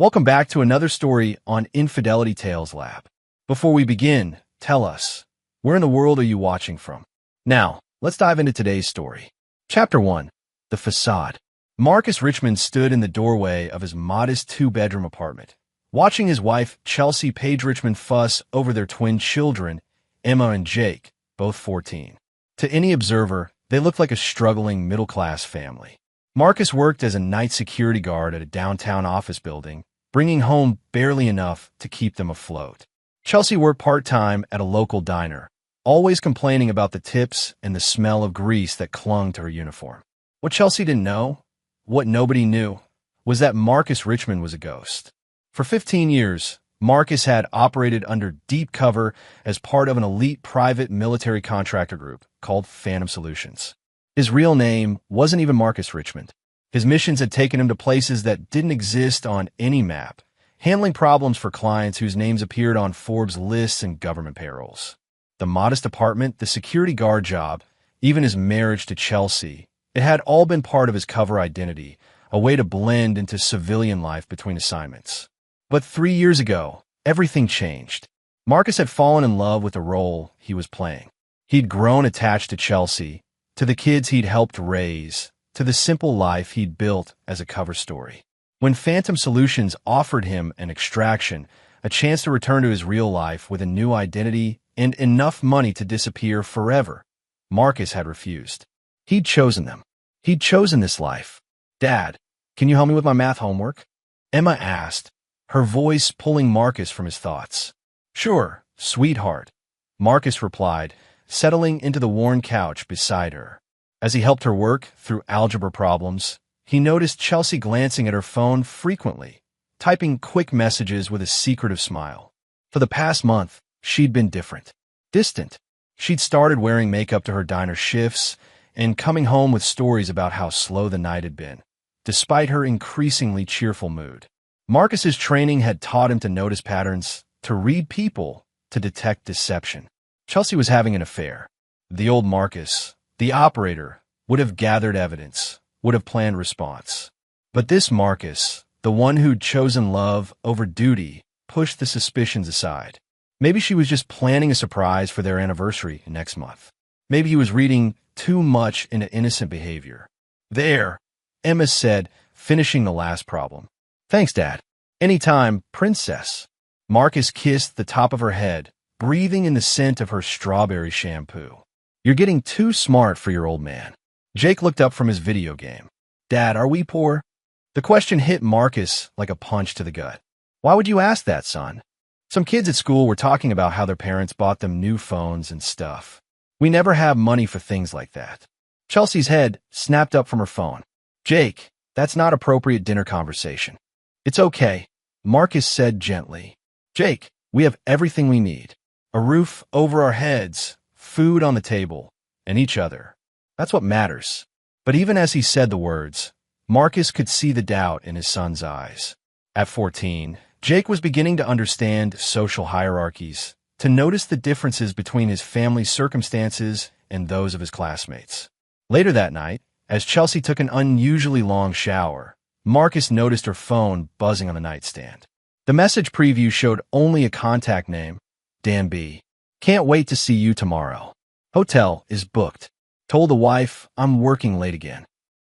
Welcome back to another story on Infidelity Tales Lab. Before we begin, tell us, where in the world are you watching from? Now, let's dive into today's story. Chapter 1. The Facade. Marcus Richmond stood in the doorway of his modest two-bedroom apartment, watching his wife, Chelsea Paige Richmond, fuss over their twin children, Emma and Jake, both 14. To any observer, they looked like a struggling middle-class family. Marcus worked as a night security guard at a downtown office building, bringing home barely enough to keep them afloat. Chelsea worked part-time at a local diner, always complaining about the tips and the smell of grease that clung to her uniform. What Chelsea didn't know, what nobody knew, was that Marcus Richmond was a ghost. For 15 years, Marcus had operated under deep cover as part of an elite private military contractor group called Phantom Solutions. His real name wasn't even Marcus Richmond. His missions had taken him to places that didn't exist on any map, handling problems for clients whose names appeared on Forbes lists and government payrolls. The modest apartment, the security guard job, even his marriage to Chelsea, it had all been part of his cover identity, a way to blend into civilian life between assignments. But 3 years ago, everything changed. Marcus had fallen in love with the role he was playing. He'd grown attached to Chelsea, to the kids he'd helped raise, to the simple life he'd built as a cover story. When Phantom Solutions offered him an extraction, a chance to return to his real life with a new identity and enough money to disappear forever, Marcus had refused. He'd chosen them. He'd chosen this life. "Dad, can you help me with my math homework?" Emma asked, her voice pulling Marcus from his thoughts. "Sure, sweetheart," Marcus replied, settling into the worn couch beside her. As he helped her work through algebra problems, he noticed Chelsea glancing at her phone frequently, typing quick messages with a secretive smile. For the past month, she'd been different. Distant. She'd started wearing makeup to her diner shifts and coming home with stories about how slow the night had been, despite her increasingly cheerful mood. Marcus's training had taught him to notice patterns, to read people, to detect deception. Chelsea was having an affair. The old Marcus, the operator, would have gathered evidence, would have planned response. But this Marcus, the one who'd chosen love over duty, pushed the suspicions aside. Maybe she was just planning a surprise for their anniversary next month. Maybe he was reading too much into innocent behavior. "There," Emma said, finishing the last problem. "Thanks, Dad. Anytime, princess." Marcus kissed the top of her head, breathing in the scent of her strawberry shampoo. "You're getting too smart for your old man." Jake looked up from his video game. "Dad, are we poor?" The question hit Marcus like a punch to the gut. "Why would you ask that, son?" "Some kids at school were talking about how their parents bought them new phones and stuff. We never have money for things like that." Chelsea's head snapped up from her phone. "Jake, that's not appropriate dinner conversation." "It's okay," Marcus said gently. "Jake, we have everything we need. A roof over our heads, food on the table, and each other. That's what matters." But even as he said the words, Marcus could see the doubt in his son's eyes. At 14, Jake was beginning to understand social hierarchies, to notice the differences between his family's circumstances and those of his classmates. Later that night, as Chelsea took an unusually long shower, Marcus noticed her phone buzzing on the nightstand. The message preview showed only a contact name, Dan B. "Can't wait to see you tomorrow. Hotel is booked. Told the wife I'm working late again."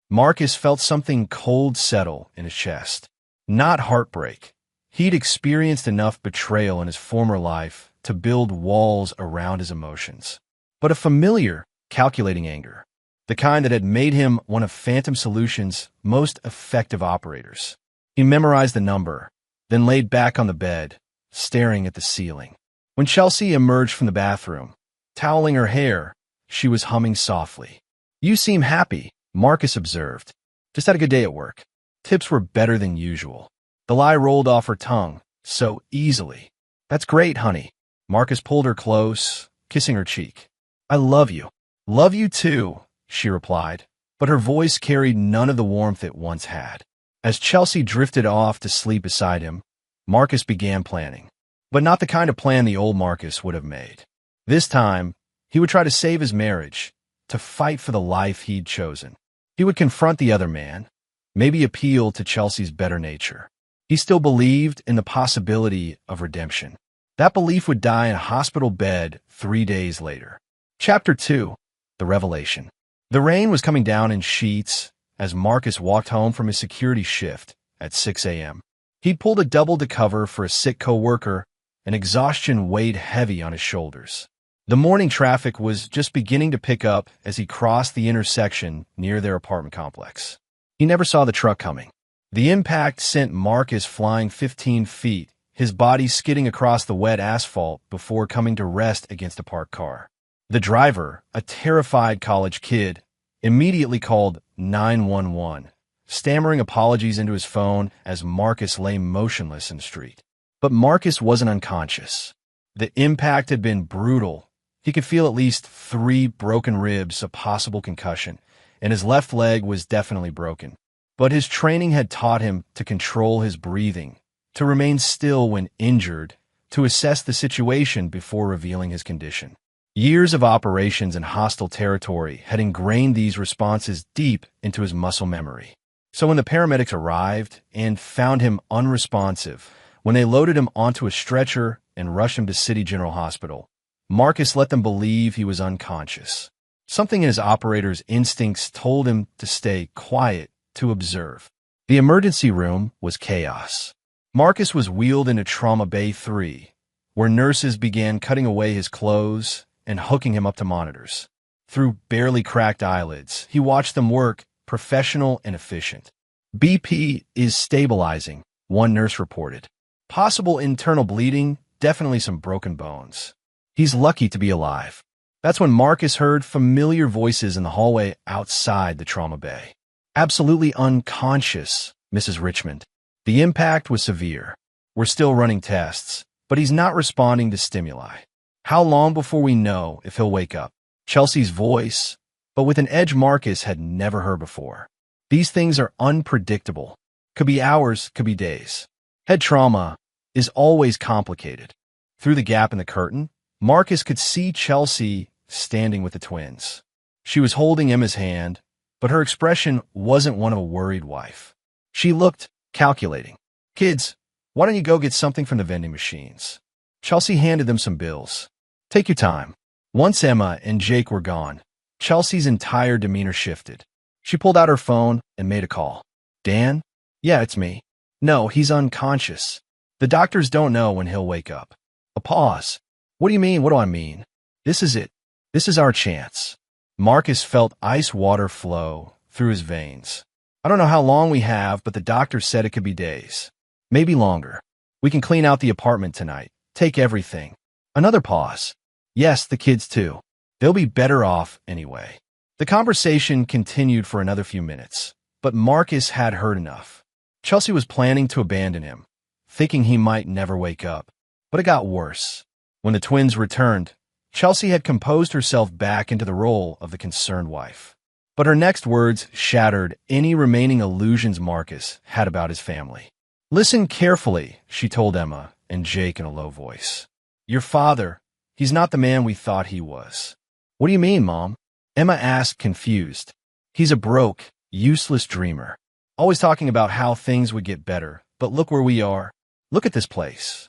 Marcus felt something cold settle in his chest. Not heartbreak. He'd experienced enough betrayal in his former life to build walls around his emotions. But a familiar, calculating anger. The kind that had made him one of Phantom Solutions' most effective operators. He memorized the number, then laid back on the bed, staring at the ceiling. When Chelsea emerged from the bathroom, toweling her hair, she was humming softly. "You seem happy," Marcus observed. "Just had a good day at work." Tips were better than usual. The lie rolled off her tongue so easily. "That's great, honey." Marcus pulled her close, kissing her cheek. "I love you." "Love you too," she replied, but her voice carried none of the warmth it once had. As Chelsea drifted off to sleep beside him, Marcus began planning. But not the kind of plan the old Marcus would have made. This time, he would try to save his marriage, to fight for the life he'd chosen. He would confront the other man, maybe appeal to Chelsea's better nature. He still believed in the possibility of redemption. That belief would die in a hospital bed 3 days later. Chapter 2. The Revelation. The rain was coming down in sheets as Marcus walked home from his security shift at 6 a.m. He'd pulled a double to cover for a sick coworker, and exhaustion weighed heavy on his shoulders. The morning traffic was just beginning to pick up as he crossed the intersection near their apartment complex. He never saw the truck coming. The impact sent Marcus flying 15 feet, his body skidding across the wet asphalt before coming to rest against a parked car. The driver, a terrified college kid, immediately called 911, stammering apologies into his phone as Marcus lay motionless in the street. But Marcus wasn't unconscious. The impact had been brutal. He could feel at least 3 broken ribs, a possible concussion, and his left leg was definitely broken. But his training had taught him to control his breathing, to remain still when injured, to assess the situation before revealing his condition. Years of operations in hostile territory had ingrained these responses deep into his muscle memory. So when the paramedics arrived and found him unresponsive, when they loaded him onto a stretcher and rushed him to City General Hospital, Marcus let them believe he was unconscious. Something in his operator's instincts told him to stay quiet, to observe. The emergency room was chaos. Marcus was wheeled into Trauma Bay 3, where nurses began cutting away his clothes and hooking him up to monitors. Through barely cracked eyelids, he watched them work, professional and efficient. BP is stabilizing, one nurse reported. Possible internal bleeding, definitely some broken bones. He's lucky to be alive. That's when Marcus heard familiar voices in the hallway outside the trauma bay. Absolutely unconscious, Mrs. Richmond. The impact was severe. We're still running tests, but he's not responding to stimuli. How long before we know if he'll wake up? Chelsea's voice, but with an edge Marcus had never heard before. These things are unpredictable. Could be hours, could be days. Head trauma is always complicated. Through the gap in the curtain, Marcus could see Chelsea standing with the twins. She was holding Emma's hand, but her expression wasn't one of a worried wife. She looked calculating. Kids, why don't you go get something from the vending machines? Chelsea handed them some bills. Take your time. Once Emma and Jake were gone, Chelsea's entire demeanor shifted. She pulled out her phone and made a call. Dan? Yeah, it's me. No, he's unconscious. The doctors don't know when he'll wake up. A pause. What do you mean? What do I mean? This is it. This is our chance. Marcus felt ice water flow through his veins. I don't know how long we have, but the doctor said it could be days. Maybe longer. We can clean out the apartment tonight. Take everything. Another pause. Yes, the kids too. They'll be better off anyway. The conversation continued for another few minutes, but Marcus had heard enough. Chelsea was planning to abandon him, thinking he might never wake up. But it got worse. When the twins returned, Chelsea had composed herself back into the role of the concerned wife. But her next words shattered any remaining illusions Marcus had about his family. Listen carefully, she told Emma and Jake in a low voice. Your father, he's not the man we thought he was. What do you mean, Mom? Emma asked, confused. He's a broke, useless dreamer. Always talking about how things would get better, but look where we are. Look at this place.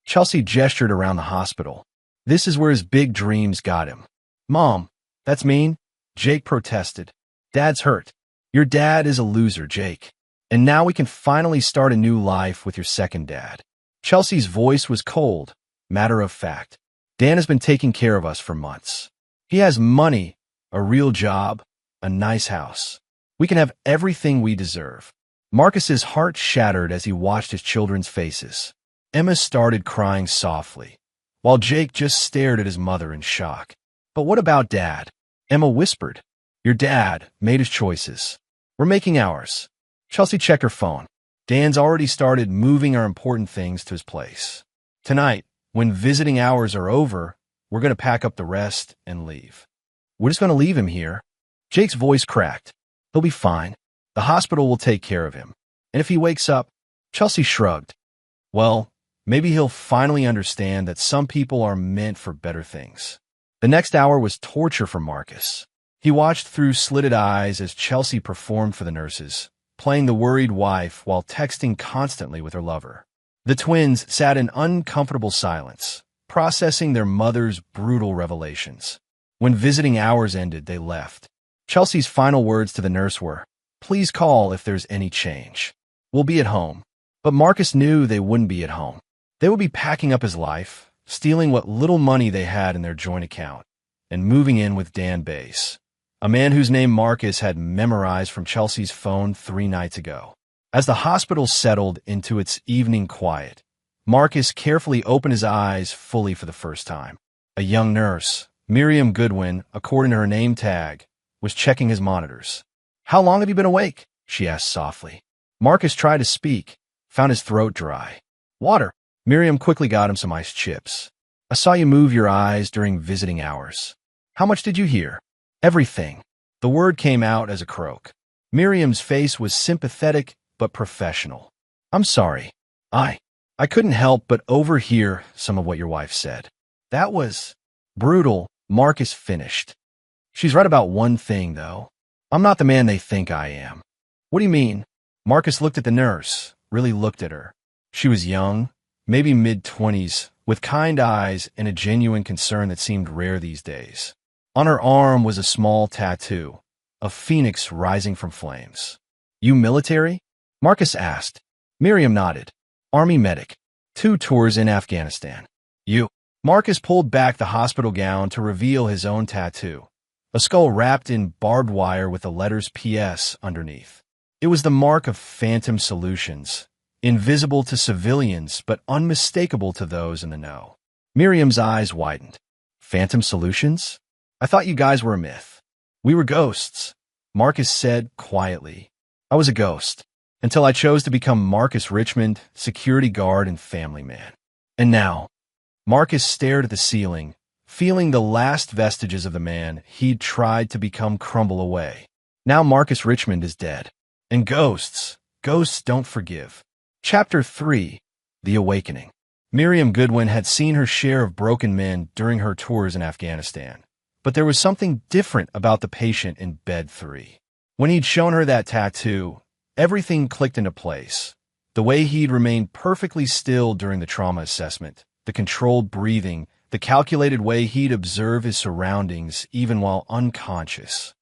Chelsea gestured around the hospital. This is where his big dreams got him. Mom, that's mean? Jake protested. Dad's hurt. Your dad is a loser, Jake. And now we can finally start a new life with your second dad. Chelsea's voice was cold, matter of fact. Dan has been taking care of us for months. He has money, a real job, a nice house. We can have everything we deserve. Marcus's heart shattered as he watched his children's faces. Emma started crying softly, while Jake just stared at his mother in shock. But what about Dad? Emma whispered. Your dad made his choices. We're making ours. Chelsea checked her phone. Dan's already started moving our important things to his place. Tonight, when visiting hours are over, we're going to pack up the rest and leave. We're just going to leave him here. Jake's voice cracked. He'll be fine. The hospital will take care of him. And if he wakes up, Chelsea shrugged. Well, maybe he'll finally understand that some people are meant for better things. The next hour was torture for Marcus. He watched through slitted eyes as Chelsea performed for the nurses, playing the worried wife while texting constantly with her lover. The twins sat in uncomfortable silence, processing their mother's brutal revelations. When visiting hours ended, they left. Chelsea's final words to the nurse were, "Please call if there's any change. We'll be at home." But Marcus knew they wouldn't be at home. They would be packing up his life, stealing what little money they had in their joint account, and moving in with Dan Bass, a man whose name Marcus had memorized from Chelsea's phone 3 nights ago. As the hospital settled into its evening quiet, Marcus carefully opened his eyes fully for the first time. A young nurse, Miriam Goodwin, according to her name tag, was checking his monitors. "How long have you been awake?" she asked softly. Marcus tried to speak, found his throat dry. "Water." Miriam quickly got him some iced chips. "I saw you move your eyes during visiting hours. How much did you hear?" "Everything." The word came out as a croak. Miriam's face was sympathetic but professional. "I'm sorry. I couldn't help but overhear some of what your wife said." "That was brutal," Marcus finished. "She's right about one thing, though. I'm not the man they think I am." "What do you mean?" Marcus looked at the nurse, really looked at her. She was young, maybe mid-20s, with kind eyes and a genuine concern that seemed rare these days. On her arm was a small tattoo, a phoenix rising from flames. "You military?" Marcus asked. Miriam nodded. "Army medic. 2 tours in Afghanistan." "You?" Marcus pulled back the hospital gown to reveal his own tattoo, a skull wrapped in barbed wire with the letters PS underneath. It was the mark of Phantom Solutions, invisible to civilians but unmistakable to those in the know. Miriam's eyes widened. "Phantom Solutions? I thought you guys were a myth." "We were ghosts," Marcus said quietly. "I was a ghost, until I chose to become Marcus Richmond, security guard and family man. And now," Marcus stared at the ceiling, feeling the last vestiges of the man he'd tried to become crumble away. Now Marcus Richmond is dead. And ghosts don't forgive. Chapter 3, The Awakening. Miriam Goodwin had seen her share of broken men during her tours in Afghanistan, but there was something different about the patient in bed 3. When he'd shown her that tattoo, everything clicked into place. The way he'd remained perfectly still during the trauma assessment, the controlled breathing, the calculated way he'd observe his surroundings even while unconscious.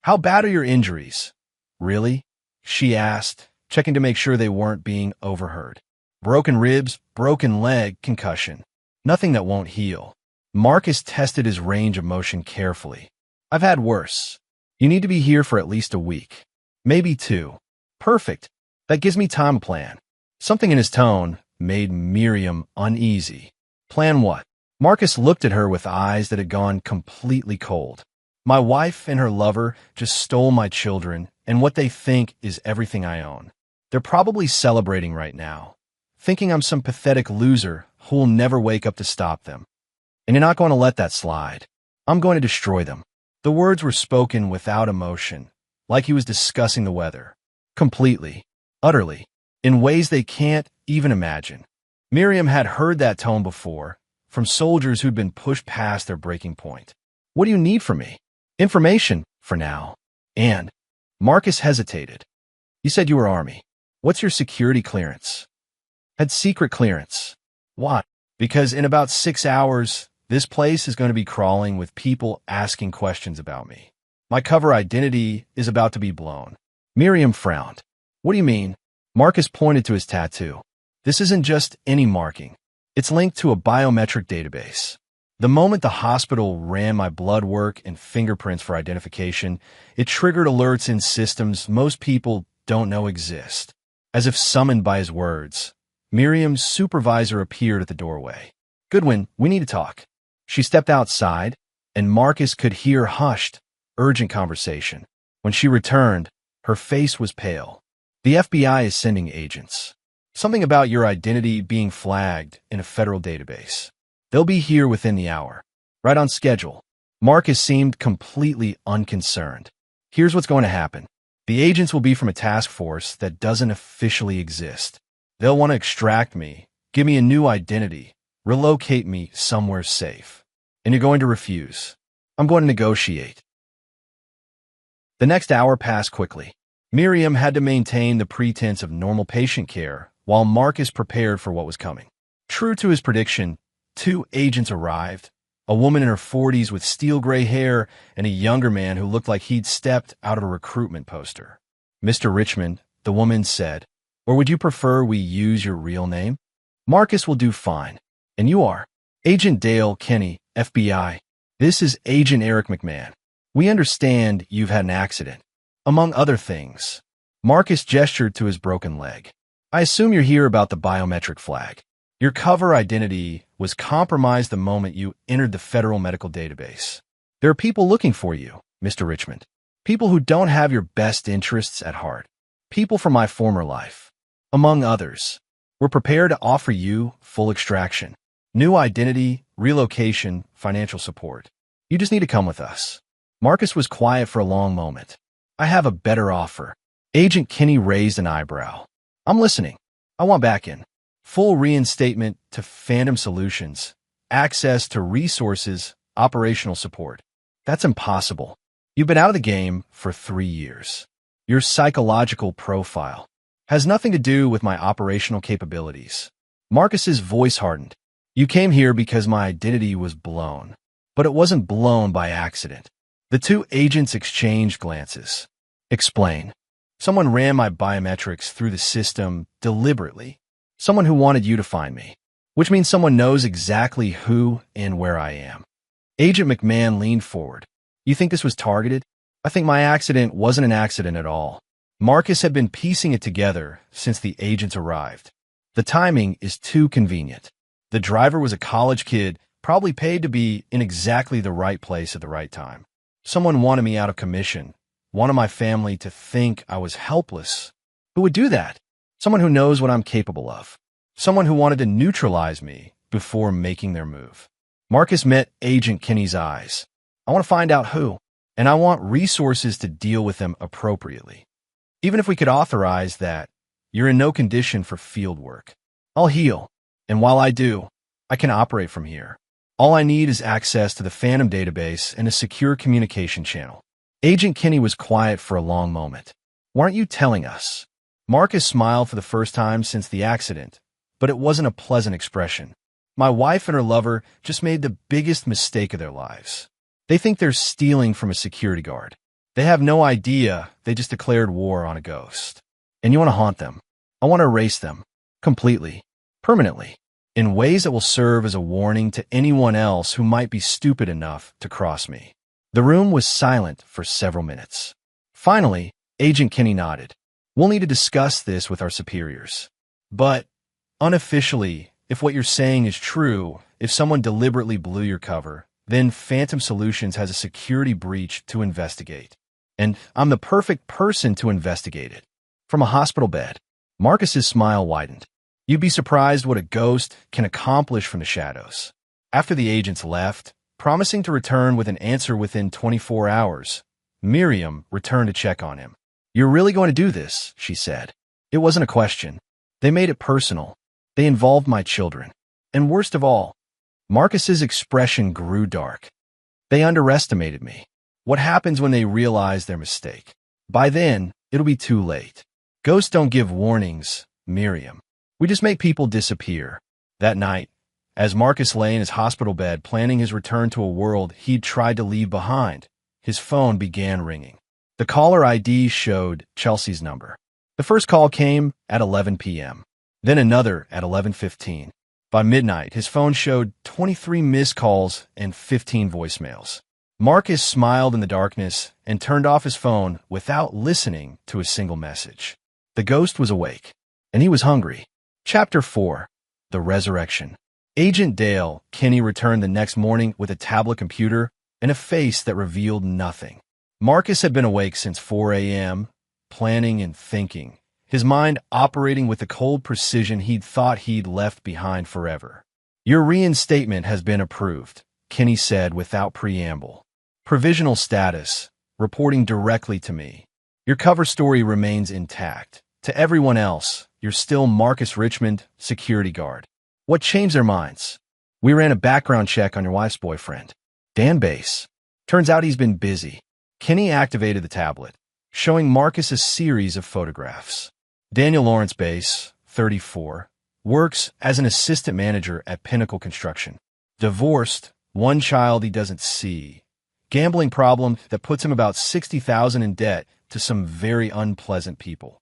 "How bad are your injuries?" "Really?" she asked, checking to make sure they weren't being overheard. "Broken ribs, broken leg, concussion. Nothing that won't heal." Marcus tested his range of motion carefully. "I've had worse. You need to be here for at least a week. Maybe 2. "Perfect. That gives me time to plan." Something in his tone made Miriam uneasy. "Plan what?" Marcus looked at her with eyes that had gone completely cold. "My wife and her lover just stole my children, and what they think is everything I own. They're probably celebrating right now, thinking I'm some pathetic loser who'll never wake up to stop them. And you're not going to let that slide. I'm going to destroy them." The words were spoken without emotion, like he was discussing the weather. Completely, utterly, in ways they can't even imagine. Miriam had heard that tone before, from soldiers who'd been pushed past their breaking point. "What do you need from me?" "Information, for now." "And?" Marcus hesitated. "You said you were Army. What's your security clearance?" "Had secret clearance." "Why?" "Because in about 6 hours, this place is going to be crawling with people asking questions about me. My cover identity is about to be blown." Miriam frowned. "What do you mean?" Marcus pointed to his tattoo. "This isn't just any marking. It's linked to a biometric database. The moment the hospital ran my blood work and fingerprints for identification, it triggered alerts in systems most people don't know exist." As if summoned by his words, Miriam's supervisor appeared at the doorway. "Goodwin, we need to talk." She stepped outside, and Marcus could hear hushed, urgent conversation. When she returned, her face was pale. "The FBI is sending agents. Something about your identity being flagged in a federal database. They'll be here within the hour. Right on schedule." Marcus seemed completely unconcerned. "Here's what's going to happen. The agents will be from a task force that doesn't officially exist. They'll want to extract me, give me a new identity, relocate me somewhere safe. And you're going to refuse. I'm going to negotiate." The next hour passed quickly. Miriam had to maintain the pretense of normal patient care while Marcus prepared for what was coming. True to his prediction, two agents arrived, a woman in her 40s with steel gray hair and a younger man who looked like he'd stepped out of a recruitment poster. "Mr. Richmond," the woman said, "or would you prefer we use your real name?" "Marcus will do fine. And you are?" "Agent Dale Kenny, FBI. This is Agent Eric McMahon. We understand you've had an accident, among other things." Marcus gestured to his broken leg. "I assume you're here about the biometric flag. Your cover identity was compromised the moment you entered the federal medical database. There are people looking for you, Mr. Richmond. People who don't have your best interests at heart. People from my former life, among others. We're prepared to offer you full extraction, new identity, relocation, financial support. You just need to come with us." Marcus was quiet for a long moment. "I have a better offer." Agent Kenny raised an eyebrow. "I'm listening. I want back in. Full reinstatement to Phantom Solutions, access to resources, operational support." "That's impossible. You've been out of the game for 3 years. Your psychological profile has nothing to do with my operational capabilities." Marcus's voice hardened. "You came here because my identity was blown, but it wasn't blown by accident." The two agents exchanged glances. "Explain." "Someone ran my biometrics through the system deliberately. Someone who wanted you to find me, which means someone knows exactly who and where I am." Agent McMahon leaned forward. "You think this was targeted?" "I think my accident wasn't an accident at all." Marcus had been piecing it together since the agents arrived. "The timing is too convenient. The driver was a college kid, probably paid to be in exactly the right place at the right time. Someone wanted me out of commission, wanted my family to think I was helpless. Who would do that? Someone who knows what I'm capable of. Someone who wanted to neutralize me before making their move." Marcus met Agent Kenny's eyes. "I want to find out who, and I want resources to deal with them appropriately. Even if we could authorize that, you're in no condition for field work. I'll heal, and while I do, I can operate from here. All I need is access to the Phantom database and a secure communication channel." Agent Kenny was quiet for a long moment. "Why aren't you telling us?" Marcus smiled for the first time since the accident, but it wasn't a pleasant expression. "My wife and her lover just made the biggest mistake of their lives. They think they're stealing from a security guard. They have no idea they just declared war on a ghost. And you want to haunt them. I want to erase them. Completely. Permanently. In ways that will serve as a warning to anyone else who might be stupid enough to cross me." The room was silent for several minutes. Finally, Agent Kenny nodded. "We'll need to discuss this with our superiors. But, unofficially, if what you're saying is true, if someone deliberately blew your cover, then Phantom Solutions has a security breach to investigate. And I'm the perfect person to investigate it. From a hospital bed." Marcus's smile widened. "You'd be surprised what a ghost can accomplish from the shadows." After the agents left, promising to return with an answer within 24 hours, Miriam returned to check on him. "You're really going to do this?" she said. It wasn't a question. They made it personal. They involved my children. And worst of all, Marcus's expression grew dark. "They underestimated me. What happens when they realize their mistake? By then, it'll be too late. Ghosts don't give warnings, Miriam. We just make people disappear." That night, as Marcus lay in his hospital bed planning his return to a world he'd tried to leave behind, his phone began ringing. The caller ID showed Chelsea's number. The first call came at 11 p.m., then another at 11:15. By midnight, his phone showed 23 missed calls and 15 voicemails. Marcus smiled in the darkness and turned off his phone without listening to a single message. The ghost was awake, and he was hungry. Chapter 4. The Resurrection. Agent Dale Kenny returned the next morning with a tablet computer and a face that revealed nothing. Marcus had been awake since 4 a.m., planning and thinking, his mind operating with the cold precision he'd thought he'd left behind forever. "Your reinstatement has been approved," Kenny said without preamble. "Provisional status, reporting directly to me. Your cover story remains intact. To everyone else, you're still Marcus Richmond, security guard." "What changed their minds?" "We ran a background check on your wife's boyfriend, Dan Bass. Turns out he's been busy." Kenny activated the tablet. showing Marcus a series of photographs. Daniel Lawrence Bass, 34, works as an assistant manager at Pinnacle Construction. Divorced, one child he doesn't see. Gambling problem that puts him about $60,000 in debt to some very unpleasant people.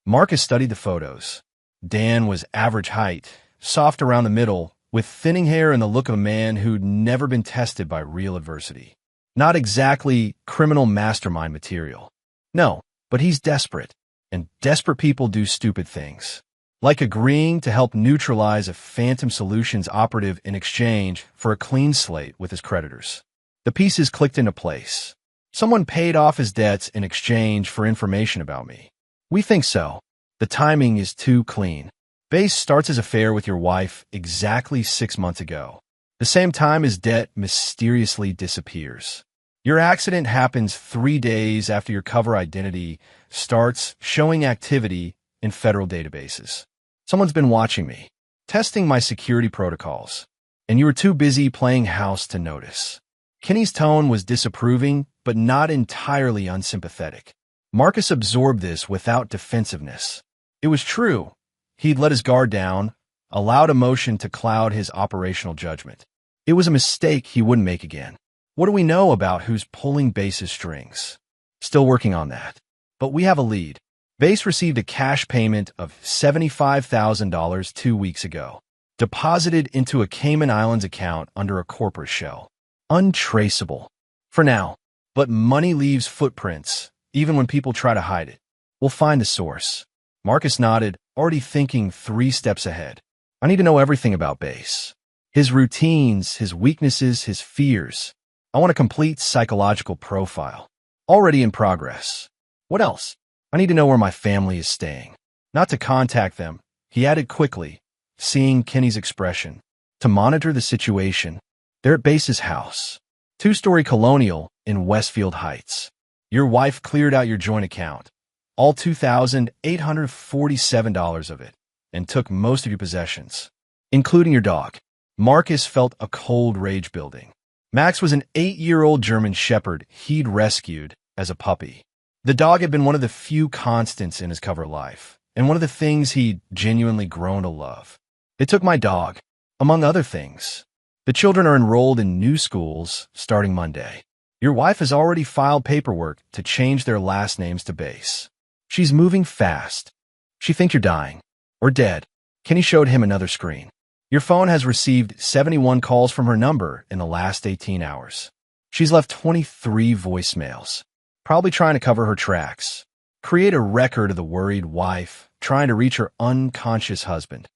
Marcus studied the photos. Dan was average height, soft around the middle, with thinning hair and the look of a man who'd never been tested by real adversity. Not exactly criminal mastermind material. No, but he's desperate, and desperate people do stupid things. Like agreeing to help neutralize a Phantom Solutions operative in exchange for a clean slate with his creditors. The pieces clicked into place. Someone paid off his debts in exchange for information about me. We think so. The timing is too clean. Bass starts his affair with your wife exactly 6 months ago. The same time his debt mysteriously disappears. Your accident happens 3 days after your cover identity starts showing activity in federal databases. Someone's been watching me, testing my security protocols, and you were too busy playing house to notice. Kenny's tone was disapproving, but not entirely unsympathetic. Marcus absorbed this without defensiveness. It was true. He'd let his guard down, allowed emotion to cloud his operational judgment. It was a mistake he wouldn't make again. What do we know about who's pulling Bass's strings? Still working on that. But we have a lead. Bass received a cash payment of $75,000 2 weeks ago, deposited into a Cayman Islands account under a corporate shell. Untraceable. For now. But money leaves footprints, even when people try to hide it. We'll find the source. Marcus nodded, already thinking 3 steps ahead. I need to know everything about Bass. His routines, his weaknesses, his fears. I want a complete psychological profile. Already in progress. What else? I need to know where my family is staying. Not to contact them, he added quickly, seeing Kenny's expression. To monitor the situation. They're at Bass's house. 2-story colonial in Westfield Heights. Your wife cleared out your joint account, all $2,847 of it, and took most of your possessions, including your dog. Marcus felt a cold rage building. Max was an 8-year-old German Shepherd he'd rescued as a puppy. The dog had been one of the few constants in his cover life, and one of the things he'd genuinely grown to love. They took my dog, among other things. The children are enrolled in new schools starting Monday. Your wife has already filed paperwork to change their last names to Bass. She's moving fast. She thinks you're dying. Or dead. Kenny showed him another screen. Your phone has received 71 calls from her number in the last 18 hours. She's left 23 voicemails. Probably trying to cover her tracks. Create a record of the worried wife trying to reach her unconscious husband.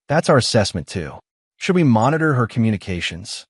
That's our assessment too. Should we monitor her communications?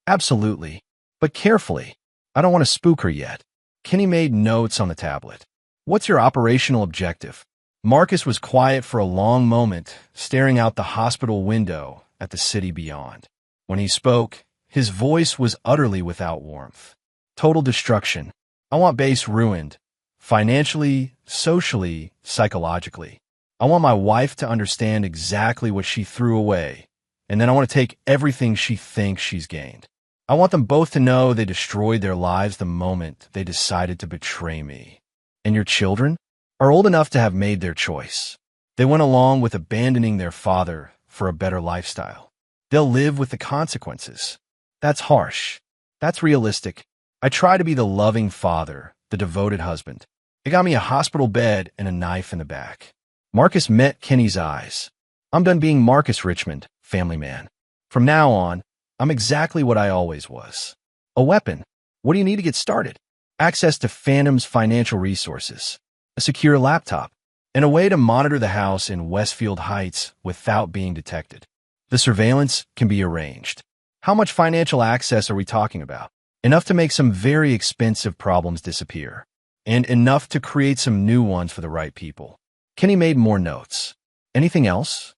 Absolutely. But carefully. I don't want to spook her yet. Kenny made notes on the tablet. What's your operational objective? Marcus was quiet for a long moment, staring out the hospital window at the city beyond. When he spoke, his voice was utterly without warmth. Total destruction. I want Bass ruined. Financially, socially, psychologically. I want my wife to understand exactly what she threw away, and then I want to take everything she thinks she's gained. I want them both to know they destroyed their lives the moment they decided to betray me. And your children are old enough to have made their choice. They went along with abandoning their father for a better lifestyle. They'll live with the consequences. That's harsh. That's realistic. I try to be the loving father, the devoted husband. It got me a hospital bed and a knife in the back. Marcus met Kenny's eyes. I'm done being Marcus Richmond, family man. From now on, I'm exactly what I always was. A weapon. What do you need to get started? Access to Phantom's financial resources, a secure laptop, and a way to monitor the house in Westfield Heights without being detected. The surveillance can be arranged. How much financial access are we talking about? Enough to make some very expensive problems disappear, and enough to create some new ones for the right people. Kenny made more notes. Anything else?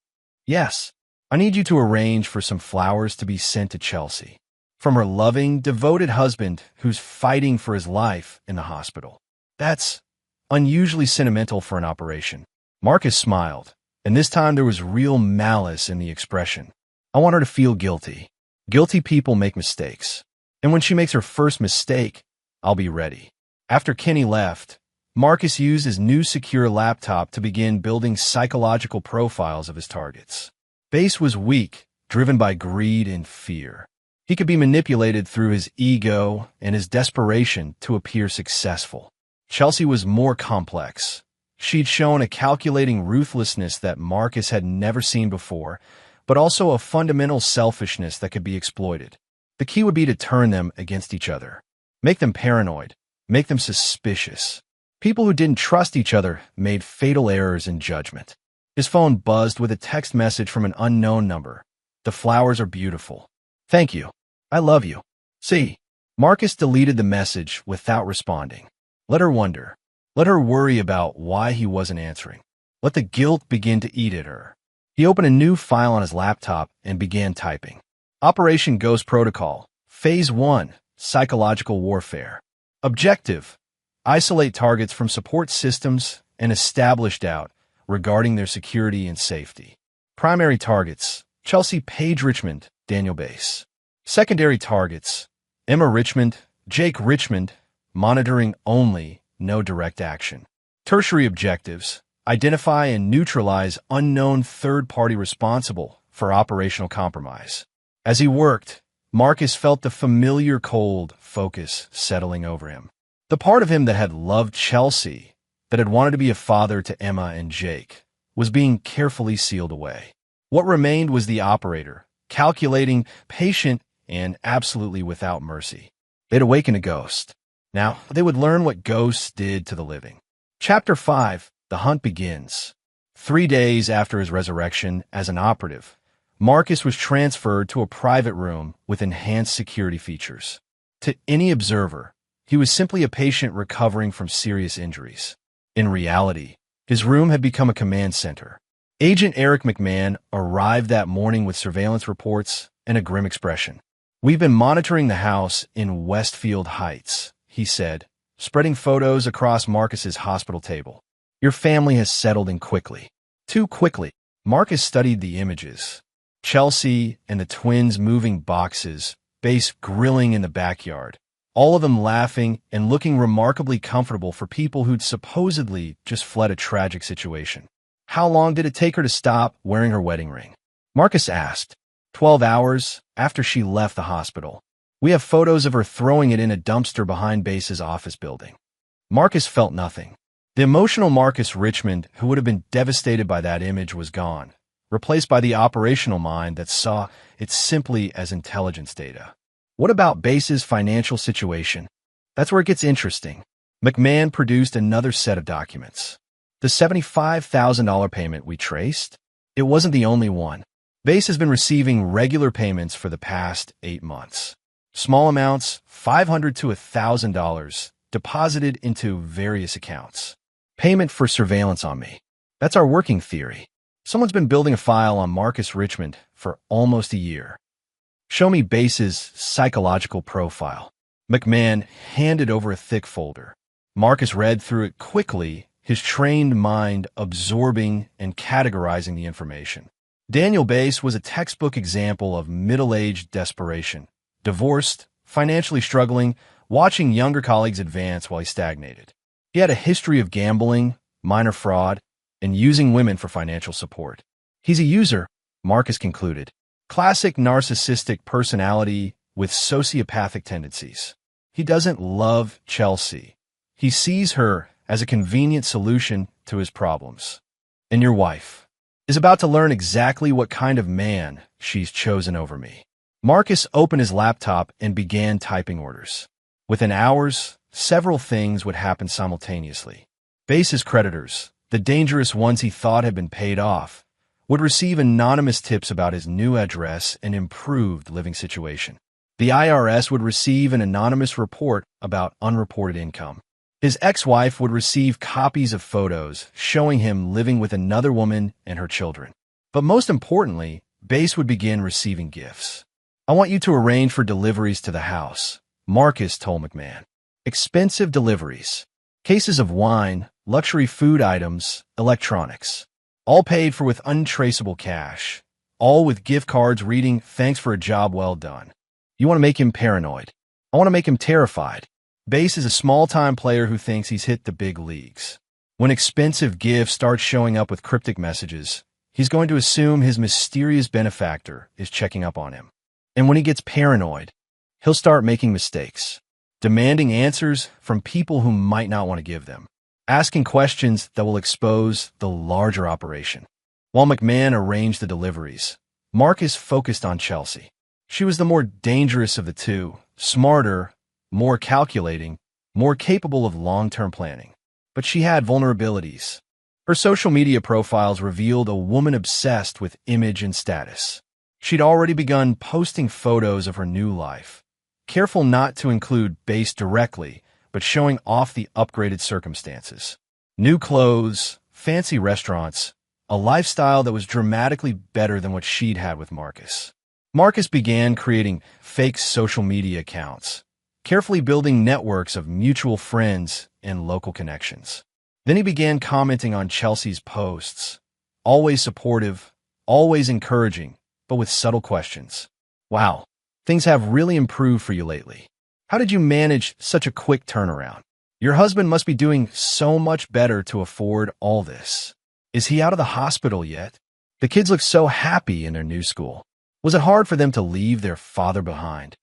Yes. I need you to arrange for some flowers to be sent to Chelsea. From her loving, devoted husband who's fighting for his life in the hospital. That's unusually sentimental for an operation. Marcus smiled, and this time there was real malice in the expression. I want her to feel guilty. Guilty people make mistakes. And when she makes her first mistake, I'll be ready. After Kenny left, Marcus used his new secure laptop to begin building psychological profiles of his targets. Base was weak, driven by greed and fear. He could be manipulated through his ego and his desperation to appear successful. Chelsea was more complex. She'd shown a calculating ruthlessness that Marcus had never seen before, but also a fundamental selfishness that could be exploited. The key would be to turn them against each other. Make them paranoid. Make them suspicious. People who didn't trust each other made fatal errors in judgment. His phone buzzed with a text message from an unknown number. "The flowers are beautiful. Thank you. I love you. See." Marcus deleted the message without responding. Let her wonder. Let her worry about why he wasn't answering. Let the guilt begin to eat at her. He opened a new file on his laptop and began typing. Operation Ghost Protocol. Phase 1. Psychological Warfare. Objective: isolate targets from support systems and establish doubt regarding their security and safety. Primary targets: Chelsea Paige Richmond, Daniel Base. Secondary targets: Emma Richmond, Jake Richmond, monitoring only, no direct action. Tertiary objectives: identify and neutralize unknown third party responsible for operational compromise. As he worked, Marcus felt the familiar cold focus settling over him. The part of him that had loved Chelsea, that had wanted to be a father to Emma and Jake, was being carefully sealed away. What remained was the operator, calculating, patient, and absolutely without mercy. They'd awaken a ghost. Now, they would learn what ghosts did to the living. Chapter 5. The Hunt Begins. 3 days after his resurrection as an operative, Marcus was transferred to a private room with enhanced security features. To any observer, he was simply a patient recovering from serious injuries. In reality, his room had become a command center. Agent Eric McMahon arrived that morning with surveillance reports and a grim expression. "We've been monitoring the house in Westfield Heights," he said, spreading photos across Marcus's hospital table. "Your family has settled in quickly." Too quickly. Marcus studied the images. Chelsea and the twins moving boxes, Base grilling in the backyard, all of them laughing and looking remarkably comfortable for people who'd supposedly just fled a tragic situation. How long did it take her to stop wearing her wedding ring? Marcus asked. 12 hours after she left the hospital. We have photos of her throwing it in a dumpster behind Base's office building. Marcus felt nothing. The emotional Marcus Richmond, who would have been devastated by that image, was gone, replaced by the operational mind that saw it simply as intelligence data. What about Base's financial situation? That's where it gets interesting. McMahon produced another set of documents. The $75,000 payment we traced? It wasn't the only one. Base has been receiving regular payments for the past 8 months. Small amounts, $500 to $1,000, deposited into various accounts. Payment for surveillance on me. That's our working theory. Someone's been building a file on Marcus Richmond for almost a year. Show me Base's psychological profile. McMahon handed over a thick folder. Marcus read through it quickly, his trained mind absorbing and categorizing the information. Daniel Base was a textbook example of middle-aged desperation. Divorced, financially struggling, watching younger colleagues advance while he stagnated. He had a history of gambling, minor fraud, and using women for financial support. He's a user, Marcus concluded. Classic narcissistic personality with sociopathic tendencies. He doesn't love Chelsea. He sees her as a convenient solution to his problems. And your wife is about to learn exactly what kind of man she's chosen over me. Marcus opened his laptop and began typing orders. Within hours, several things would happen simultaneously. Base's creditors, the dangerous ones he thought had been paid off, would receive anonymous tips about his new address and improved living situation. The IRS would receive an anonymous report about unreported income. His ex-wife would receive copies of photos showing him living with another woman and her children. But most importantly, Base would begin receiving gifts. "I want you to arrange for deliveries to the house," Marcus told McMahon. Expensive deliveries. Cases of wine, luxury food items, electronics. All paid for with untraceable cash. All with gift cards reading, "Thanks for a job well done." You want to make him paranoid. I want to make him terrified. Base is a small-time player who thinks he's hit the big leagues. When expensive gifts start showing up with cryptic messages, he's going to assume his mysterious benefactor is checking up on him. And when he gets paranoid, he'll start making mistakes, demanding answers from people who might not want to give them, asking questions that will expose the larger operation. While McMahon arranged the deliveries, Marcus focused on Chelsea. She was the more dangerous of the two, smarter, more calculating, more capable of long-term planning. But she had vulnerabilities. Her social media profiles revealed a woman obsessed with image and status. She'd already begun posting photos of her new life, careful not to include Base directly, but showing off the upgraded circumstances. New clothes, fancy restaurants, a lifestyle that was dramatically better than what she'd had with Marcus. Marcus began creating fake social media accounts, carefully building networks of mutual friends and local connections. Then he began commenting on Chelsea's posts, always supportive, always encouraging, but with subtle questions. Wow, things have really improved for you lately. How did you manage such a quick turnaround? Your husband must be doing so much better to afford all this. Is he out of the hospital yet? The kids look so happy in their new school. Was it hard for them to leave their father behind?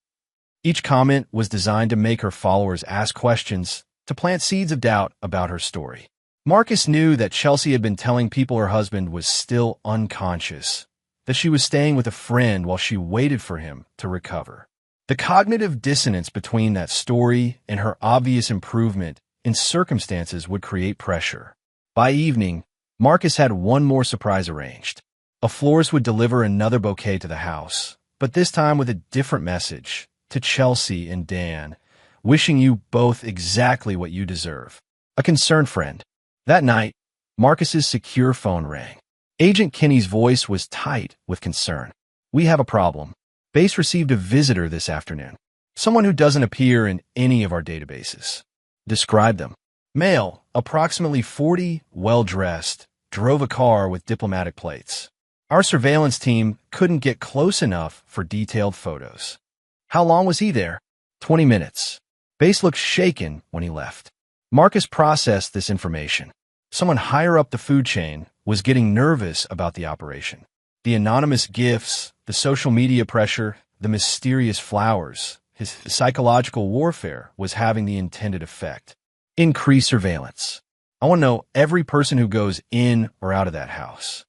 Each comment was designed to make her followers ask questions, to plant seeds of doubt about her story. Marcus knew that Chelsea had been telling people her husband was still unconscious, that she was staying with a friend while she waited for him to recover. The cognitive dissonance between that story and her obvious improvement in circumstances would create pressure. By evening, Marcus had one more surprise arranged. A florist would deliver another bouquet to the house, but this time with a different message, to Chelsea and Dan, wishing you both exactly what you deserve. A concerned friend. That night, Marcus's secure phone rang. Agent Kinney's voice was tight with concern. We have a problem. Base received a visitor this afternoon. Someone who doesn't appear in any of our databases. Describe them. Male, approximately 40, well-dressed, drove a car with diplomatic plates. Our surveillance team couldn't get close enough for detailed photos. How long was he there? 20 minutes. Base looked shaken when he left. Marcus processed this information. Someone higher up the food chain was getting nervous about the operation. The anonymous gifts, the social media pressure, the mysterious flowers, his psychological warfare was having the intended effect. Increase surveillance. I want to know every person who goes in or out of that house.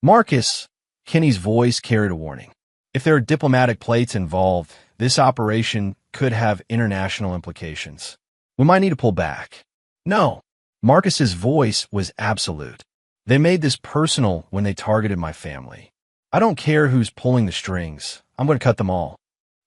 Marcus, Kinney's voice carried a warning. If there are diplomatic plates involved, this operation could have international implications. We might need to pull back. No. Marcus's voice was absolute. They made this personal when they targeted my family. I don't care who's pulling the strings. I'm going to cut them all.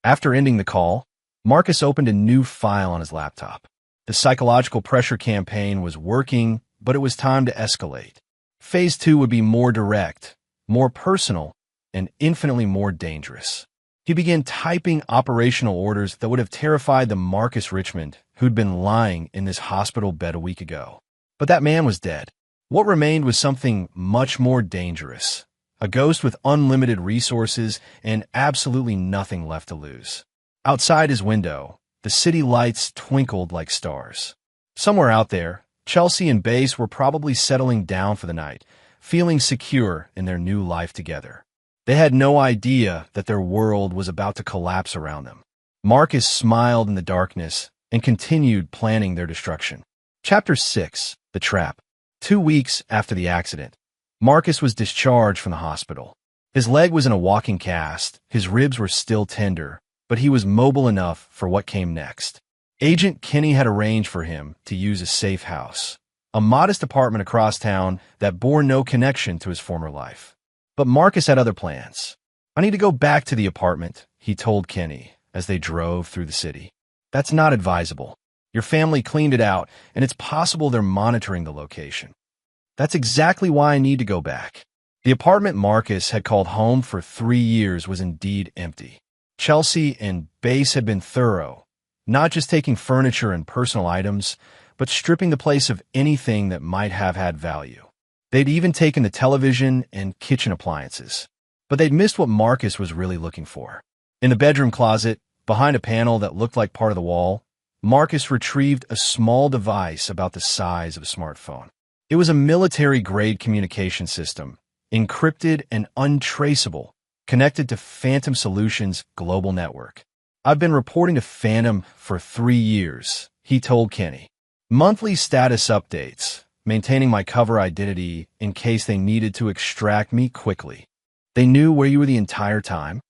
After ending the call, Marcus opened a new file on his laptop. The psychological pressure campaign was working, but it was time to escalate. Phase 2 would be more direct, more personal, and infinitely more dangerous. He began typing operational orders that would have terrified the Marcus Richmond who'd been lying in this hospital bed a week ago. But that man was dead. What remained was something much more dangerous. A ghost with unlimited resources and absolutely nothing left to lose. Outside his window, the city lights twinkled like stars. Somewhere out there, Chelsea and Base were probably settling down for the night, feeling secure in their new life together. They had no idea that their world was about to collapse around them. Marcus smiled in the darkness and continued planning their destruction. Chapter 6. The Trap. 2 weeks after the accident, Marcus was discharged from the hospital. His leg was in a walking cast, his ribs were still tender, but he was mobile enough for what came next. Agent Kinney had arranged for him to use a safe house, a modest apartment across town that bore no connection to his former life. But Marcus had other plans. I need to go back to the apartment, he told Kinney as they drove through the city. That's not advisable. Your family cleaned it out, and it's possible they're monitoring the location. That's exactly why I need to go back. The apartment Marcus had called home for 3 years was indeed empty. Chelsea and Base had been thorough, not just taking furniture and personal items, but stripping the place of anything that might have had value. They'd even taken the television and kitchen appliances. But they'd missed what Marcus was really looking for. In the bedroom closet, behind a panel that looked like part of the wall, Marcus retrieved a small device about the size of a smartphone. It was a military-grade communication system, encrypted and untraceable, connected to Phantom Solutions' global network. "I've been reporting to Phantom for 3 years," he told Kenny. "Monthly status updates, maintaining my cover identity in case they needed to extract me quickly. They knew where you were the entire time.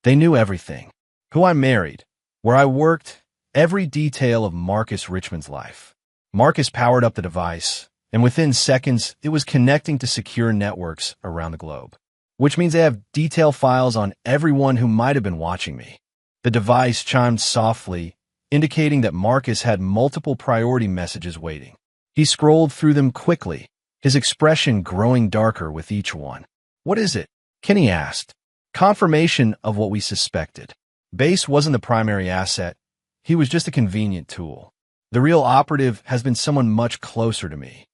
They knew everything. Who I married, where I worked, every detail of Marcus Richmond's life." Marcus powered up the device, and within seconds, it was connecting to secure networks around the globe. "Which means they have detail files on everyone who might have been watching me." The device chimed softly, indicating that Marcus had multiple priority messages waiting. He scrolled through them quickly, his expression growing darker with each one. "What is it?" Kenny asked. "Confirmation of what we suspected. Base wasn't the primary asset. He was just a convenient tool. The real operative has been someone much closer to me."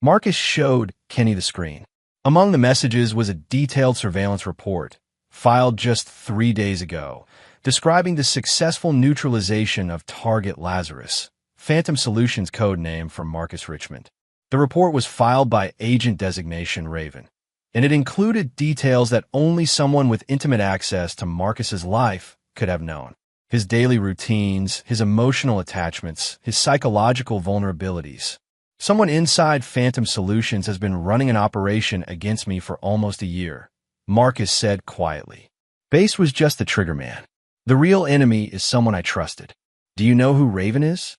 Marcus showed Kenny the screen. Among the messages was a detailed surveillance report, filed just 3 days ago, describing the successful neutralization of Target Lazarus, Phantom Solutions code name for Marcus Richmond. The report was filed by Agent Designation Raven, and it included details that only someone with intimate access to Marcus's life could have known. His daily routines, his emotional attachments, his psychological vulnerabilities. "Someone inside Phantom Solutions has been running an operation against me for almost a year," Marcus said quietly. "Base was just the trigger man. The real enemy is someone I trusted. Do you know who Raven is?"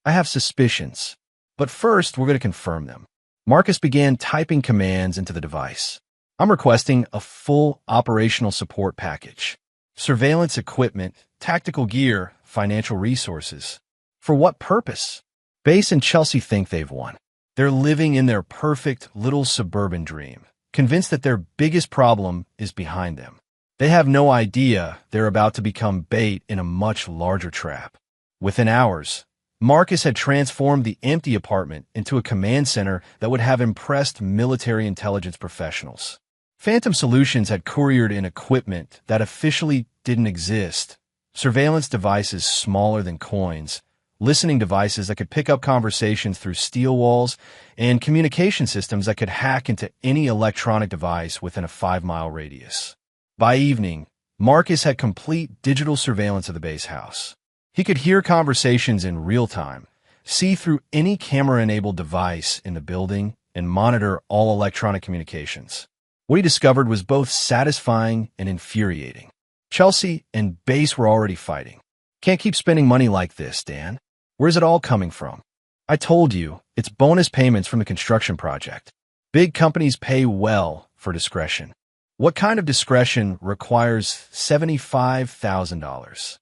"I have suspicions, but first we're going to confirm them." Marcus began typing commands into the device. "I'm requesting a full operational support package. Surveillance equipment, tactical gear, financial resources. For what purpose?" Base and Chelsea think they've won. They're living in their perfect little suburban dream, convinced that their biggest problem is behind them. They have no idea they're about to become bait in a much larger trap. Within hours, Marcus had transformed the empty apartment into a command center that would have impressed military intelligence professionals. Phantom Solutions had couriered in equipment that officially didn't exist. Surveillance devices smaller than coins, listening devices that could pick up conversations through steel walls, and communication systems that could hack into any electronic device within a 5-mile radius. By evening, Marcus had complete digital surveillance of the base house. He could hear conversations in real time, see through any camera-enabled device in the building, and monitor all electronic communications. What he discovered was both satisfying and infuriating. Chelsea and Base were already fighting. "Can't keep spending money like this, Dan. Where's it all coming from?" "I told you, it's bonus payments from the construction project. Big companies pay well for discretion." "What kind of discretion requires $75,000?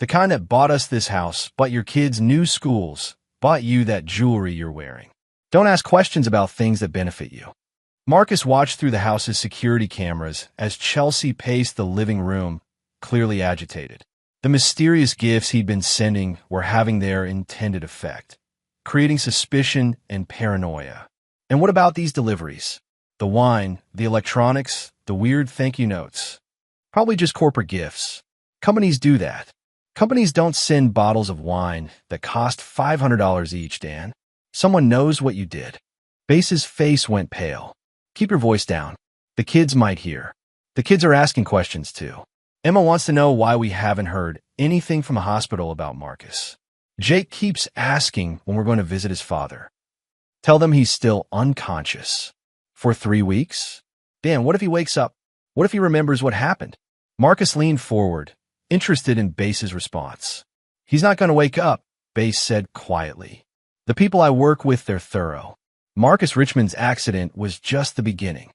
The kind that bought us this house, bought your kids new schools, bought you that jewelry you're wearing. Don't ask questions about things that benefit you." Marcus watched through the house's security cameras as Chelsea paced the living room, clearly agitated. The mysterious gifts he'd been sending were having their intended effect, creating suspicion and paranoia. "And what about these deliveries? The wine, the electronics, the weird thank you notes. Probably just corporate gifts. Companies do that. Companies don't send bottles of wine that cost $500 each, Dan. Someone knows what you did." Base's face went pale. "Keep your voice down. The kids might hear." "The kids are asking questions too. Emma wants to know why we haven't heard anything from the hospital about Marcus. Jake keeps asking when we're going to visit his father. Tell them he's still unconscious." "For 3 weeks? Dan, what if he wakes up? What if he remembers what happened?" Marcus leaned forward, interested in Base's response. "He's not going to wake up," Base said quietly. "The people I work with, they're thorough. Marcus Richmond's accident was just the beginning."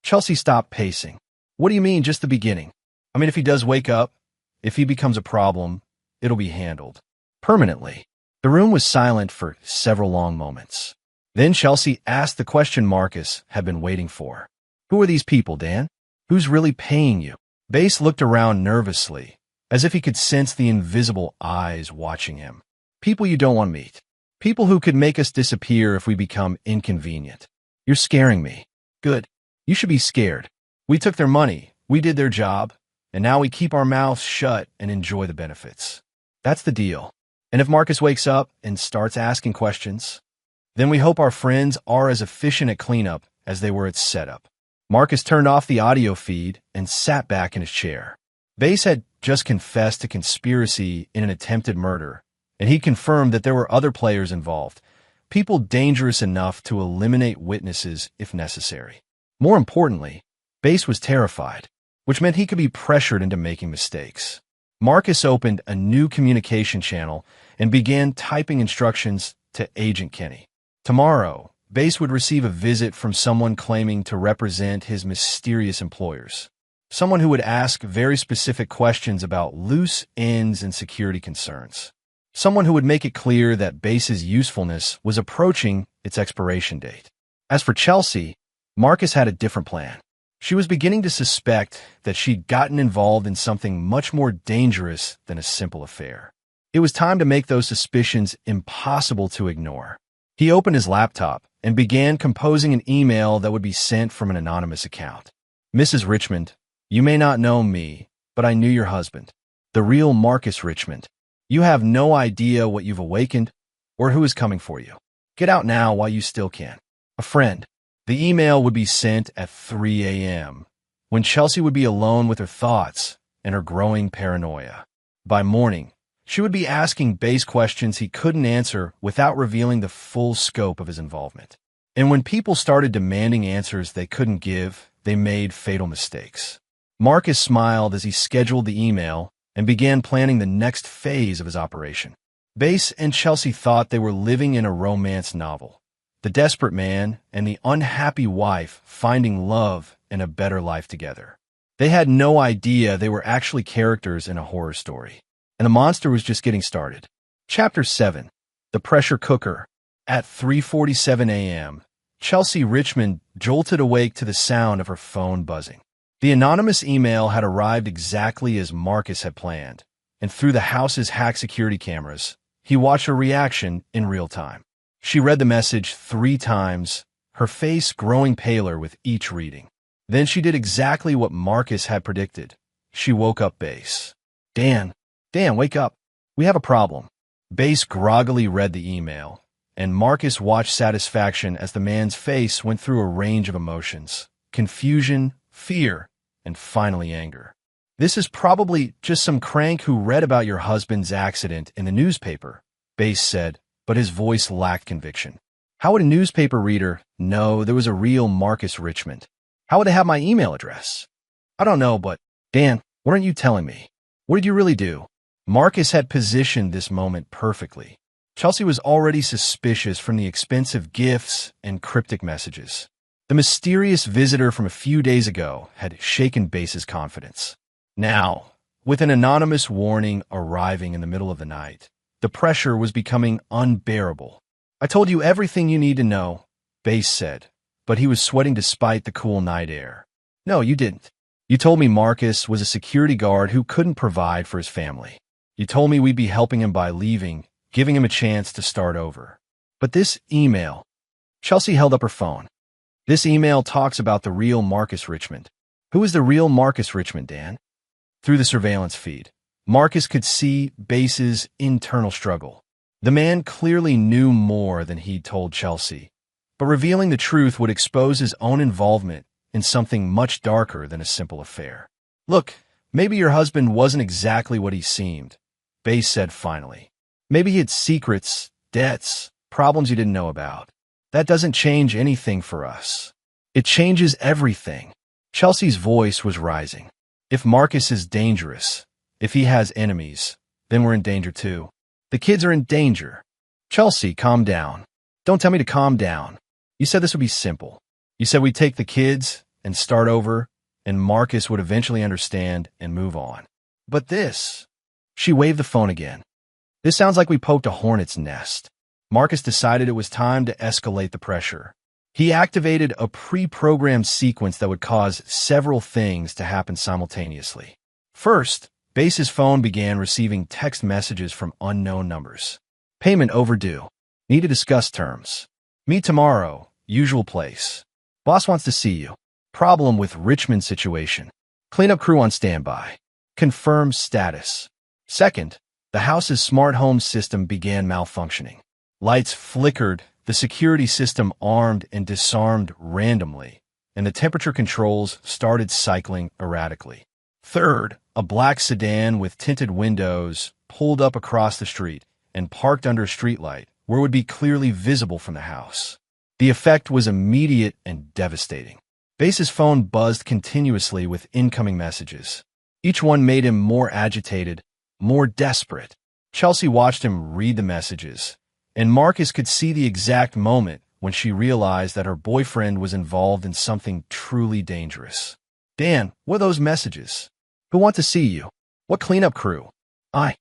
Chelsea stopped pacing. "What do you mean, just the beginning? I mean, if he does wake up, if he becomes a problem, it'll be handled permanently." The room was silent for several long moments. Then Chelsea asked the question Marcus had been waiting for. "Who are these people, Dan? Who's really paying you?" Base looked around nervously, as if he could sense the invisible eyes watching him. "People you don't want to meet. People who could make us disappear if we become inconvenient." "You're scaring me." "Good. You should be scared. We took their money, we did their job, and now we keep our mouths shut and enjoy the benefits. That's the deal. And if Marcus wakes up and starts asking questions, then we hope our friends are as efficient at cleanup as they were at setup. Marcus turned off the audio feed and sat back in his chair. Bass had just confessed to conspiracy in an attempted murder, and he confirmed that there were other players involved, people dangerous enough to eliminate witnesses if necessary. More importantly, Bass was terrified, which meant he could be pressured into making mistakes. Marcus opened a new communication channel and began typing instructions to Agent Kenny. Tomorrow, Bass would receive a visit from someone claiming to represent his mysterious employers. Someone who would ask very specific questions about loose ends and security concerns. Someone who would make it clear that Bass's usefulness was approaching its expiration date. As for Chelsea, Marcus had a different plan. She was beginning to suspect that she'd gotten involved in something much more dangerous than a simple affair. It was time to make those suspicions impossible to ignore. He opened his laptop and began composing an email that would be sent from an anonymous account. Mrs. Richmond, you may not know me, but I knew your husband, the real Marcus Richmond. You have no idea what you've awakened or who is coming for you. Get out now while you still can. A friend. The email would be sent at 3 a.m., when Chelsea would be alone with her thoughts and her growing paranoia. By morning, she would be asking Bass questions he couldn't answer without revealing the full scope of his involvement. And when people started demanding answers they couldn't give, they made fatal mistakes. Marcus smiled as he scheduled the email and began planning the next phase of his operation. Bass and Chelsea thought they were living in a romance novel. The desperate man and the unhappy wife finding love and a better life together. They had no idea they were actually characters in a horror story. And the monster was just getting started. Chapter 7. The Pressure Cooker. At 3:47 a.m., Chelsea Richmond jolted awake to the sound of her phone buzzing. The anonymous email had arrived exactly as Marcus had planned, and through the house's hacked security cameras, he watched her reaction in real time. She read the message 3 times, her face growing paler with each reading. Then she did exactly what Marcus had predicted. She woke up Bass. Dan, wake up. We have a problem. Bass groggily read the email, and Marcus watched satisfaction as the man's face went through a range of emotions. Confusion, fear, and finally anger. This is probably just some crank who read about your husband's accident in the newspaper, Bass said, but his voice lacked conviction. How would a newspaper reader know there was a real Marcus Richmond? How would they have my email address? I don't know, but Dan, what aren't you telling me? What did you really do? Marcus had positioned this moment perfectly. Chelsea was already suspicious from the expensive gifts and cryptic messages. The mysterious visitor from a few days ago had shaken Bass's confidence. Now, with an anonymous warning arriving in the middle of the night, the pressure was becoming unbearable. I told you everything you need to know, Bass said, but he was sweating despite the cool night air. No, you didn't. You told me Marcus was a security guard who couldn't provide for his family. You told me we'd be helping him by leaving, giving him a chance to start over. But this email... Chelsea held up her phone. This email talks about the real Marcus Richmond. Who is the real Marcus Richmond, Dan? Through the surveillance feed, Marcus could see Bass's internal struggle. The man clearly knew more than he'd told Chelsea, but revealing the truth would expose his own involvement in something much darker than a simple affair. Look, maybe your husband wasn't exactly what he seemed, Bass said finally. Maybe he had secrets, debts, problems you didn't know about. That doesn't change anything for us. It changes everything. Chelsea's voice was rising. If Marcus is dangerous, if he has enemies, then we're in danger too. The kids are in danger. Chelsea, calm down. Don't tell me to calm down. You said this would be simple. You said we'd take the kids and start over, and Marcus would eventually understand and move on. But this... She waved the phone again. This sounds like we poked a hornet's nest. Marcus decided it was time to escalate the pressure. He activated a pre-programmed sequence that would cause several things to happen simultaneously. First, Bass's phone began receiving text messages from unknown numbers. Payment overdue. Need to discuss terms. Meet tomorrow. Usual place. Boss wants to see you. Problem with Richmond situation. Cleanup crew on standby. Confirm status. Second, The house's smart home system began malfunctioning. Lights flickered, the security system armed and disarmed randomly, and the temperature controls started cycling erratically. Third, a black sedan with tinted windows pulled up across the street and parked under a streetlight where it would be clearly visible from the house. The effect was immediate and devastating. Base's phone buzzed continuously with incoming messages. Each one made him more agitated, more desperate. Chelsea watched him read the messages, and Marcus could see the exact moment when she realized that her boyfriend was involved in something truly dangerous. Dan, what are those messages? Who want to see you? What cleanup crew? I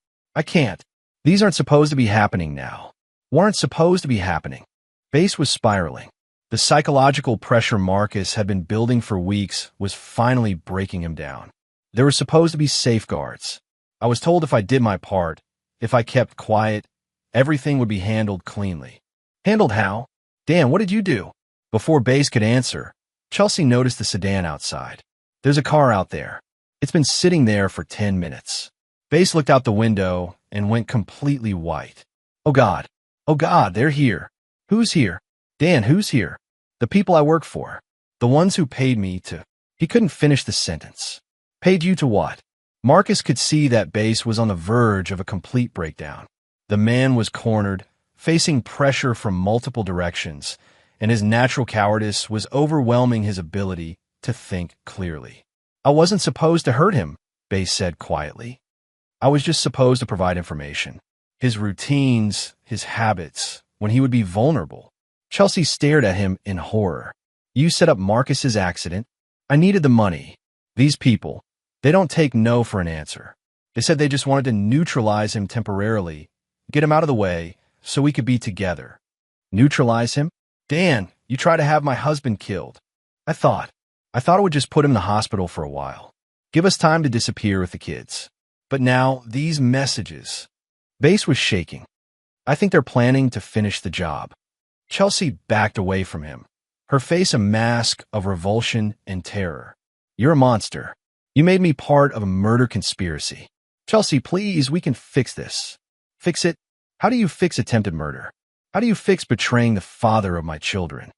can't. These aren't supposed to be happening now. Weren't supposed to be happening. Base was spiraling. The psychological pressure Marcus had been building for weeks was finally breaking him down. There were supposed to be safeguards. I was told if I did my part, if I kept quiet, everything would be handled cleanly. Handled how? Dan, what did you do? Before Base could answer, Chelsea noticed the sedan outside. There's a car out there. It's been sitting there for 10 minutes. Base looked out the window and went completely white. Oh God, they're here. Who's here? Dan, who's here? The people I work for. The ones who paid me to... He couldn't finish the sentence. Paid you to what? Marcus could see that Base was on the verge of a complete breakdown. The man was cornered, facing pressure from multiple directions, and his natural cowardice was overwhelming his ability to think clearly. I wasn't supposed to hurt him, Base said quietly. I was just supposed to provide information. His routines, his habits, when he would be vulnerable. Chelsea stared at him in horror. You set up Marcus's accident. I needed the money. These people, they don't take no for an answer. They said they just wanted to neutralize him temporarily, get him out of the way, so we could be together. Neutralize him? Dan, you tried to have my husband killed. I thought it would just put him in the hospital for a while. Give us time to disappear with the kids. But now, these messages. Base was shaking. I think they're planning to finish the job. Chelsea backed away from him, her face a mask of revulsion and terror. You're a monster. You made me part of a murder conspiracy. Chelsea, please, we can fix this. Fix it? How do you fix attempted murder? How do you fix betraying the father of my children?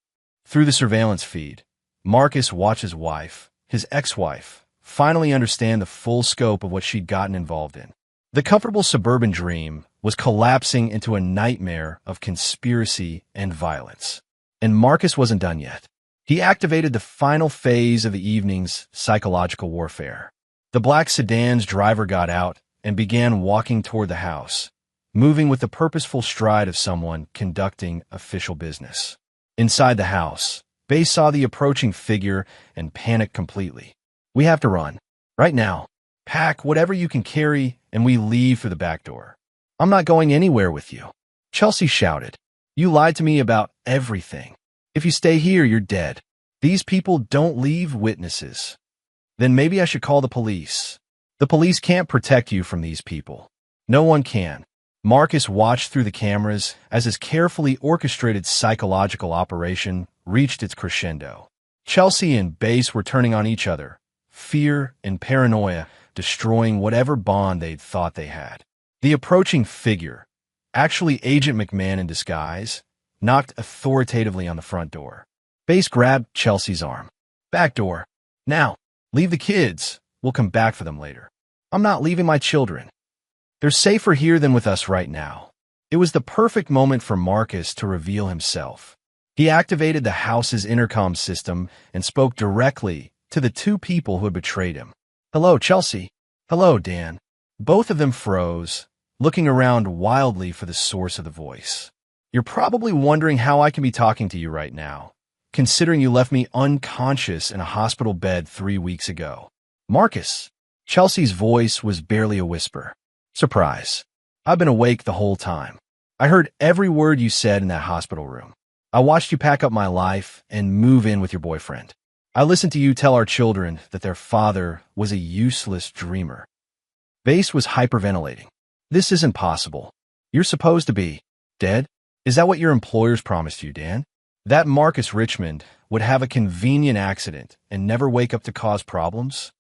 Through the surveillance feed, Marcus watched his wife, his ex-wife, finally understand the full scope of what she'd gotten involved in. The comfortable suburban dream was collapsing into a nightmare of conspiracy and violence. And Marcus wasn't done yet. He activated the final phase of the evening's psychological warfare. The black sedan's driver got out and began walking toward the house, moving with the purposeful stride of someone conducting official business. Inside the house, Base saw the approaching figure and panicked completely. We have to run. Right now. Pack whatever you can carry, and we leave through the back door. I'm not going anywhere with you. Chelsea shouted. You lied to me about everything. If you stay here, you're dead. These people don't leave witnesses. Then maybe I should call the police. The police can't protect you from these people. No one can. Marcus watched through the cameras as his carefully orchestrated psychological operation reached its crescendo. Chelsea and Base were turning on each other, fear and paranoia destroying whatever bond they'd thought they had. The approaching figure, actually Agent McMahon in disguise, knocked authoritatively on the front door. Base grabbed Chelsea's arm. Back door. Now, leave the kids. We'll come back for them later. I'm not leaving my children. They're safer here than with us right now. It was the perfect moment for Marcus to reveal himself. He activated the house's intercom system and spoke directly to the two people who had betrayed him. Hello, Chelsea. Hello, Dan. Both of them froze, looking around wildly for the source of the voice. You're probably wondering how I can be talking to you right now, considering you left me unconscious in a hospital bed 3 weeks ago. Marcus. Chelsea's voice was barely a whisper. Surprise. I've been awake the whole time. I heard every word you said in that hospital room. I watched you pack up my life and move in with your boyfriend. I listened to you tell our children that their father was a useless dreamer. Base was hyperventilating. This isn't possible. You're supposed to be dead? Is that what your employers promised you, Dan? That Marcus Richmond would have a convenient accident and never wake up to cause problems?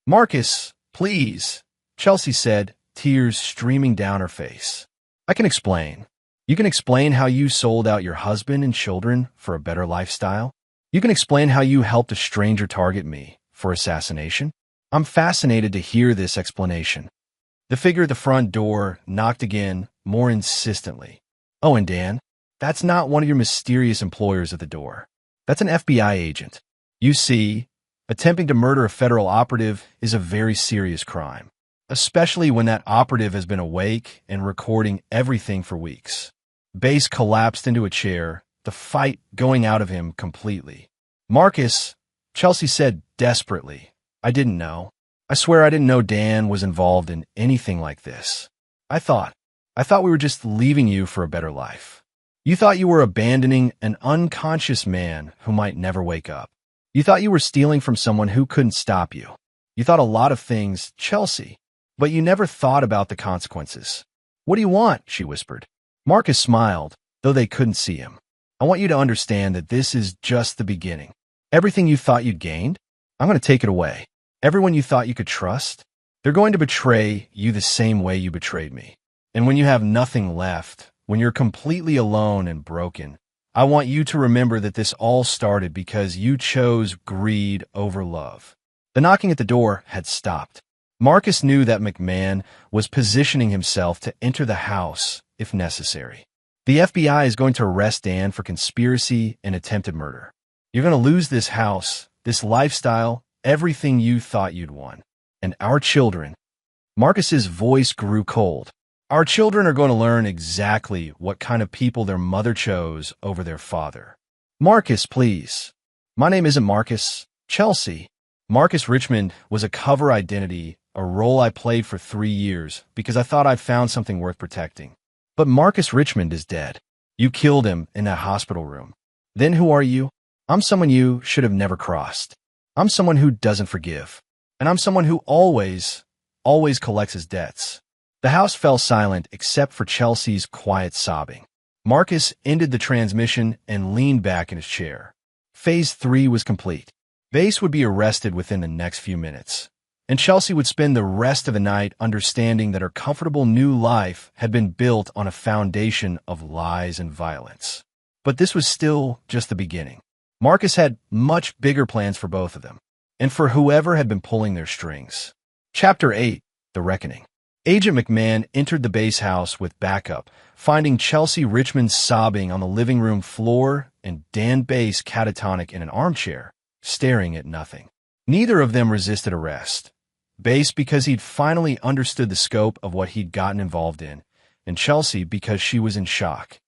Marcus, please, Chelsea said, tears streaming down her face. I can explain. You can explain how you sold out your husband and children for a better lifestyle. You can explain how you helped a stranger target me for assassination. I'm fascinated to hear this explanation. The figure at the front door knocked again, more insistently. Oh, and Dan, that's not one of your mysterious employers at the door. That's an FBI agent. You see, attempting to murder a federal operative is a very serious crime, especially when that operative has been awake and recording everything for weeks. Bass collapsed into a chair, the fight going out of him completely. Marcus, Chelsea said desperately, I didn't know. I swear I didn't know Dan was involved in anything like this. I thought we were just leaving you for a better life. You thought you were abandoning an unconscious man who might never wake up. You thought you were stealing from someone who couldn't stop you. You thought a lot of things, Chelsea, but you never thought about the consequences. What do you want? She whispered. Marcus smiled, though they couldn't see him. I want you to understand that this is just the beginning. Everything you thought you'd gained, I'm going to take it away. Everyone you thought you could trust, they're going to betray you the same way you betrayed me. And when you have nothing left, when you're completely alone and broken, I want you to remember that this all started because you chose greed over love. The knocking at the door had stopped. Marcus knew that McMahon was positioning himself to enter the house if necessary. The FBI is going to arrest Dan for conspiracy and attempted murder. You're going to lose this house, this lifestyle, everything you thought you'd won. And our children. Marcus's voice grew cold. Our children are going to learn exactly what kind of people their mother chose over their father. Marcus, please. My name isn't Marcus. Chelsea. Marcus Richmond was a cover identity, a role I played for 3 years because I thought I'd found something worth protecting. But Marcus Richmond is dead. You killed him in that hospital room. Then who are you? I'm someone you should have never crossed. I'm someone who doesn't forgive. And I'm someone who always collects his debts. The house fell silent except for Chelsea's quiet sobbing. Marcus ended the transmission and leaned back in his chair. Phase 3 was complete. Bass would be arrested within the next few minutes, and Chelsea would spend the rest of the night understanding that her comfortable new life had been built on a foundation of lies and violence. But this was still just the beginning. Marcus had much bigger plans for both of them, and for whoever had been pulling their strings. Chapter 8, The Reckoning. Agent McMahon entered the Bass house with backup, finding Chelsea Richmond sobbing on the living room floor and Dan Bass catatonic in an armchair, staring at nothing. Neither of them resisted arrest. Bass because he'd finally understood the scope of what he'd gotten involved in, and Chelsea because she was in shock.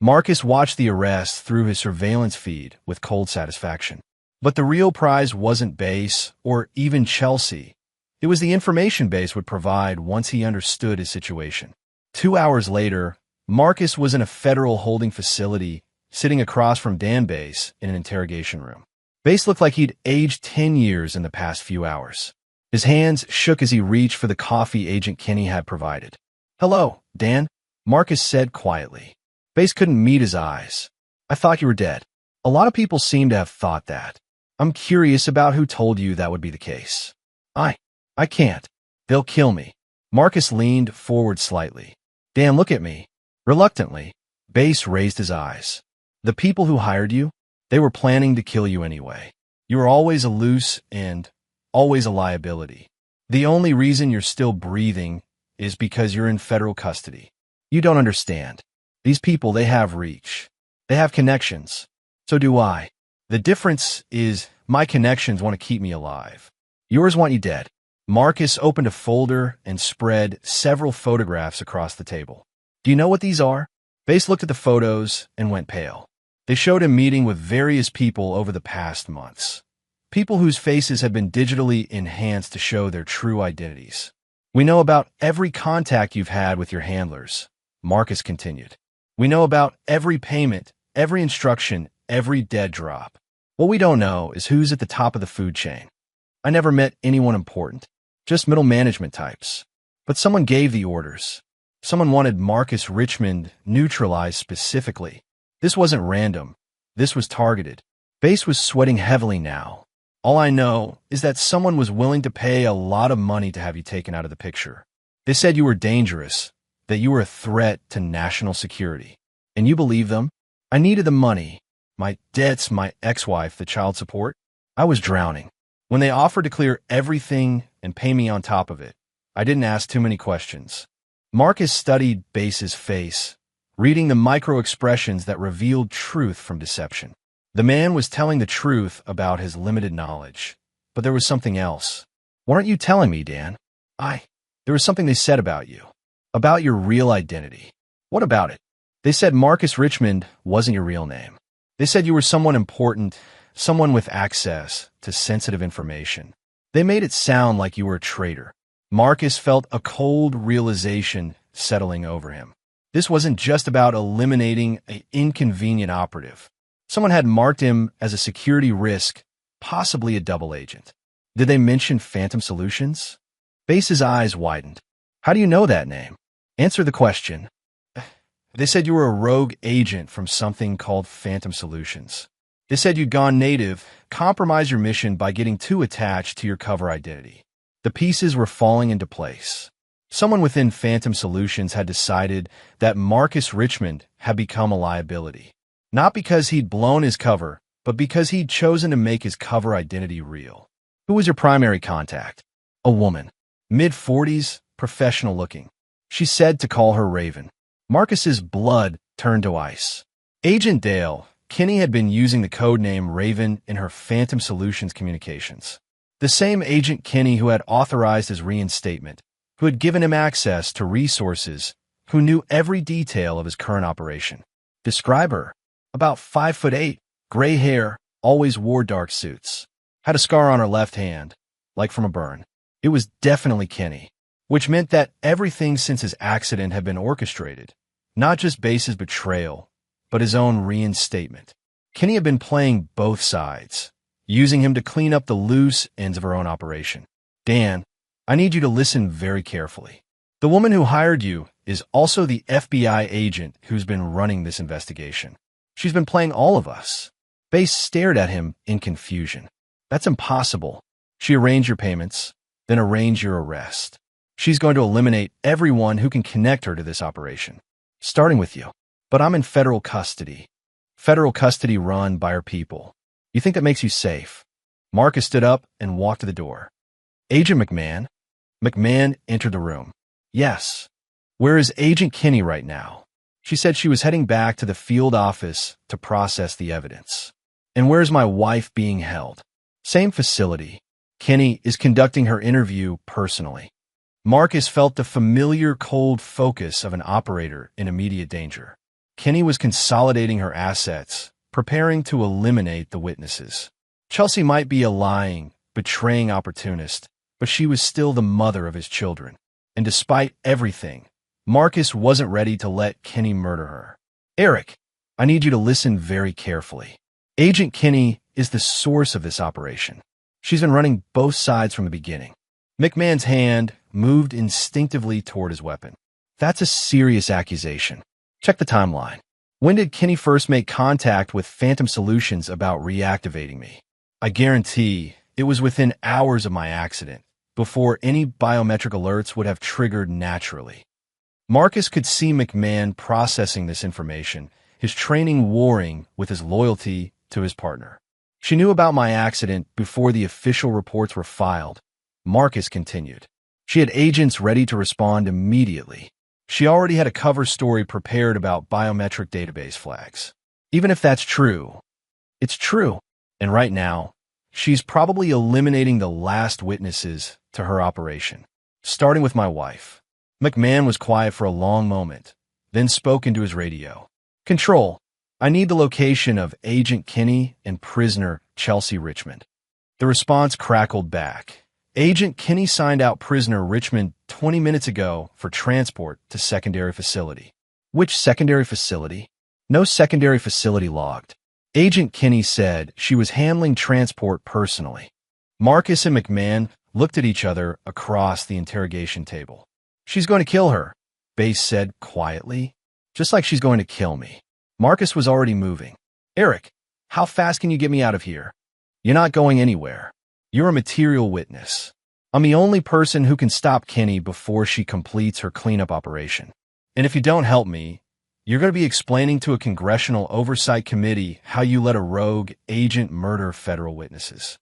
Marcus watched the arrest through his surveillance feed with cold satisfaction. But the real prize wasn't Bass or even Chelsea. It was the information Bass would provide once he understood his situation. 2 hours later, Marcus was in a federal holding facility, sitting across from Dan Bass in an interrogation room. Bass looked like he'd aged 10 years in the past few hours. His hands shook as he reached for the coffee Agent Kenny had provided. Hello, Dan, Marcus said quietly. Bass couldn't meet his eyes. I thought you were dead. A lot of people seem to have thought that. I'm curious about who told you that would be the case. I can't. They'll kill me. Marcus leaned forward slightly. Dan, look at me. Reluctantly, Bass raised his eyes. The people who hired you, they were planning to kill you anyway. You were always a loose end, always a liability. The only reason you're still breathing is because you're in federal custody. You don't understand. These people, they have reach. They have connections. So do I. The difference is my connections want to keep me alive. Yours want you dead. Marcus opened a folder and spread several photographs across the table. Do you know what these are? Bass looked at the photos and went pale. They showed him meeting with various people over the past months. People whose faces had been digitally enhanced to show their true identities. We know about every contact you've had with your handlers, Marcus continued. We know about every payment, every instruction, every dead drop. What we don't know is who's at the top of the food chain. I never met anyone important, just middle management types. But someone gave the orders. Someone wanted Marcus Richmond neutralized specifically. This wasn't random. This was targeted. Bass was sweating heavily now. All I know is that someone was willing to pay a lot of money to have you taken out of the picture. They said you were dangerous, that you were a threat to national security. And you believe them? I needed the money. My debts, my ex-wife, the child support. I was drowning. When they offered to clear everything and pay me on top of it, I didn't ask too many questions. Marcus studied Base's face, reading the micro-expressions that revealed truth from deception. The man was telling the truth about his limited knowledge, but there was something else. What aren't you telling me, Dan? There was something they said about you, about your real identity. What about it? They said Marcus Richmond wasn't your real name. They said you were someone important, someone with access to sensitive information. They made it sound like you were a traitor. Marcus felt a cold realization settling over him. This wasn't just about eliminating an inconvenient operative. Someone had marked him as a security risk, possibly a double agent. Did they mention Phantom Solutions? Base's eyes widened. How do you know that name? Answer the question. They said you were a rogue agent from something called Phantom Solutions. They said you'd gone native, compromised your mission by getting too attached to your cover identity. The pieces were falling into place. Someone within Phantom Solutions had decided that Marcus Richmond had become a liability. Not because he'd blown his cover, but because he'd chosen to make his cover identity real. Who was your primary contact? A woman. Mid-40s, professional-looking. She said to call her Raven. Marcus's blood turned to ice. Agent Dale, Kinney had been using the code name Raven in her Phantom Solutions communications. The same Agent Kinney who had authorized his reinstatement, who had given him access to resources, who knew every detail of his current operation. Describe her. About 5'8", gray hair, always wore dark suits. Had a scar on her left hand, like from a burn. It was definitely Kinney, which meant that everything since his accident had been orchestrated. Not just Base's betrayal, but his own reinstatement. Kinney had been playing both sides, using him to clean up the loose ends of her own operation. Dan, I need you to listen very carefully. The woman who hired you is also the FBI agent who's been running this investigation. She's been playing all of us. Base stared at him in confusion. That's impossible. She arranged your payments, then arranged your arrest. She's going to eliminate everyone who can connect her to this operation, starting with you. But I'm in federal custody. Federal custody run by our people. You think that makes you safe? Marcus stood up and walked to the door. Agent McMahon? McMahon entered the room. Yes. Where is Agent Kinney right now? She said she was heading back to the field office to process the evidence. And where's my wife being held? Same facility. Kinney is conducting her interview personally. Marcus felt the familiar cold focus of an operator in immediate danger. Kinney was consolidating her assets, preparing to eliminate the witnesses. Chelsea might be a lying, betraying opportunist, but she was still the mother of his children. And despite everything, Marcus wasn't ready to let Kinney murder her. Eric, I need you to listen very carefully. Agent Kinney is the source of this operation. She's been running both sides from the beginning. McMahon's hand moved instinctively toward his weapon. That's a serious accusation. Check the timeline. When did Kinney first make contact with Phantom Solutions about reactivating me? I guarantee it was within hours of my accident, before any biometric alerts would have triggered naturally. Marcus could see McMahon processing this information, his training warring with his loyalty to his partner. She knew about my accident before the official reports were filed. Marcus continued. She had agents ready to respond immediately. She already had a cover story prepared about biometric database flags. Even if that's true, it's true. And right now, she's probably eliminating the last witnesses to her operation, starting with my wife. McMahon was quiet for a long moment, then spoke into his radio. Control, I need the location of Agent Kinney and prisoner Chelsea Richmond. The response crackled back. Agent Kinney signed out prisoner Richmond 20 minutes ago for transport to secondary facility. Which secondary facility? No secondary facility logged. Agent Kinney said she was handling transport personally. Marcus and McMahon looked at each other across the interrogation table. She's going to kill her, Base said quietly, just like she's going to kill me. Marcus was already moving. Eric, how fast can you get me out of here? You're not going anywhere. You're a material witness. I'm the only person who can stop Kenny before she completes her cleanup operation. And if you don't help me, you're going to be explaining to a congressional oversight committee how you let a rogue agent murder federal witnesses.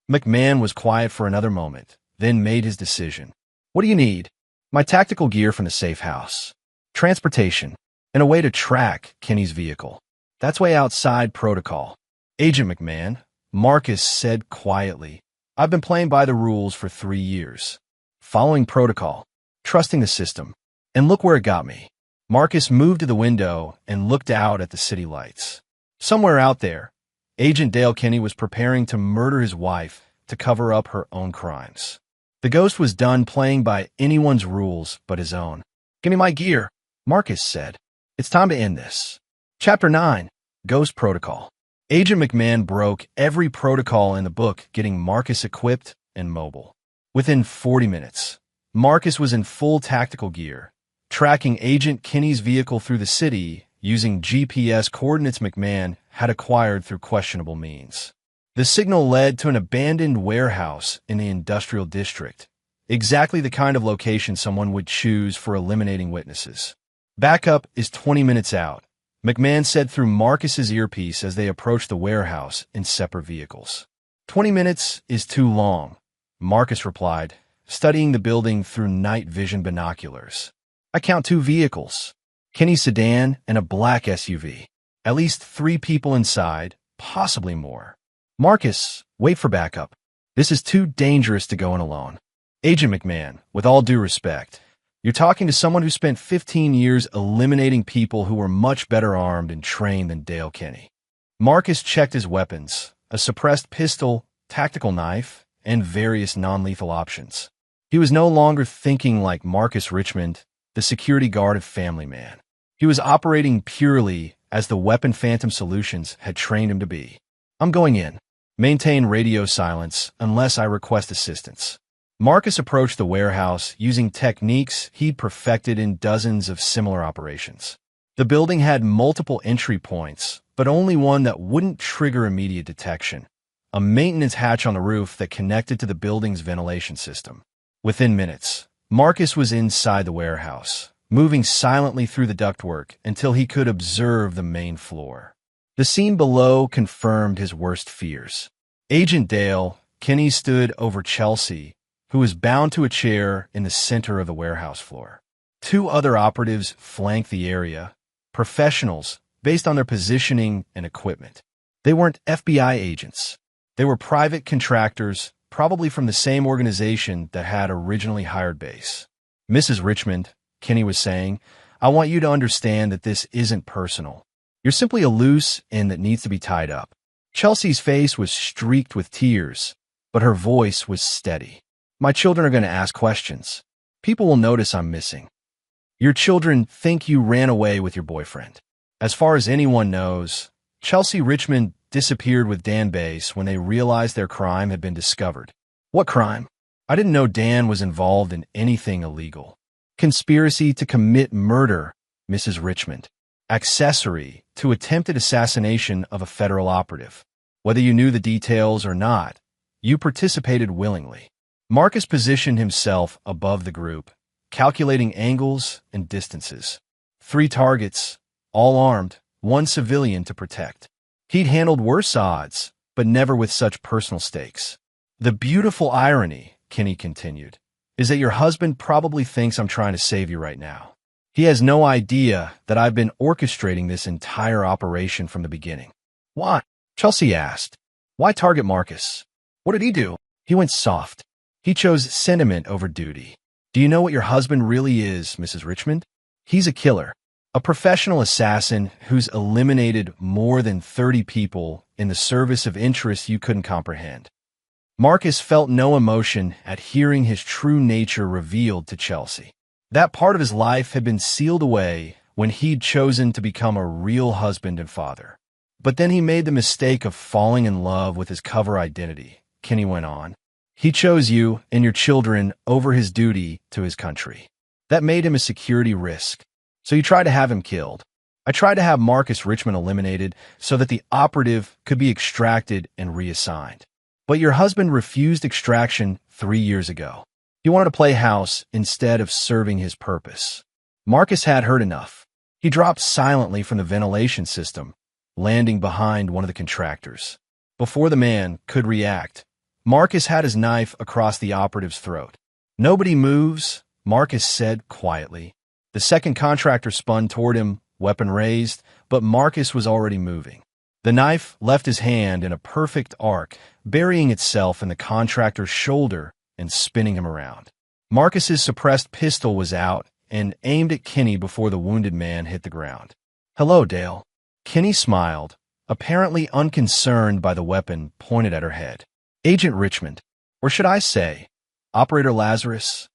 McMahon was quiet for another moment, then made his decision. What do you need? My tactical gear from the safe house. Transportation, and a way to track Kenny's vehicle. That's way outside protocol. Agent McMahon, Marcus said quietly, I've been playing by the rules for 3 years. Following protocol, trusting the system, and look where it got me. Marcus moved to the window and looked out at the city lights. Somewhere out there, Agent Dale Kenny was preparing to murder his wife to cover up her own crimes. The ghost was done playing by anyone's rules but his own. Give me my gear, Marcus said. It's time to end this. Chapter 9, Ghost Protocol. Agent McMahon broke every protocol in the book, getting Marcus equipped and mobile. Within 40 minutes, Marcus was in full tactical gear, tracking Agent Kenny's vehicle through the city using GPS coordinates McMahon had acquired through questionable means. The signal led to an abandoned warehouse in the industrial district, exactly the kind of location someone would choose for eliminating witnesses. Backup is 20 minutes out, McMahon said through Marcus's earpiece as they approached the warehouse in separate vehicles. 20 minutes is too long, Marcus replied, studying the building through night vision binoculars. I count 2 vehicles, Kenny's sedan and a black SUV. At least 3 people inside, possibly more. Marcus, wait for backup. This is too dangerous to go in alone. Agent McMahon, with all due respect, you're talking to someone who spent 15 years eliminating people who were much better armed and trained than Dale Kenny. Marcus checked his weapons, a suppressed pistol, tactical knife, and various non-lethal options. He was no longer thinking like Marcus Richmond, the security guard of Family Man. He was operating purely as the Weapon Phantom Solutions had trained him to be. I'm going in. Maintain radio silence unless I request assistance. Marcus approached the warehouse using techniques he'd perfected in dozens of similar operations. The building had multiple entry points, but only one that wouldn't trigger immediate detection, a maintenance hatch on the roof that connected to the building's ventilation system. Within minutes, Marcus was inside the warehouse, moving silently through the ductwork until he could observe the main floor. The scene below confirmed his worst fears. Agent Dale Kenny stood over Chelsea, who was bound to a chair in the center of the warehouse floor. 2 other operatives flanked the area, professionals based on their positioning and equipment. They weren't FBI agents. They were private contractors, probably from the same organization that had originally hired Base. Mrs. Richmond, Kenny was saying, I want you to understand that this isn't personal. You're simply a loose end that needs to be tied up. Chelsea's face was streaked with tears, but her voice was steady. My children are going to ask questions. People will notice I'm missing. Your children think you ran away with your boyfriend. As far as anyone knows, Chelsea Richmond disappeared with Dan Base when they realized their crime had been discovered. What crime? I didn't know Dan was involved in anything illegal. Conspiracy to commit murder, Mrs. Richmond. Accessory to attempted assassination of a federal operative. Whether you knew the details or not, you participated willingly. Marcus positioned himself above the group, calculating angles and distances. 3 targets, all armed, 1 civilian to protect. He'd handled worse odds, but never with such personal stakes. The beautiful irony, Kenny continued, is that your husband probably thinks I'm trying to save you right now. He has no idea that I've been orchestrating this entire operation from the beginning. Why? Chelsea asked. Why target Marcus? What did he do? He went soft. He chose sentiment over duty. Do you know what your husband really is, Mrs. Richmond? He's a killer. A professional assassin who's eliminated more than 30 people in the service of interests you couldn't comprehend. Marcus felt no emotion at hearing his true nature revealed to Chelsea. That part of his life had been sealed away when he'd chosen to become a real husband and father. But then he made the mistake of falling in love with his cover identity, Kenny went on. He chose you and your children over his duty to his country. That made him a security risk. So you tried to have him killed. I tried to have Marcus Richmond eliminated so that the operative could be extracted and reassigned. But your husband refused extraction 3 years ago. He wanted to play house instead of serving his purpose. Marcus had heard enough. He dropped silently from the ventilation system, landing behind one of the contractors. Before the man could react, Marcus had his knife across the operative's throat. "Nobody moves," Marcus said quietly. The second contractor spun toward him, weapon raised, but Marcus was already moving. The knife left his hand in a perfect arc, burying itself in the contractor's shoulder and spinning him around. Marcus's suppressed pistol was out and aimed at Kenny before the wounded man hit the ground. "Hello, Dale." Kenny smiled, apparently unconcerned by the weapon pointed at her head. "Agent Richmond, or should I say, Operator Lazarus?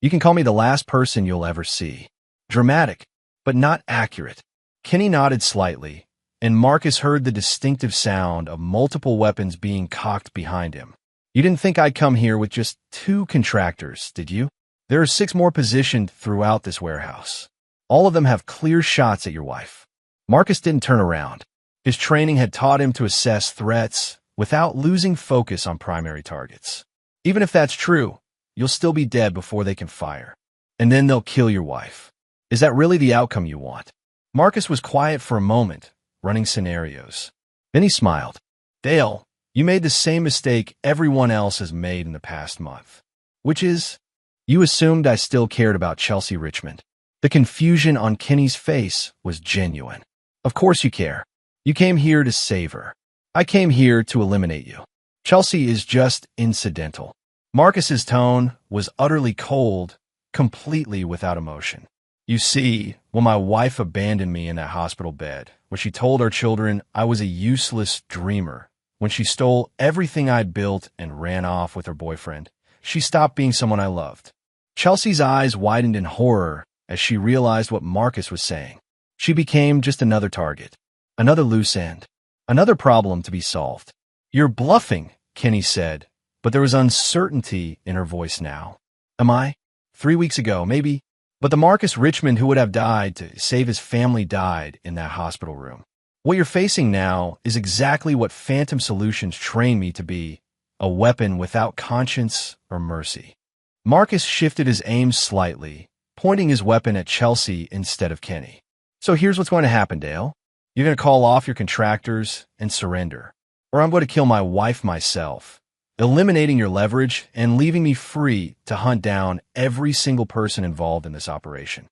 You can call me the last person you'll ever see." Dramatic, but not accurate. Kenny nodded slightly, and Marcus heard the distinctive sound of multiple weapons being cocked behind him. "You didn't think I'd come here with just 2 contractors, did you? There are 6 more positioned throughout this warehouse. All of them have clear shots at your wife." Marcus didn't turn around. His training had taught him to assess threats without losing focus on primary targets. "Even if that's true, you'll still be dead before they can fire. And then they'll kill your wife. Is that really the outcome you want?" Marcus was quiet for a moment, running scenarios. Then he smiled. "Dale, you made the same mistake everyone else has made in the past month. Which is, you assumed I still cared about Chelsea Richmond." The confusion on Kenny's face was genuine. "Of course you care. You came here to save her. I came here to eliminate you. Chelsea is just incidental." Marcus's tone was utterly cold, completely without emotion. "You see, when my wife abandoned me in that hospital bed, when she told our children I was a useless dreamer, when she stole everything I'd built and ran off with her boyfriend, she stopped being someone I loved." Chelsea's eyes widened in horror as she realized what Marcus was saying. She became just another target, another loose end, another problem to be solved. "You're bluffing," Kenny said, but there was uncertainty in her voice now. "Am I? 3 weeks ago, maybe. But the Marcus Richmond who would have died to save his family died in that hospital room. What you're facing now is exactly what Phantom Solutions trained me to be, a weapon without conscience or mercy." Marcus shifted his aim slightly, pointing his weapon at Chelsea instead of Kenny. "So here's what's going to happen, Dale. You're going to call off your contractors and surrender, or I'm going to kill my wife myself, eliminating your leverage and leaving me free to hunt down every single person involved in this operation."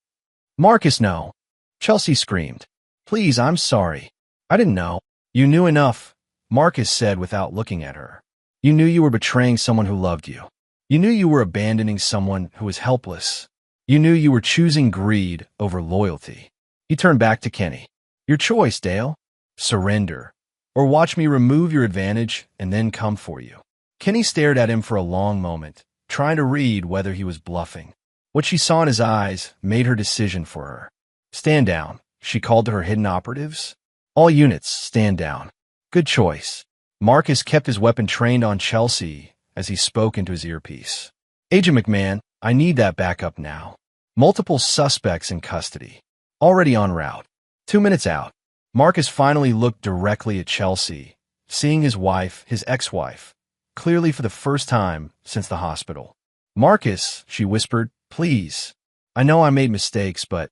"Marcus, no!" Chelsea screamed. "Please, I'm sorry. I didn't know." "You knew enough," Marcus said without looking at her. "You knew you were betraying someone who loved you. You knew you were abandoning someone who was helpless. You knew you were choosing greed over loyalty." He turned back to Kenny. "Your choice, Dale. Surrender, or watch me remove your advantage and then come for you." Kenny stared at him for a long moment, trying to read whether he was bluffing. What she saw in his eyes made her decision for her. "Stand down," she called to her hidden operatives. "All units, stand down." "Good choice." Marcus kept his weapon trained on Chelsea as he spoke into his earpiece. "Agent McMahon, I need that backup now. Multiple suspects in custody. Already en route. 2 minutes out." Marcus finally looked directly at Chelsea, seeing his wife, his ex-wife, clearly for the first time since the hospital. "Marcus," she whispered, "please. I know I made mistakes, but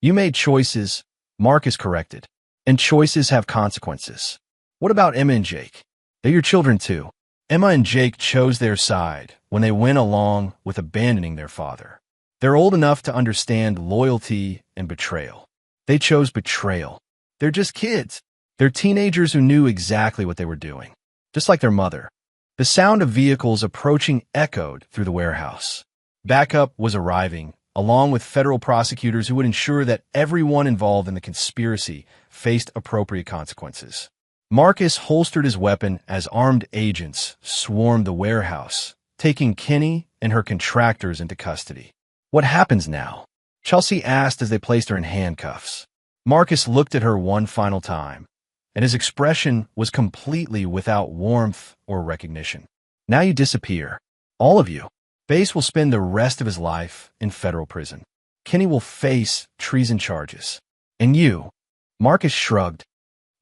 you made choices," Marcus corrected. "And choices have consequences. What about Emma and Jake? They're your children too." Emma and Jake chose their side when they went along with abandoning their father. They're old enough to understand loyalty and betrayal. They chose betrayal. They're just kids. They're teenagers who knew exactly what they were doing, just like their mother. The sound of vehicles approaching echoed through the warehouse. Backup was arriving, along with federal prosecutors who would ensure that everyone involved in the conspiracy faced appropriate consequences. Marcus holstered his weapon as armed agents swarmed the warehouse, taking Kenny and her contractors into custody. "What happens now?" Chelsea asked as they placed her in handcuffs. Marcus looked at her one final time, and his expression was completely without warmth or recognition. "Now you disappear. All of you. Bass will spend the rest of his life in federal prison. Kenny will face treason charges. And you," Marcus shrugged,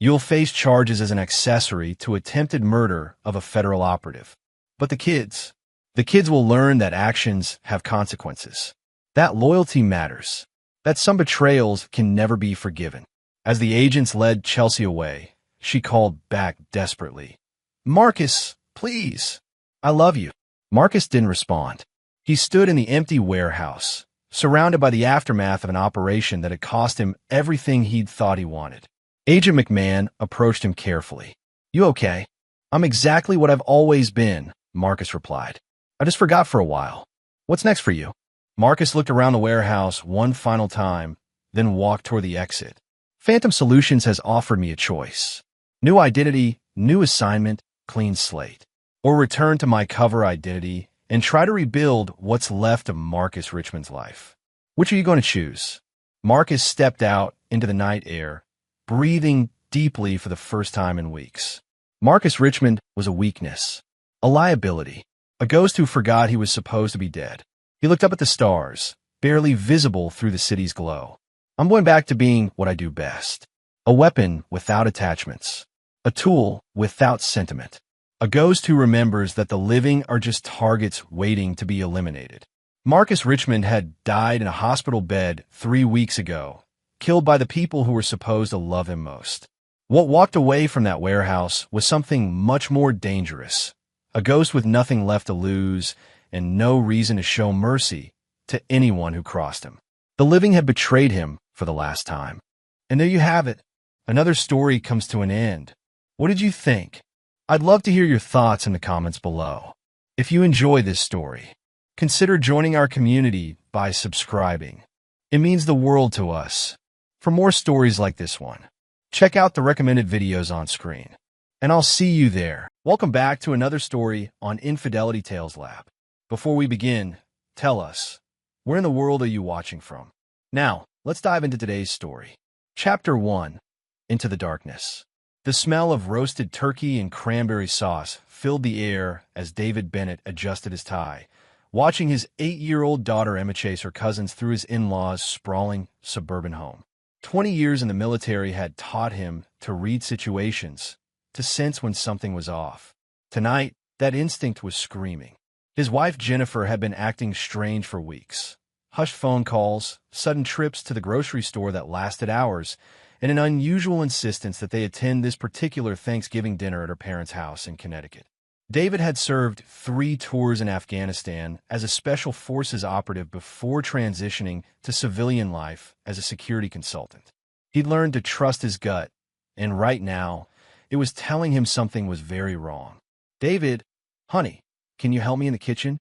"you'll face charges as an accessory to attempted murder of a federal operative. But the kids, The kids will learn that actions have consequences, that loyalty matters, that some betrayals can never be forgiven. As the agents led Chelsea away, she called back desperately, "Marcus, please. I love you." Marcus didn't respond. He stood in the empty warehouse, surrounded by the aftermath of an operation that had cost him everything he'd thought he wanted. Agent McMahon approached him carefully. "You okay?" "I'm exactly what I've always been," Marcus replied. "I just forgot for a while. What's next for you?" Marcus looked around the warehouse one final time, then walked toward the exit. "Phantom Solutions has offered me a choice. New identity, new assignment, clean slate. Or return to my cover identity and try to rebuild what's left of Marcus Richmond's life. Which are you going to choose?" Marcus stepped out into the night air, breathing deeply for the first time in weeks. Marcus Richmond was a weakness, a liability, a ghost who forgot he was supposed to be dead. He looked up at the stars, barely visible through the city's glow. "I'm going back to being what I do best. A weapon without attachments. A tool without sentiment. A ghost who remembers that the living are just targets waiting to be eliminated." Marcus Richmond had died in a hospital bed 3 weeks ago, killed by the people who were supposed to love him most. What walked away from that warehouse was something much more dangerous. A ghost with nothing left to lose and no reason to show mercy to anyone who crossed him. The living had betrayed him for the last time. And there you have it. Another story comes to an end. What did you think? I'd love to hear your thoughts in the comments below. If you enjoy this story, consider joining our community by subscribing. It means the world to us. For more stories like this one, check out the recommended videos on screen. And I'll see you there. Welcome back to another story on Infidelity Tales Lab. Before we begin, tell us, where in the world are you watching from? Now, let's dive into today's story. Chapter 1, Into the Darkness. The smell of roasted turkey and cranberry sauce filled the air as David Bennett adjusted his tie, watching his 8-year-old daughter Emma chase her cousins through his in-laws' sprawling suburban home. 20 years in the military had taught him to read situations, to sense when something was off. Tonight, that instinct was screaming. His wife Jennifer had been acting strange for weeks. Hushed phone calls, sudden trips to the grocery store that lasted hours, and an unusual insistence that they attend this particular Thanksgiving dinner at her parents' house in Connecticut. David had served 3 tours in Afghanistan as a Special Forces operative before transitioning to civilian life as a security consultant. He'd learned to trust his gut, and right now, it was telling him something was very wrong. "David, honey, can you help me in the kitchen?"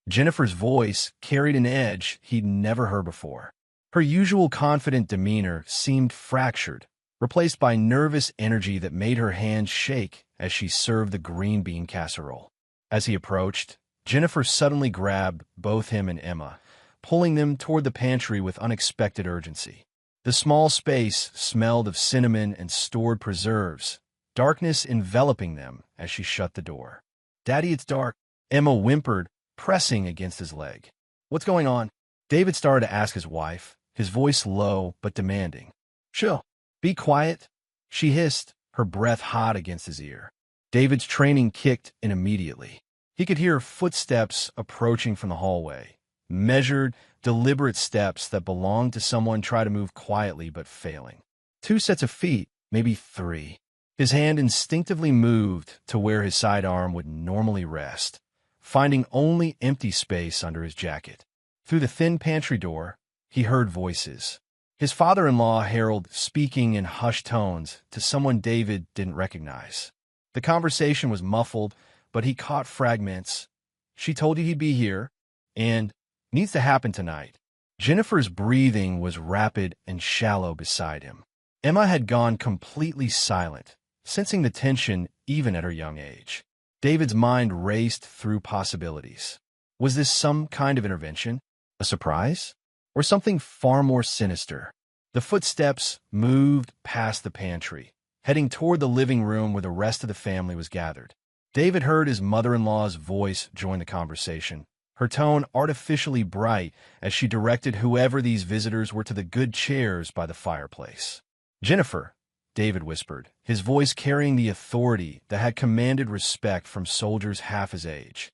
Jennifer's voice carried an edge he'd never heard before. Her usual confident demeanor seemed fractured, replaced by nervous energy that made her hands shake as she served the green bean casserole. As he approached, Jennifer suddenly grabbed both him and Emma, pulling them toward the pantry with unexpected urgency. The small space smelled of cinnamon and stored preserves, darkness enveloping them as she shut the door. "Daddy, it's dark," Emma whimpered, pressing against his leg. "What's going on?" David started to ask his wife, his voice low but demanding. "Chill. Be quiet," she hissed, her breath hot against his ear. David's training kicked in immediately. He could hear footsteps approaching from the hallway, measured, deliberate steps that belonged to someone trying to move quietly but failing. 2 sets of feet, maybe 3. His hand instinctively moved to where his sidearm would normally rest, finding only empty space under his jacket. Through the thin pantry door, he heard voices. His father-in-law, Harold, speaking in hushed tones to someone David didn't recognize. The conversation was muffled, but he caught fragments. "She told you he'd be here, and needs to happen tonight." Jennifer's breathing was rapid and shallow beside him. Emma had gone completely silent, sensing the tension even at her young age. David's mind raced through possibilities. Was this some kind of intervention? A surprise? Or something far more sinister? The footsteps moved past the pantry, heading toward the living room where the rest of the family was gathered. David heard his mother-in-law's voice join the conversation, her tone artificially bright as she directed whoever these visitors were to the good chairs by the fireplace. "Jennifer," David whispered, his voice carrying the authority that had commanded respect from soldiers half his age.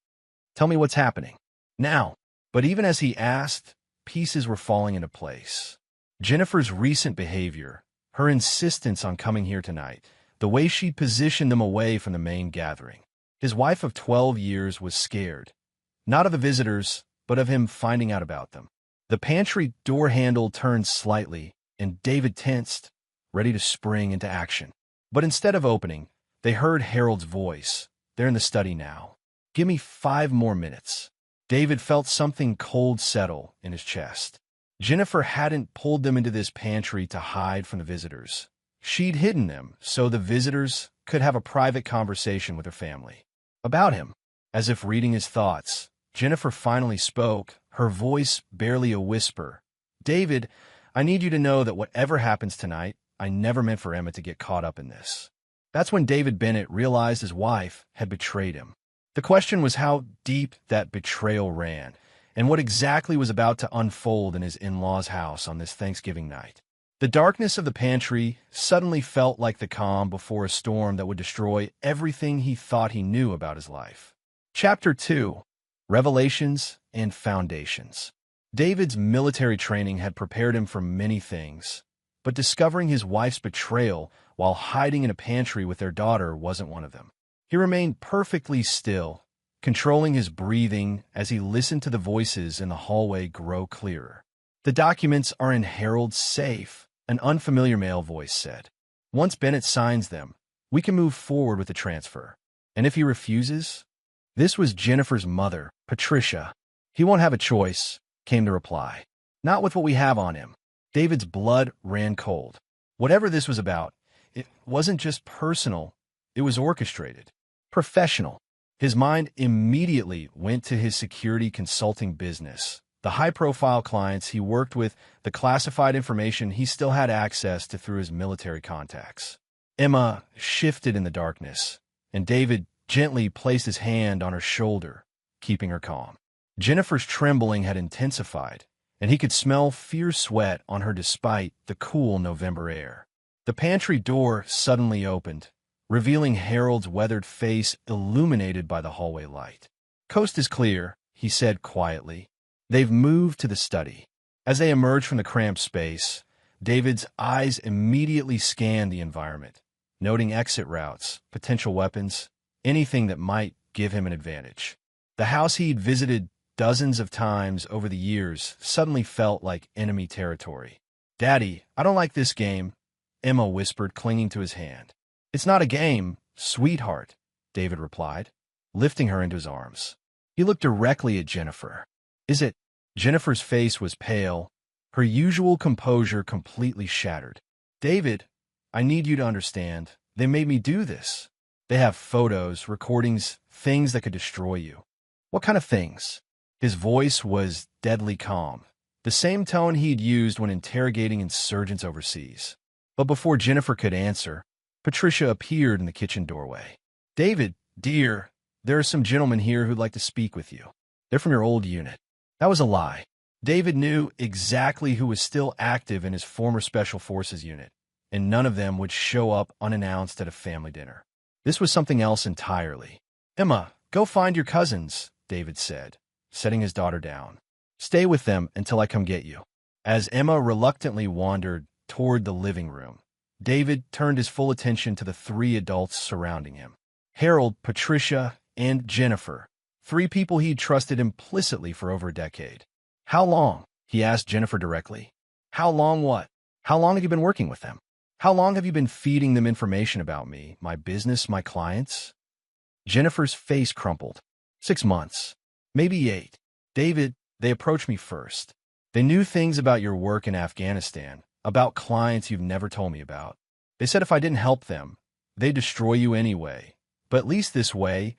Tell me what's happening. Now. But even as he asked, pieces were falling into place. Jennifer's recent behavior, her insistence on coming here tonight, the way she positioned them away from the main gathering. His wife of 12 years was scared, not of the visitors, but of him finding out about them. The pantry door handle turned slightly, and David tensed, ready to spring into action. But instead of opening, they heard Harold's voice. They're in the study now. Give me 5 more minutes. David felt something cold settle in his chest. Jennifer hadn't pulled them into this pantry to hide from the visitors. She'd hidden them so the visitors could have a private conversation with her family. About him. As if reading his thoughts, Jennifer finally spoke, her voice barely a whisper. David, I need you to know that whatever happens tonight, I never meant for Emma to get caught up in this. That's when David Bennett realized his wife had betrayed him. The question was how deep that betrayal ran, and what exactly was about to unfold in his in-laws' house on this Thanksgiving night. The darkness of the pantry suddenly felt like the calm before a storm that would destroy everything he thought he knew about his life. Chapter 2. Revelations and Foundations. David's military training had prepared him for many things, but discovering his wife's betrayal while hiding in a pantry with their daughter wasn't one of them. He remained perfectly still, controlling his breathing as he listened to the voices in the hallway grow clearer. The documents are in Harold's safe, an unfamiliar male voice said. Once Bennett signs them, we can move forward with the transfer. And if he refuses? This was Jennifer's mother, Patricia. He won't have a choice, came the reply. Not with what we have on him. David's blood ran cold. Whatever this was about, it wasn't just personal, it was orchestrated. Professional. His mind immediately went to his security consulting business, the high-profile clients he worked with, the classified information he still had access to through his military contacts. Emma shifted in the darkness, and David gently placed his hand on her shoulder, keeping her calm. Jennifer's trembling had intensified, and he could smell fierce sweat on her despite the cool November air. The pantry door suddenly opened, revealing Harold's weathered face illuminated by the hallway light. Coast is clear, he said quietly. They've moved to the study. As they emerged from the cramped space, David's eyes immediately scanned the environment, noting exit routes, potential weapons, anything that might give him an advantage. The house he'd visited dozens of times over the years suddenly felt like enemy territory. Daddy, I don't like this game, Emma whispered, clinging to his hand. It's not a game, sweetheart, David replied, lifting her into his arms. He looked directly at Jennifer. Is it? Jennifer's face was pale, her usual composure completely shattered. David, I need you to understand. They made me do this. They have photos, recordings, things that could destroy you. What kind of things? His voice was deadly calm, the same tone he'd used when interrogating insurgents overseas. But before Jennifer could answer, Patricia appeared in the kitchen doorway. David, dear, there are some gentlemen here who'd like to speak with you. They're from your old unit. That was a lie. David knew exactly who was still active in his former Special Forces unit, and none of them would show up unannounced at a family dinner. This was something else entirely. Emma, go find your cousins, David said, setting his daughter down. Stay with them until I come get you. As Emma reluctantly wandered toward the living room, David turned his full attention to the 3 adults surrounding him. Harold, Patricia, and Jennifer, 3 people he'd trusted implicitly for over a decade. How long? He asked Jennifer directly. How long what? How long have you been working with them? How long have you been feeding them information about me, my business, my clients? Jennifer's face crumpled. 6 months. Maybe 8. David, they approached me first. They knew things about your work in Afghanistan, about clients you've never told me about. They said if I didn't help them, they'd destroy you anyway. But at least this way,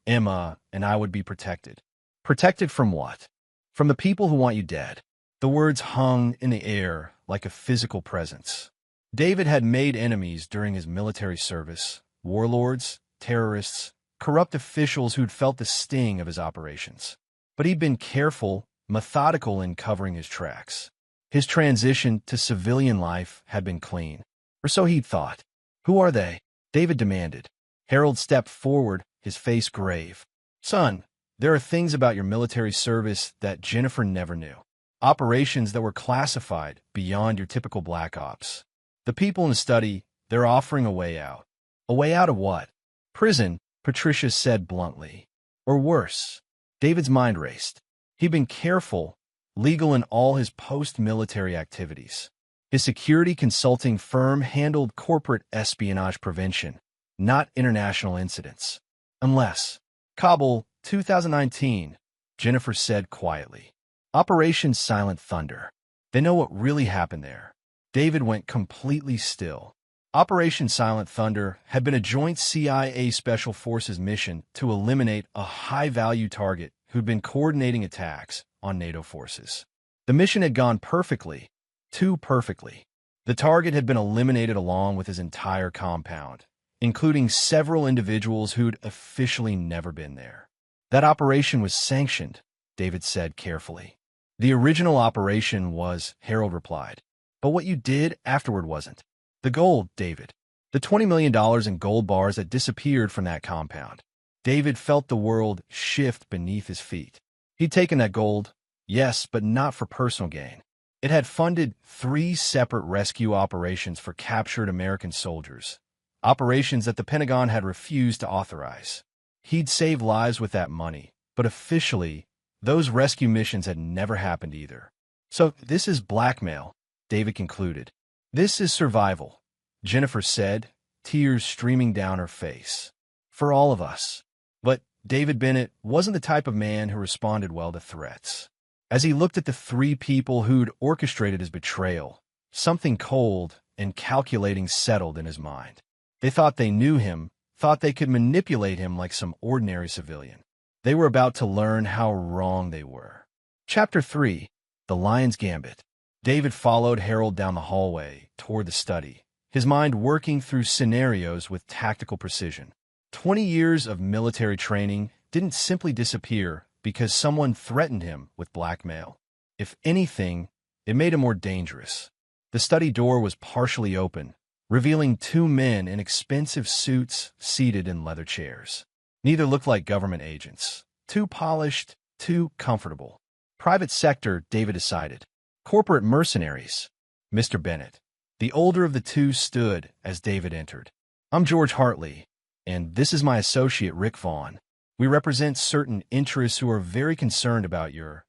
Emma and I would be protected. Protected from what? From the people who want you dead. The words hung in the air like a physical presence. David had made enemies during his military service, warlords, terrorists, corrupt officials who'd felt the sting of his operations. But he'd been careful, methodical in covering his tracks. His transition to civilian life had been clean, or so he'd thought. Who are they? David demanded. Harold stepped forward, his face grave. Son, There are things about your military service that Jennifer never knew. Operations that were classified beyond your typical black ops. The people in the study, they're offering a way out. A way out of what? Prison, Patricia said bluntly. Or worse. David's mind raced. He'd been careful, legal in all his post-military activities. His security consulting firm handled corporate espionage prevention, not international incidents. Unless. Kabul, 2019, Jennifer said quietly. Operation Silent Thunder. They know what really happened there. David went completely still. Operation Silent Thunder had been a joint CIA Special Forces mission to eliminate a high-value target who'd been coordinating attacks on NATO forces. The mission had gone perfectly, too perfectly. The target had been eliminated along with his entire compound, including several individuals who'd officially never been there. That operation was sanctioned, David said carefully. The original operation was, Harold replied. But what you did afterward wasn't. The gold, David. The $20 million in gold bars that disappeared from that compound. David felt the world shift beneath his feet. He'd taken that gold, yes, but not for personal gain. It had funded 3 separate rescue operations for captured American soldiers, operations that the Pentagon had refused to authorize. He'd saved lives with that money, but officially, those rescue missions had never happened either. So this is blackmail, David concluded. This is survival, Jennifer said, tears streaming down her face. For all of us. But David Bennett wasn't the type of man who responded well to threats. As he looked at the 3 people who'd orchestrated his betrayal, something cold and calculating settled in his mind. They thought they knew him, thought they could manipulate him like some ordinary civilian. They were about to learn how wrong they were. Chapter 3. The Lion's Gambit. David followed Harold down the hallway toward the study, his mind working through scenarios with tactical precision. 20 years of military training didn't simply disappear because someone threatened him with blackmail. If anything, it made him more dangerous. The study door was partially open, revealing 2 men in expensive suits seated in leather chairs. Neither looked like government agents. Too polished, too comfortable. Private sector, David decided. Corporate mercenaries. Mr. Bennett. The older of the 2 stood as David entered. I'm George Hartley, and this is my associate Rick Vaughn. We represent certain interests who are very concerned about your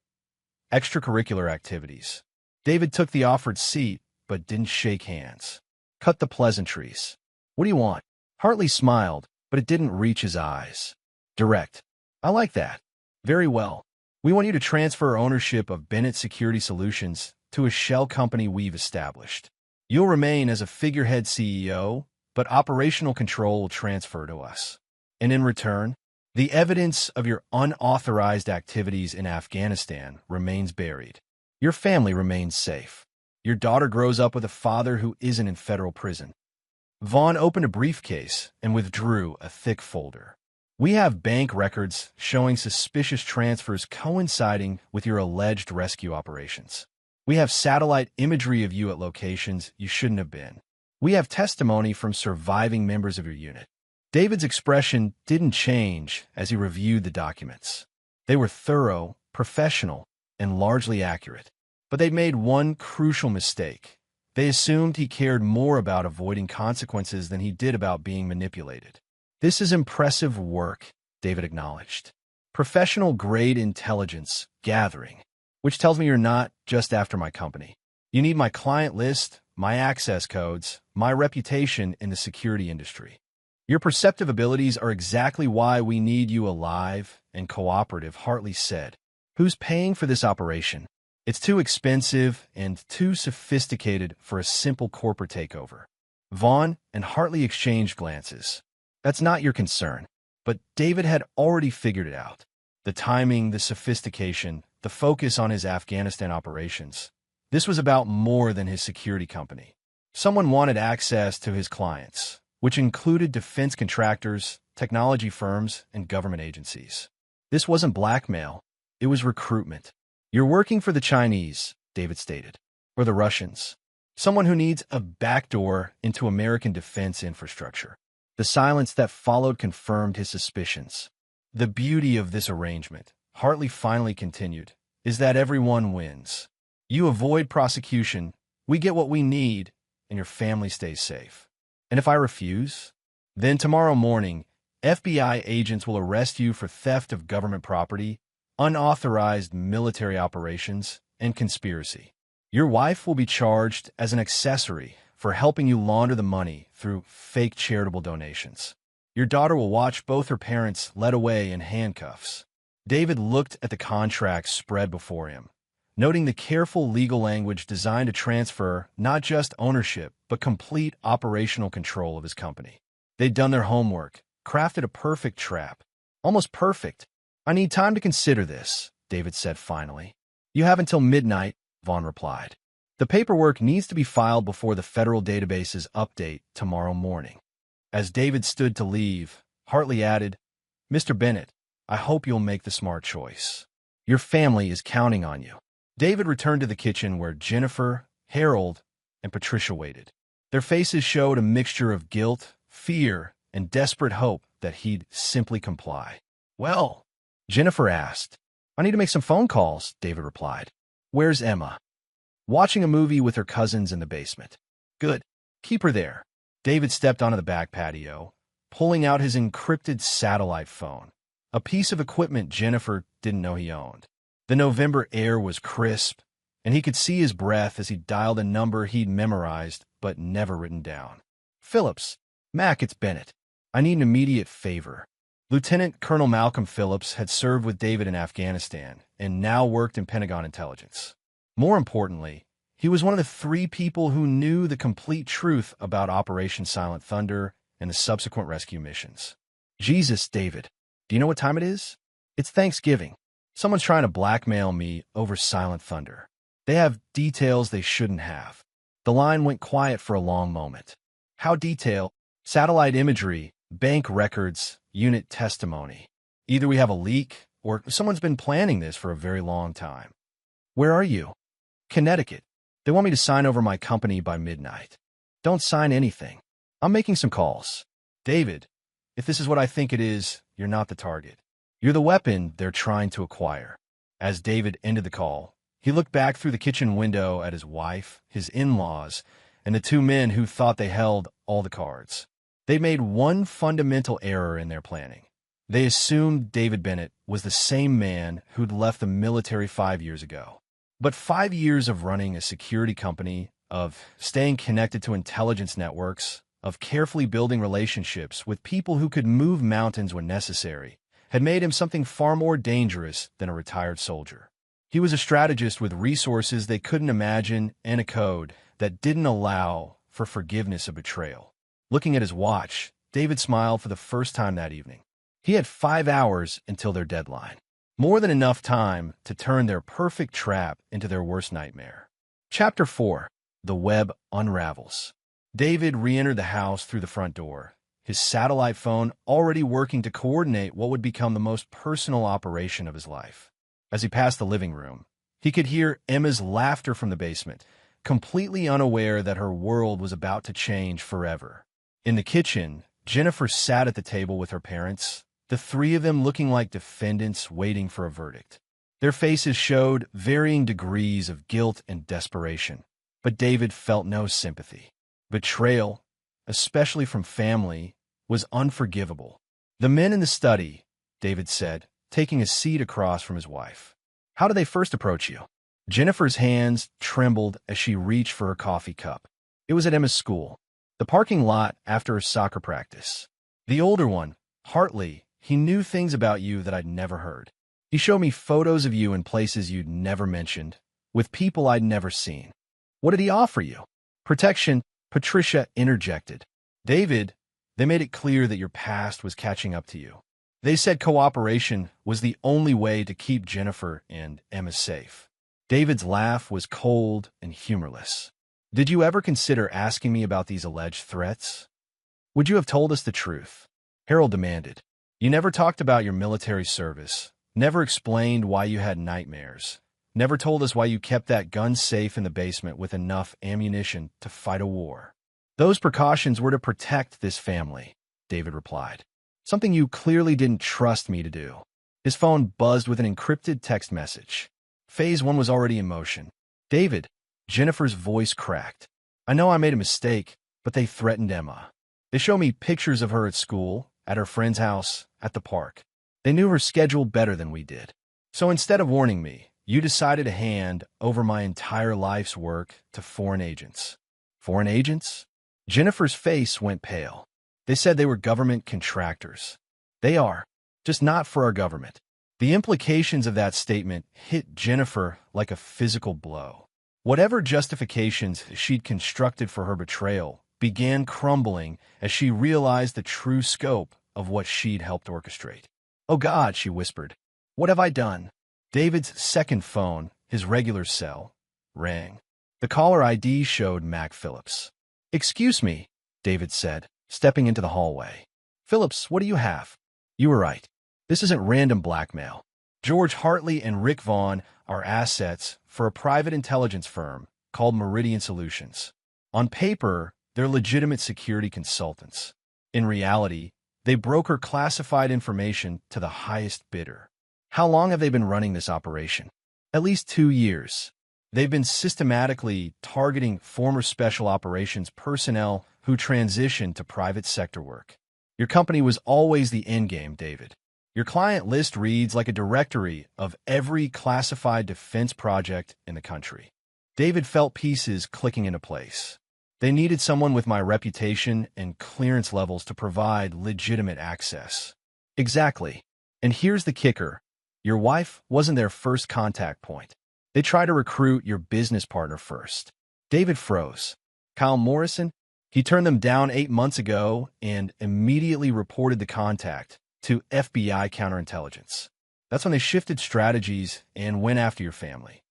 extracurricular activities. David took the offered seat, but didn't shake hands. Cut the pleasantries. What do you want? Hartley smiled, but it didn't reach his eyes. Direct. I like that. Very well. We want you to transfer ownership of Bennett Security Solutions to a shell company we've established. You'll remain as a figurehead CEO, but operational control will transfer to us. And in return, the evidence of your unauthorized activities in Afghanistan remains buried. Your family remains safe. Your daughter grows up with a father who isn't in federal prison. Vaughn opened a briefcase and withdrew a thick folder. We have bank records showing suspicious transfers coinciding with your alleged rescue operations. We have satellite imagery of you at locations you shouldn't have been. We have testimony from surviving members of your unit. David's expression didn't change as he reviewed the documents. They were thorough, professional, and largely accurate. But they made one crucial mistake. They assumed he cared more about avoiding consequences than he did about being manipulated. This is impressive work, David acknowledged. Professional-grade intelligence gathering, which tells me you're not just after my company. You need my client list, my access codes, my reputation in the security industry. Your perceptive abilities are exactly why we need you alive and cooperative, Hartley said. Who's paying for this operation? It's too expensive and too sophisticated for a simple corporate takeover. Vaughn and Hartley exchanged glances. That's not your concern. But David had already figured it out. The timing, the sophistication, the focus on his Afghanistan operations. This was about more than his security company. Someone wanted access to his clients, which included defense contractors, technology firms, and government agencies. This wasn't blackmail. It was recruitment. You're working for the Chinese, David stated, or the Russians. Someone who needs a backdoor into American defense infrastructure. The silence that followed confirmed his suspicions. The beauty of this arrangement, Hartley finally continued, is that everyone wins. You avoid prosecution, we get what we need, and your family stays safe. And if I refuse? Then tomorrow morning, FBI agents will arrest you for theft of government property, unauthorized military operations, and conspiracy. Your wife will be charged as an accessory for helping you launder the money through fake charitable donations. Your daughter will watch both her parents led away in handcuffs. David looked at the contract spread before him, noting the careful legal language designed to transfer not just ownership, but complete operational control of his company. They'd done their homework, crafted a perfect trap. Almost perfect. I need time to consider this, David said finally. You have until midnight, Vaughn replied. The paperwork needs to be filed before the federal databases update tomorrow morning. As David stood to leave, Hartley added, Mr. Bennett, I hope you'll make the smart choice. Your family is counting on you. David returned to the kitchen where Jennifer, Harold, and Patricia waited. Their faces showed a mixture of guilt, fear, and desperate hope that he'd simply comply. Well, Jennifer asked. I need to make some phone calls, David replied. Where's Emma? Watching a movie with her cousins in the basement. Good. Keep her there. David stepped onto the back patio, pulling out his encrypted satellite phone, a piece of equipment Jennifer didn't know he owned. The November air was crisp, and he could see his breath as he dialed a number he'd memorized but never written down. Phillips. Mac, it's Bennett. I need an immediate favor. Lieutenant Colonel Malcolm Phillips had served with David in Afghanistan and now worked in Pentagon intelligence. More importantly, he was one of the 3 people who knew the complete truth about Operation Silent Thunder and the subsequent rescue missions. Jesus, David, do you know what time it is? It's Thanksgiving. Someone's trying to blackmail me over Silent Thunder. They have details they shouldn't have. The line went quiet for a long moment. How detailed? Satellite imagery, bank records, unit testimony. Either we have a leak, or someone's been planning this for a very long time. Where are you? Connecticut. They want me to sign over my company by midnight. Don't sign anything. I'm making some calls. David, if this is what I think it is, you're not the target. You're the weapon they're trying to acquire. As David ended the call, he looked back through the kitchen window at his wife, his in-laws, and the 2 men who thought they held all the cards. They made one fundamental error in their planning. They assumed David Bennett was the same man who'd left the military 5 years ago. But 5 years of running a security company, of staying connected to intelligence networks, of carefully building relationships with people who could move mountains when necessary, had made him something far more dangerous than a retired soldier. He was a strategist with resources they couldn't imagine and a code that didn't allow for forgiveness of betrayal. Looking at his watch, David smiled for the first time that evening. He had 5 hours until their deadline. More than enough time to turn their perfect trap into their worst nightmare. Chapter 4. The Web Unravels. David re-entered the house through the front door, his satellite phone already working to coordinate what would become the most personal operation of his life. As he passed the living room, he could hear Emma's laughter from the basement, completely unaware that her world was about to change forever. In the kitchen, Jennifer sat at the table with her parents, the 3 of them looking like defendants waiting for a verdict. Their faces showed varying degrees of guilt and desperation, but David felt no sympathy. Betrayal, especially from family, was unforgivable. The men in the study, David said, taking a seat across from his wife. How did they first approach you? Jennifer's hands trembled as she reached for her coffee cup. It was at Emma's school, the parking lot after her soccer practice. The older one, Hartley, he knew things about you that I'd never heard. He showed me photos of you in places you'd never mentioned, with people I'd never seen. What did he offer you? Protection, Patricia interjected. David, they made it clear that your past was catching up to you. They said cooperation was the only way to keep Jennifer and Emma safe. David's laugh was cold and humorless. Did you ever consider asking me about these alleged threats? Would you have told us the truth? Harold demanded. You never talked about your military service, never explained why you had nightmares, never told us why you kept that gun safe in the basement with enough ammunition to fight a war. Those precautions were to protect this family, David replied. Something you clearly didn't trust me to do. His phone buzzed with an encrypted text message. Phase 1 was already in motion. David, Jennifer's voice cracked. I know I made a mistake, but they threatened Emma. They show me pictures of her at school, at her friend's house, at the park. They knew her schedule better than we did. So instead of warning me, you decided to hand over my entire life's work to foreign agents. Foreign agents? Jennifer's face went pale. They said they were government contractors. They are, just not for our government. The implications of that statement hit Jennifer like a physical blow. Whatever justifications she'd constructed for her betrayal began crumbling as she realized the true scope of what she'd helped orchestrate. "Oh God," she whispered. "What have I done?" David's second phone, his regular cell, rang. The caller ID showed Mac Phillips. "Excuse me," David said, stepping into the hallway. "Phillips, what do you have?" "You were right. This isn't random blackmail. George Hartley and Rick Vaughn are assets for a private intelligence firm called Meridian Solutions. On paper, they're legitimate security consultants. In reality, they broker classified information to the highest bidder." "How long have they been running this operation?" "At least 2 years. They've been systematically targeting former special operations personnel who transitioned to private sector work. Your company was always the endgame, David. Your client list reads like a directory of every classified defense project in the country." David felt pieces clicking into place. They needed someone with my reputation and clearance levels to provide legitimate access. Exactly. And here's the kicker. Your wife wasn't their first contact point. They tried to recruit your business partner first. David froze. Kyle Morrison? He turned them down 8 months ago and immediately reported the contact to FBI counterintelligence. That's when they shifted strategies and went after your family.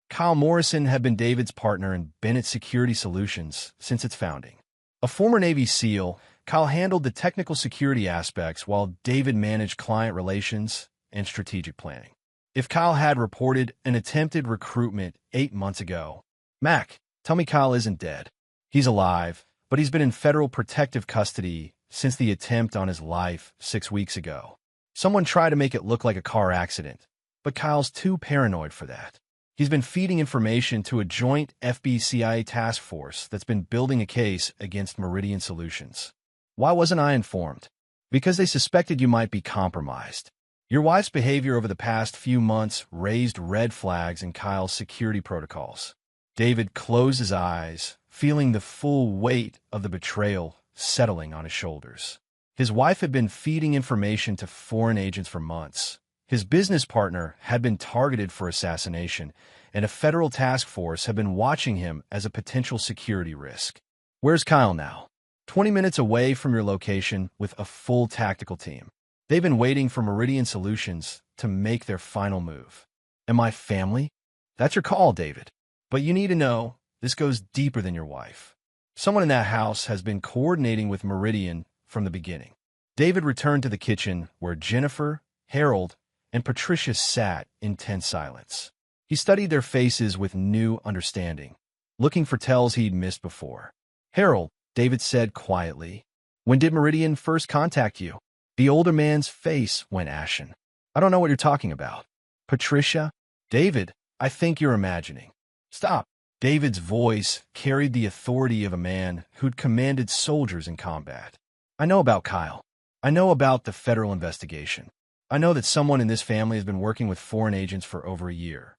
Kyle Morrison had been David's partner in Bennett Security Solutions since its founding. A former Navy SEAL, Kyle handled the technical security aspects while David managed client relations and strategic planning. If Kyle had reported an attempted recruitment 8 months ago, "Mac, tell me Kyle isn't dead. He's alive, but he's been in federal protective custody since the attempt on his life 6 weeks ago. Someone tried to make it look like a car accident, but Kyle's too paranoid for that. He's been feeding information to a joint FBI task force that's been building a case against Meridian Solutions. Why wasn't I informed? Because they suspected you might be compromised. Your wife's behavior over the past few months raised red flags in Kyle's security protocols." David closed his eyes, feeling the full weight of the betrayal settling on his shoulders. His wife had been feeding information to foreign agents for months. His business partner had been targeted for assassination, and a federal task force had been watching him as a potential security risk. "Where's Kyle now?" 20 minutes away from your location with a full tactical team. They've been waiting for Meridian Solutions to make their final move. "And my family?" "That's your call, David. But you need to know, this goes deeper than your wife. Someone in that house has been coordinating with Meridian from the beginning." David returned to the kitchen where Jennifer, Harold, and Patricia sat in tense silence. He studied their faces with new understanding, looking for tells he'd missed before. "Harold," David said quietly, "when did Meridian first contact you?" The older man's face went ashen. "I don't know what you're talking about." "Patricia?" "David, I think you're imagining." "Stop." David's voice carried the authority of a man who'd commanded soldiers in combat. "I know about Kyle. I know about the federal investigation. I know that someone in this family has been working with foreign agents for over a year."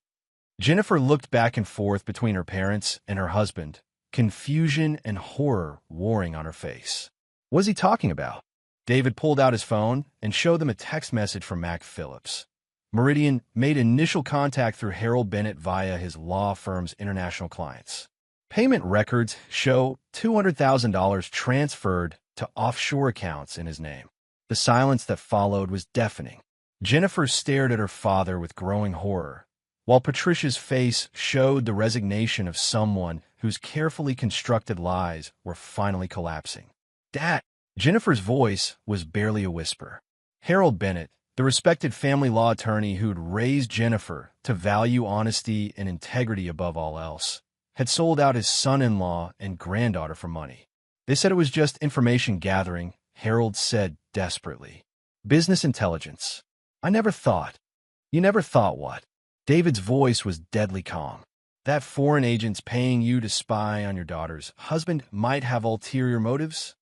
Jennifer looked back and forth between her parents and her husband, confusion and horror warring on her face. What was he talking about? David pulled out his phone and showed them a text message from Mac Phillips. Meridian made initial contact through Harold Bennett via his law firm's international clients. Payment records show $200,000 transferred to offshore accounts in his name. The silence that followed was deafening. Jennifer stared at her father with growing horror, while Patricia's face showed the resignation of someone whose carefully constructed lies were finally collapsing. "Dad!" Jennifer's voice was barely a whisper. Harold Bennett, the respected family law attorney who'd raised Jennifer to value honesty and integrity above all else, had sold out his son-in-law and granddaughter for money. They said it was just information gathering, Harold said desperately. Business intelligence. I never thought. You never thought what? David's voice was deadly calm. That foreign agent's paying you to spy on your daughter's husband might have ulterior motives?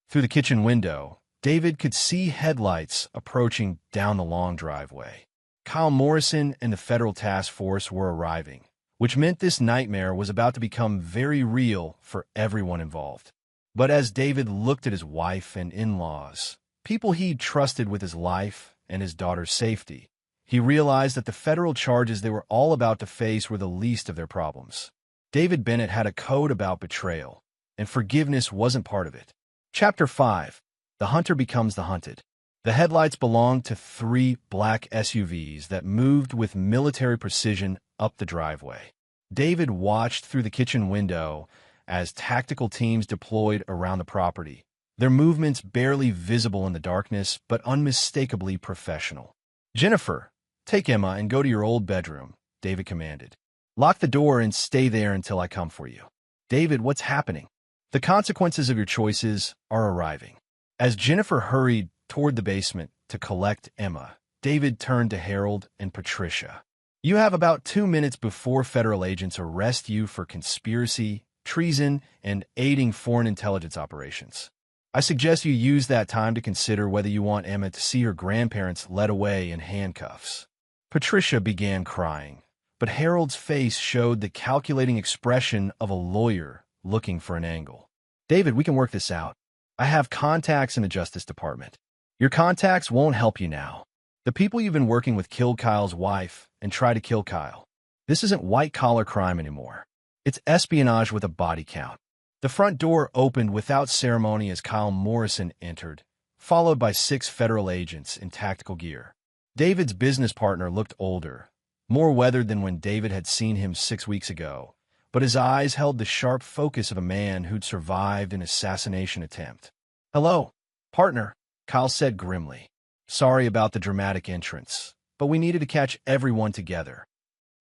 Through the kitchen window, David could see headlights approaching down the long driveway. Kyle Morrison and the federal task force were arriving, which meant this nightmare was about to become very real for everyone involved. But as David looked at his wife and in-laws, people he'd trusted with his life and his daughter's safety, he realized that the federal charges they were all about to face were the least of their problems. David Bennett had a code about betrayal, and forgiveness wasn't part of it. Chapter 5. The Hunter Becomes the Hunted. The headlights belonged to 3 black SUVs that moved with military precision up the driveway. David watched through the kitchen window as tactical teams deployed around the property, their movements barely visible in the darkness but unmistakably professional. "Jennifer, take Emma and go to your old bedroom," David commanded. "Lock the door and stay there until I come for you." "David, what's happening?" "The consequences of your choices are arriving." As Jennifer hurried toward the basement to collect Emma, David turned to Harold and Patricia. "You have about 2 minutes before federal agents arrest you for conspiracy, treason, and aiding foreign intelligence operations. I suggest you use that time to consider whether you want Emma to see her grandparents led away in handcuffs." Patricia began crying, but Harold's face showed the calculating expression of a lawyer looking for an angle. "David, we can work this out. I have contacts in the Justice Department." "Your contacts won't help you now. The people you've been working with killed Kyle's wife and tried to kill Kyle. This isn't white-collar crime anymore. It's espionage with a body count." The front door opened without ceremony as Kyle Morrison entered, followed by 6 federal agents in tactical gear. David's business partner looked older, more weathered than when David had seen him 6 weeks ago, but his eyes held the sharp focus of a man who'd survived an assassination attempt. "Hello, partner," Kyle said grimly. "Sorry about the dramatic entrance, but we needed to catch everyone together."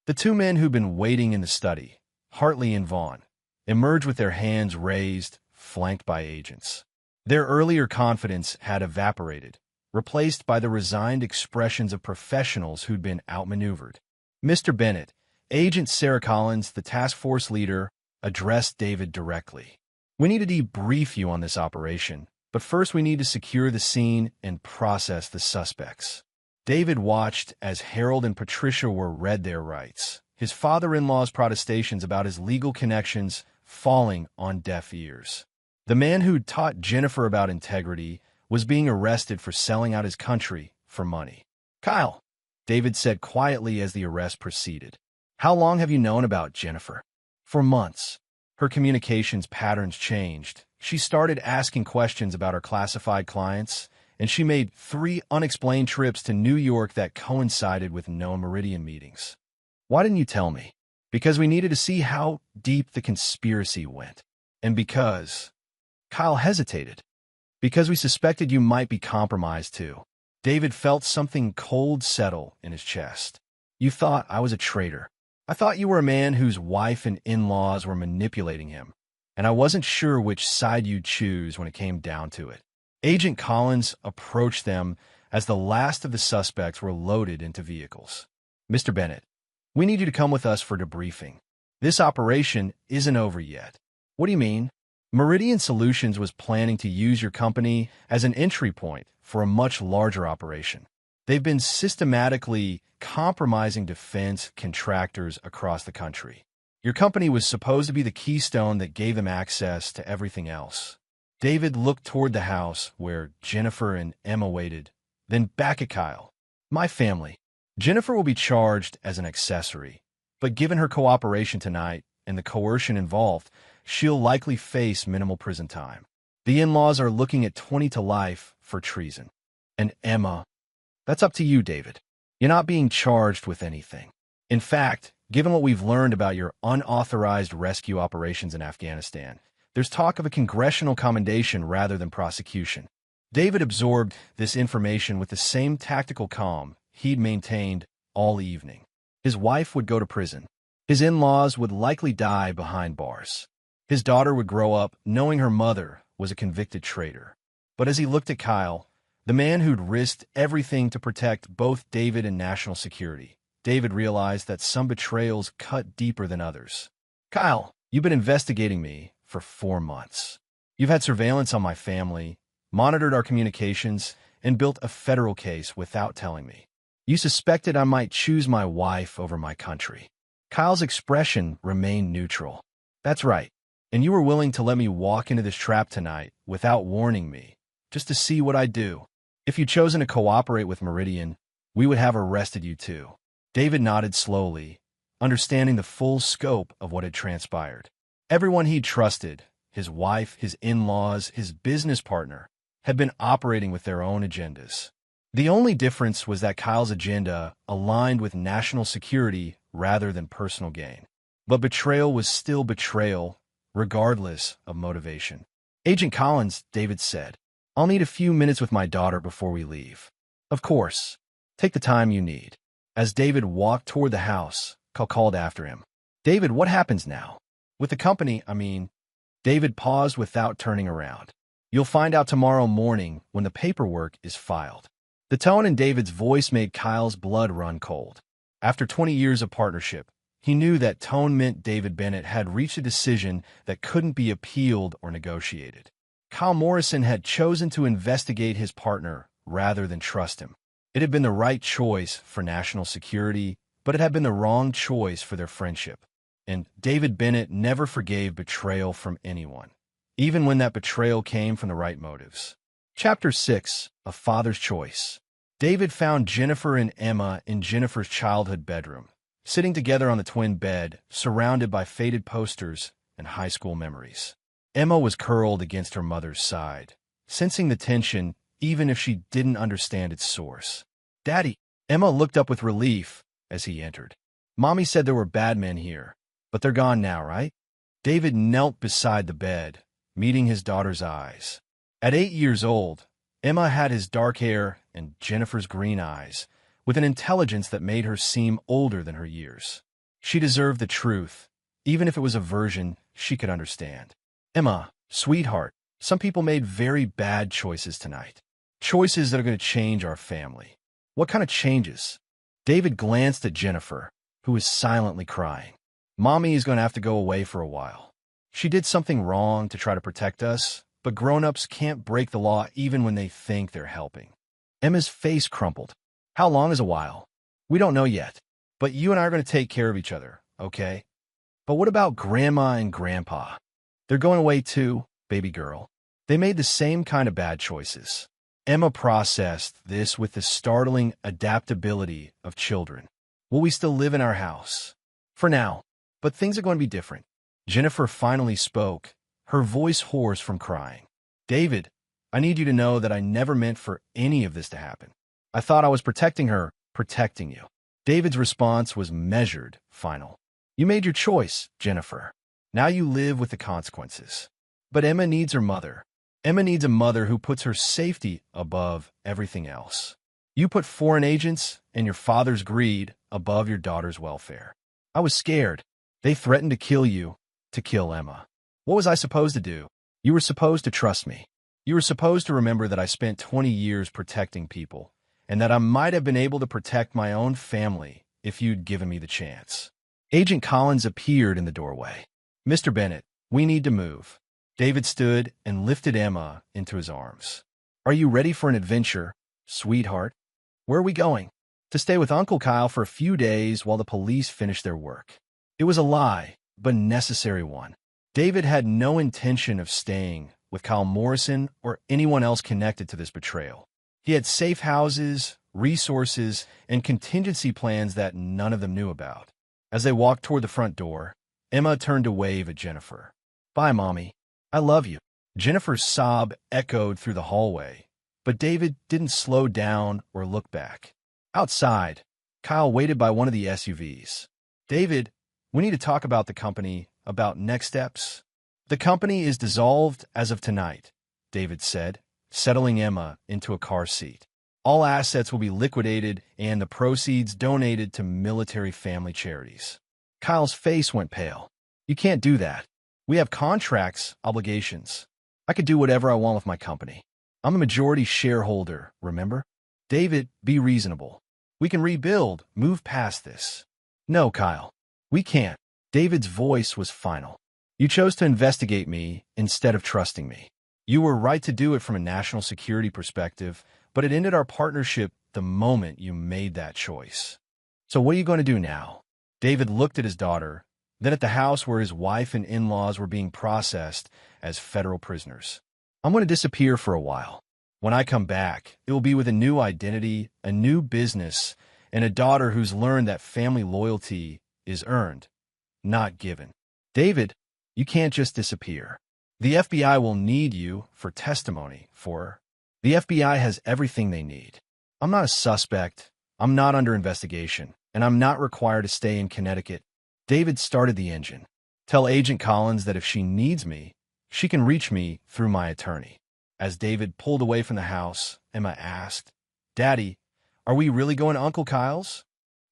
The 2 men who'd been waiting in the study, Hartley and Vaughn, emerged with their hands raised, flanked by agents. Their earlier confidence had evaporated, replaced by the resigned expressions of professionals who'd been outmaneuvered. "Mr. Bennett," Agent Sarah Collins, the task force leader, addressed David directly. "We need to debrief you on this operation, but first we need to secure the scene and process the suspects." David watched as Harold and Patricia were read their rights, his father-in-law's protestations about his legal connections falling on deaf ears. The man who'd taught Jennifer about integrity was being arrested for selling out his country for money. "Kyle," David said quietly as the arrest proceeded, "how long have you known about Jennifer?" "For months." Her communications patterns changed. She started asking questions about her classified clients, and she made 3 unexplained trips to New York that coincided with known Meridian meetings. "Why didn't you tell me?" "Because we needed to see how deep the conspiracy went. And because—" Kyle hesitated. "Because we suspected you might be compromised too." David felt something cold settle in his chest. "You thought I was a traitor. I thought you were a man whose wife and in-laws were manipulating him, and I wasn't sure which side you'd choose when it came down to it." Agent Collins approached them as the last of the suspects were loaded into vehicles. "Mr. Bennett, we need you to come with us for debriefing. This operation isn't over yet." "What do you mean?" "Meridian Solutions was planning to use your company as an entry point for a much larger operation. They've been systematically compromising defense contractors across the country. Your company was supposed to be the keystone that gave them access to everything else." David looked toward the house where Jennifer and Emma waited, then back at Kyle. "My family. Jennifer will be charged as an accessory, but given her cooperation tonight and the coercion involved, she'll likely face minimal prison time. The in-laws are looking at 20 to life for treason. And Emma, that's up to you, David. You're not being charged with anything. In fact, given what we've learned about your unauthorized rescue operations in Afghanistan, there's talk of a congressional commendation rather than prosecution." David absorbed this information with the same tactical calm he'd maintained all evening. His wife would go to prison. His in-laws would likely die behind bars. His daughter would grow up knowing her mother was a convicted traitor. But as he looked at Kyle, the man who'd risked everything to protect both David and national security, David realized that some betrayals cut deeper than others. Kyle, you've been investigating me for 4 months. You've had surveillance on my family, monitored our communications, and built a federal case without telling me. You suspected I might choose my wife over my country. Kyle's expression remained neutral. That's right. And you were willing to let me walk into this trap tonight without warning me, just to see what I'd do. If you'd chosen to cooperate with Meridian, we would have arrested you too. David nodded slowly, understanding the full scope of what had transpired. Everyone he'd trusted, his wife, his in-laws, his business partner, had been operating with their own agendas. The only difference was that Kyle's agenda aligned with national security rather than personal gain. But betrayal was still betrayal, regardless of motivation. Agent Collins, David said, I'll need a few minutes with my daughter before we leave. Of course. Take the time you need. As David walked toward the house, Kyle called after him. David, what happens now? With the company, David paused without turning around. You'll find out tomorrow morning when the paperwork is filed. The tone in David's voice made Kyle's blood run cold. After 20 years of partnership, he knew that tone meant David Bennett had reached a decision that couldn't be appealed or negotiated. Kyle Morrison had chosen to investigate his partner rather than trust him. It had been the right choice for national security, but it had been the wrong choice for their friendship. And David Bennett never forgave betrayal from anyone, even when that betrayal came from the right motives. Chapter 6, A Father's Choice. David found Jennifer and Emma in Jennifer's childhood bedroom, sitting together on the twin bed, surrounded by faded posters and high school memories. Emma was curled against her mother's side, sensing the tension even if she didn't understand its source. Daddy! Emma looked up with relief as he entered. Mommy said there were bad men here, but they're gone now, right? David knelt beside the bed, meeting his daughter's eyes. At 8 years old, Emma had his dark hair and Jennifer's green eyes, with an intelligence that made her seem older than her years. She deserved the truth, even if it was a version she could understand. Emma, sweetheart, some people made very bad choices tonight. Choices that are going to change our family. What kind of changes? David glanced at Jennifer, who was silently crying. Mommy is going to have to go away for a while. She did something wrong to try to protect us, but grown-ups can't break the law even when they think they're helping. Emma's face crumpled. How long is a while? We don't know yet, but you and I are going to take care of each other, okay? But what about Grandma and Grandpa? They're going away too, baby girl. They made the same kind of bad choices. Emma processed this with the startling adaptability of children. Will we still live in our house? For now, but things are going to be different. Jennifer finally spoke, her voice hoarse from crying. David, I need you to know that I never meant for any of this to happen. I thought I was protecting her, protecting you. David's response was measured, final. You made your choice, Jennifer. Now you live with the consequences. But Emma needs her mother. Emma needs a mother who puts her safety above everything else. You put foreign agents and your father's greed above your daughter's welfare. I was scared. They threatened to kill you, to kill Emma. What was I supposed to do? You were supposed to trust me. You were supposed to remember that I spent 20 years protecting people, and that I might have been able to protect my own family if you'd given me the chance. Agent Collins appeared in the doorway. Mr. Bennett, we need to move. David stood and lifted Emma into his arms. Are you ready for an adventure, sweetheart? Where are we going? To stay with Uncle Kyle for a few days while the police finish their work. It was a lie, but necessary one. David had no intention of staying with Kyle Morrison or anyone else connected to this betrayal. He had safe houses, resources, and contingency plans that none of them knew about. As they walked toward the front door, Emma turned to wave at Jennifer. Bye, Mommy. I love you. Jennifer's sob echoed through the hallway, but David didn't slow down or look back. Outside, Kyle waited by one of the SUVs. David, we need to talk about the company, about next steps. The company is dissolved as of tonight, David said, settling Emma into a car seat. All assets will be liquidated and the proceeds donated to military family charities. Kyle's face went pale. You can't do that. We have contracts, obligations. I could do whatever I want with my company. I'm a majority shareholder, remember? David, be reasonable. We can rebuild, move past this. No, Kyle. We can't. David's voice was final. You chose to investigate me instead of trusting me. You were right to do it from a national security perspective, but it ended our partnership the moment you made that choice. So what are you going to do now? David looked at his daughter, then at the house where his wife and in-laws were being processed as federal prisoners. I'm going to disappear for a while. When I come back, it will be with a new identity, a new business, and a daughter who's learned that family loyalty is earned, not given. David, you can't just disappear. The FBI will need you for testimony for. The FBI has everything they need. I'm not a suspect, I'm not under investigation, and I'm not required to stay in Connecticut. David started the engine. Tell Agent Collins that if she needs me, she can reach me through my attorney. As David pulled away from the house, Emma asked, Daddy, are we really going to Uncle Kyle's?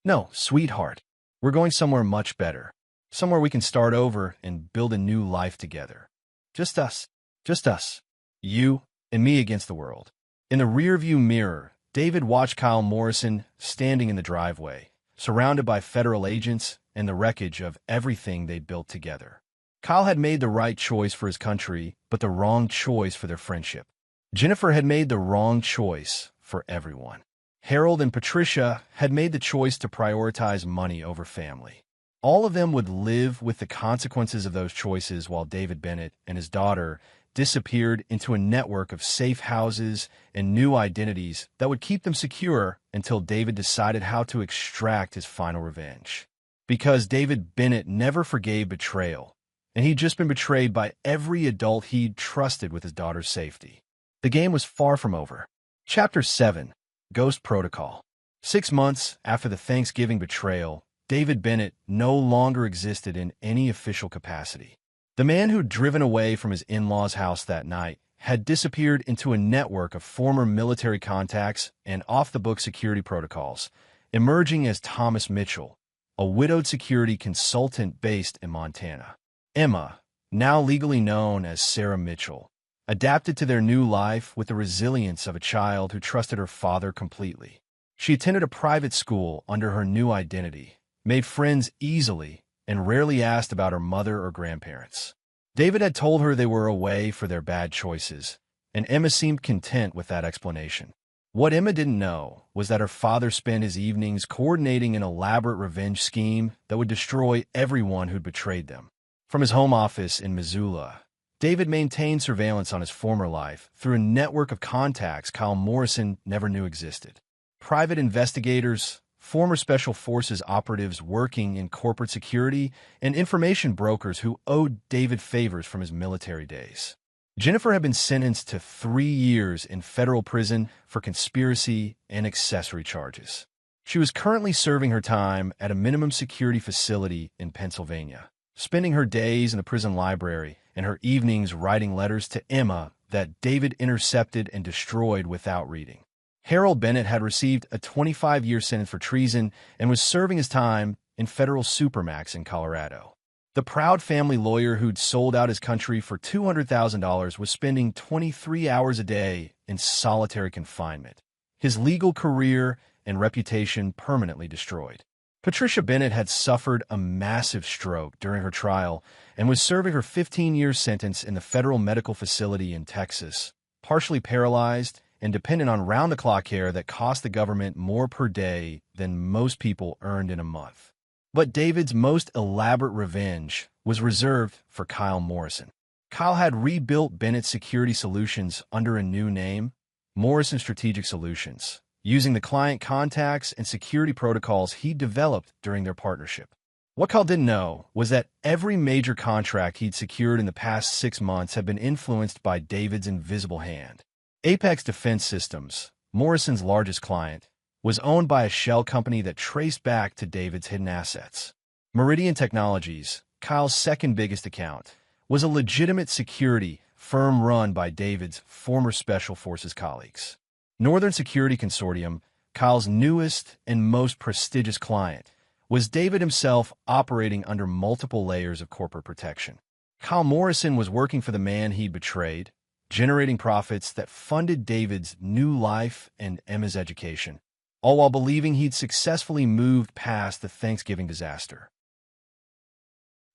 No, sweetheart. We're going somewhere much better. Somewhere we can start over and build a new life together. Just us. Just us. You and me against the world. In the rearview mirror, David watched Kyle Morrison standing in the driveway, surrounded by federal agents and the wreckage of everything they built together. Kyle had made the right choice for his country, but the wrong choice for their friendship. Jennifer had made the wrong choice for everyone. Harold and Patricia had made the choice to prioritize money over family. All of them would live with the consequences of those choices while David Bennett and his daughter disappeared into a network of safe houses and new identities that would keep them secure until David decided how to extract his final revenge. Because David Bennett never forgave betrayal, and he'd just been betrayed by every adult he'd trusted with his daughter's safety. The game was far from over. Chapter 7, Ghost Protocol. 6 months after the Thanksgiving betrayal, David Bennett no longer existed in any official capacity. The man who'd driven away from his in-laws' house that night had disappeared into a network of former military contacts and off-the-book security protocols, emerging as Thomas Mitchell, a widowed security consultant based in Montana. Emma, now legally known as Sarah Mitchell, adapted to their new life with the resilience of a child who trusted her father completely. She attended a private school under her new identity, made friends easily, and rarely asked about her mother or grandparents. David had told her they were away for their bad choices, and Emma seemed content with that explanation. What Emma didn't know was that her father spent his evenings coordinating an elaborate revenge scheme that would destroy everyone who'd betrayed them. From his home office in Missoula, David maintained surveillance on his former life through a network of contacts Kyle Morrison never knew existed. Private investigators, former Special Forces operatives working in corporate security, and information brokers who owed David favors from his military days. Jennifer had been sentenced to 3 years in federal prison for conspiracy and accessory charges. She was currently serving her time at a minimum security facility in Pennsylvania, spending her days in the prison library and her evenings writing letters to Emma that David intercepted and destroyed without reading. Harold Bennett had received a 25-year sentence for treason and was serving his time in federal supermax in Colorado. The proud family lawyer who'd sold out his country for $200,000 was spending 23 hours a day in solitary confinement, his legal career and reputation permanently destroyed. Patricia Bennett had suffered a massive stroke during her trial and was serving her 15-year sentence in the federal medical facility in Texas, partially paralyzed and dependent on round-the-clock care that cost the government more per day than most people earned in a month. But David's most elaborate revenge was reserved for Kyle Morrison. Kyle had rebuilt Bennett's security solutions under a new name, Morrison Strategic Solutions, using the client contacts and security protocols he developed during their partnership. What Kyle didn't know was that every major contract he'd secured in the past 6 months had been influenced by David's invisible hand. Apex Defense Systems, Morrison's largest client, was owned by a shell company that traced back to David's hidden assets. Meridian Technologies, Kyle's second biggest account, was a legitimate security firm run by David's former Special Forces colleagues. Northern Security Consortium, Kyle's newest and most prestigious client, was David himself operating under multiple layers of corporate protection. Kyle Morrison was working for the man he'd betrayed, generating profits that funded David's new life and Emma's education, all while believing he'd successfully moved past the Thanksgiving disaster.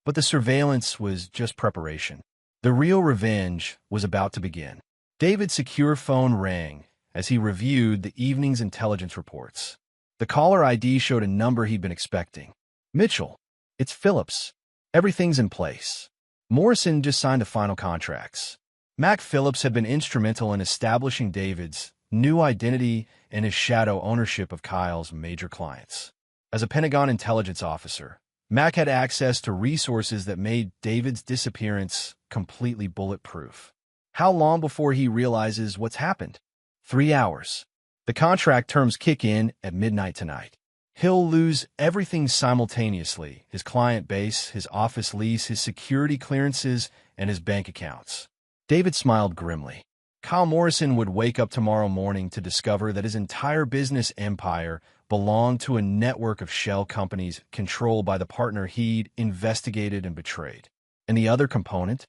But the surveillance was just preparation. The real revenge was about to begin. David's secure phone rang as he reviewed the evening's intelligence reports. The caller ID showed a number he'd been expecting. Mitchell, it's Phillips. Everything's in place. Morrison just signed the final contracts. Mac Phillips had been instrumental in establishing David's new identity and his shadow ownership of Kyle's major clients. As a Pentagon intelligence officer, Mac had access to resources that made David's disappearance completely bulletproof. How long before he realizes what's happened? 3 hours. The contract terms kick in at midnight tonight. He'll lose everything simultaneously: his client base, his office lease, his security clearances, and his bank accounts. David smiled grimly. Kyle Morrison would wake up tomorrow morning to discover that his entire business empire belonged to a network of shell companies controlled by the partner he'd investigated and betrayed. And the other component?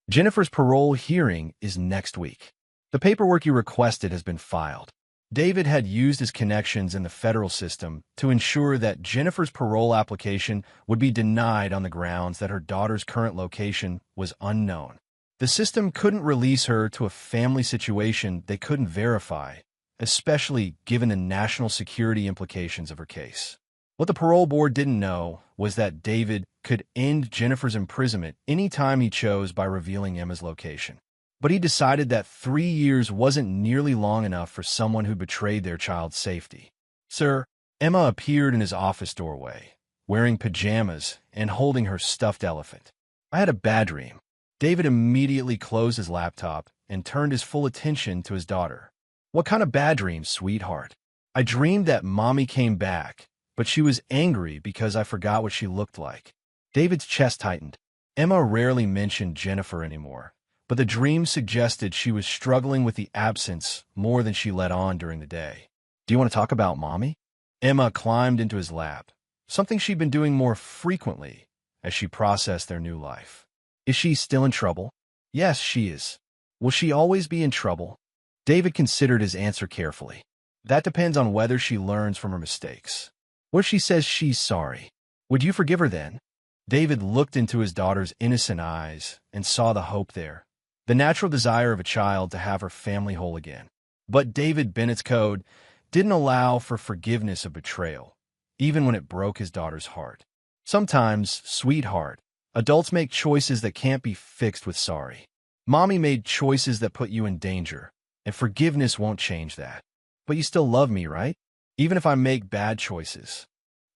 Jennifer's parole hearing is next week. The paperwork you requested has been filed. David had used his connections in the federal system to ensure that Jennifer's parole application would be denied on the grounds that her daughter's current location was unknown. The system couldn't release her to a family situation they couldn't verify, especially given the national security implications of her case. What the parole board didn't know was that David could end Jennifer's imprisonment any time he chose by revealing Emma's location. But he decided that 3 years wasn't nearly long enough for someone who betrayed their child's safety. Sir, Emma appeared in his office doorway, wearing pajamas and holding her stuffed elephant. I had a bad dream. David immediately closed his laptop and turned his full attention to his daughter. What kind of bad dream, sweetheart? I dreamed that Mommy came back, but she was angry because I forgot what she looked like. David's chest tightened. Emma rarely mentioned Jennifer anymore, but the dream suggested she was struggling with the absence more than she let on during the day. Do you want to talk about Mommy? Emma climbed into his lap, something she'd been doing more frequently as she processed their new life. Is she still in trouble? Yes, she is. Will she always be in trouble? David considered his answer carefully. That depends on whether she learns from her mistakes. What if she says she's sorry? Would you forgive her then? David looked into his daughter's innocent eyes and saw the hope there, the natural desire of a child to have her family whole again. But David Bennett's code didn't allow for forgiveness of betrayal, even when it broke his daughter's heart. Sometimes, sweetheart, adults make choices that can't be fixed with sorry. Mommy made choices that put you in danger, and forgiveness won't change that. But you still love me, right? Even if I make bad choices.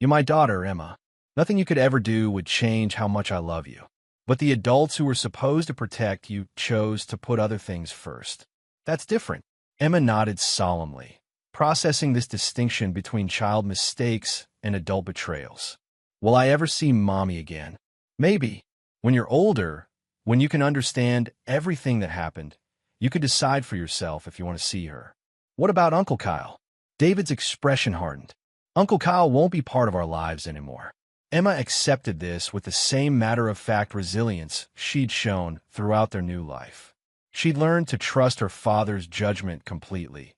You're my daughter, Emma. Nothing you could ever do would change how much I love you. But the adults who were supposed to protect you chose to put other things first. That's different. Emma nodded solemnly, processing this distinction between child mistakes and adult betrayals. Will I ever see Mommy again? Maybe. When you're older, when you can understand everything that happened, you could decide for yourself if you want to see her. What about Uncle Kyle? David's expression hardened. Uncle Kyle won't be part of our lives anymore. Emma accepted this with the same matter-of-fact resilience she'd shown throughout their new life. She'd learned to trust her father's judgment completely,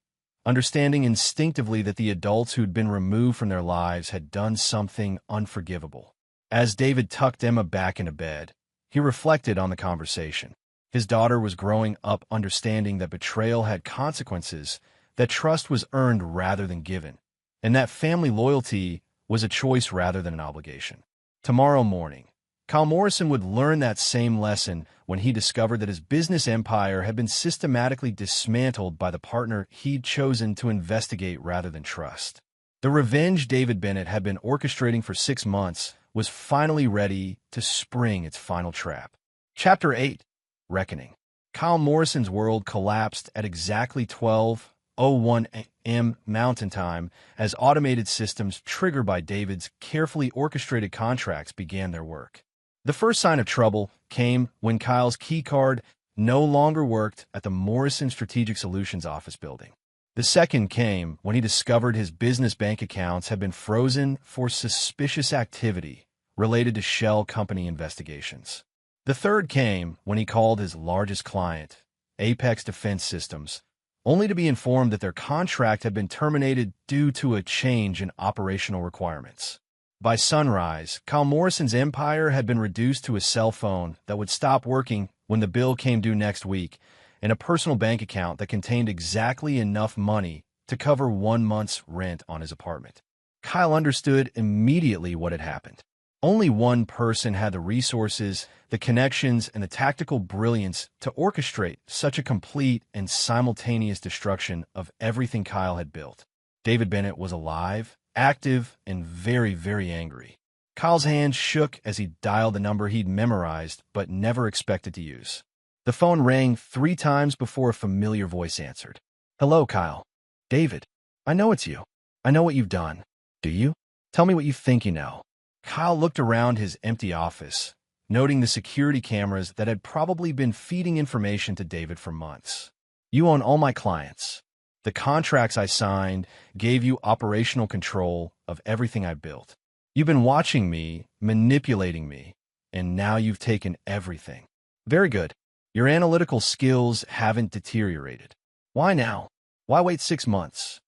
understanding instinctively that the adults who'd been removed from their lives had done something unforgivable. As David tucked Emma back into bed, he reflected on the conversation. His daughter was growing up understanding that betrayal had consequences, that trust was earned rather than given, and that family loyalty was a choice rather than an obligation. Tomorrow morning, Kyle Morrison would learn that same lesson when he discovered that his business empire had been systematically dismantled by the partner he'd chosen to investigate rather than trust. The revenge David Bennett had been orchestrating for 6 months was finally ready to spring its final trap. Chapter 8. Reckoning. Kyle Morrison's world collapsed at exactly 12:01 a.m. Mountain Time as automated systems triggered by David's carefully orchestrated contracts began their work. The first sign of trouble came when Kyle's keycard no longer worked at the Morrison Strategic Solutions office building. The second came when he discovered his business bank accounts had been frozen for suspicious activity related to shell company investigations. The third came when he called his largest client Apex Defense Systems, only to be informed that their contract had been terminated due to a change in operational requirements. By sunrise, Kyle Morrison's empire had been reduced to a cell phone that would stop working when the bill came due next week, and a personal bank account that contained exactly enough money to cover 1 month's rent on his apartment. Kyle understood immediately what had happened. Only one person had the resources, the connections, and the tactical brilliance to orchestrate such a complete and simultaneous destruction of everything Kyle had built. David Bennett was alive, active, and very, very angry. Kyle's hand shook as he dialed the number he'd memorized but never expected to use. The phone rang 3 times before a familiar voice answered. "Hello, Kyle." "David, I know it's you. I know what you've done. Do you? Tell me what you think you know." Kyle looked around his empty office, noting the security cameras that had probably been feeding information to David for months. "You own all my clients. The contracts I signed gave you operational control of everything I built. You've been watching me, manipulating me, and now you've taken everything. Very good. Your analytical skills haven't deteriorated. Why now? Why wait 6 months?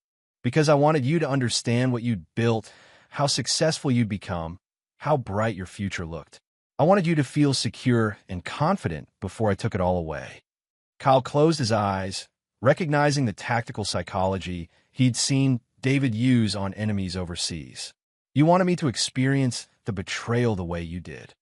Because I wanted you to understand what you'd built, how successful you'd become, how bright your future looked. I wanted you to feel secure and confident before I took it all away." Kyle closed his eyes, recognizing the tactical psychology he'd seen David use on enemies overseas. "You wanted me to experience the betrayal the way you did."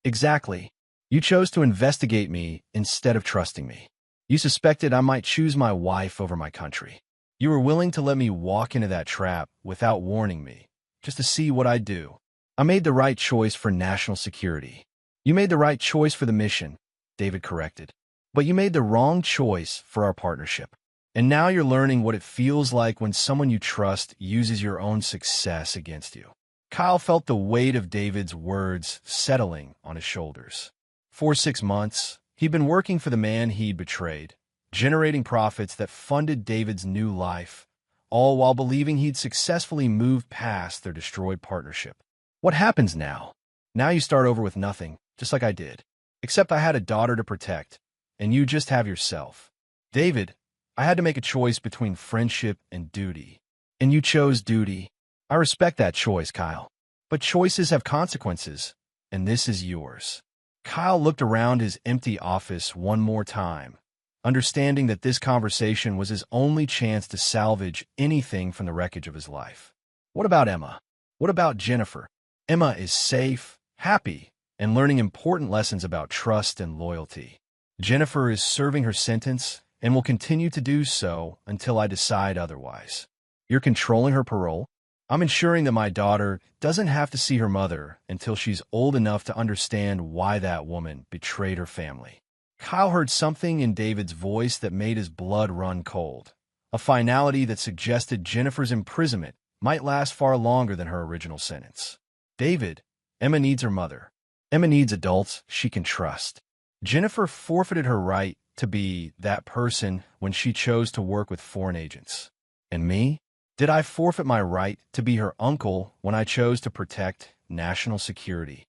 "Exactly. You chose to investigate me instead of trusting me. You suspected I might choose my wife over my country. You were willing to let me walk into that trap without warning me, just to see what I'd do. I made the right choice for national security." "You made the right choice for the mission," David corrected. "But you made the wrong choice for our partnership. And now you're learning what it feels like when someone you trust uses your own success against you." Kyle felt the weight of David's words settling on his shoulders. For 6 months, he'd been working for the man he'd betrayed, generating profits that funded David's new life, all while believing he'd successfully moved past their destroyed partnership. "What happens now? Now you start over with nothing, just like I did. Except I had a daughter to protect, and you just have yourself. David, I had to make a choice between friendship and duty. And you chose duty. I respect that choice, Kyle. But choices have consequences, and this is yours." Kyle looked around his empty office one more time, understanding that this conversation was his only chance to salvage anything from the wreckage of his life. What about Emma? What about Jennifer? Emma is safe, happy, and learning important lessons about trust and loyalty. Jennifer is serving her sentence and will continue to do so until I decide otherwise. You're controlling her parole? I'm ensuring that my daughter doesn't have to see her mother until she's old enough to understand why that woman betrayed her family. Kyle heard something in David's voice that made his blood run cold, a finality that suggested Jennifer's imprisonment might last far longer than her original sentence. "David, Emma needs her mother. Emma needs adults she can trust. Jennifer forfeited her right to be that person when she chose to work with foreign agents. And me? Did I forfeit my right to be her uncle when I chose to protect national security?"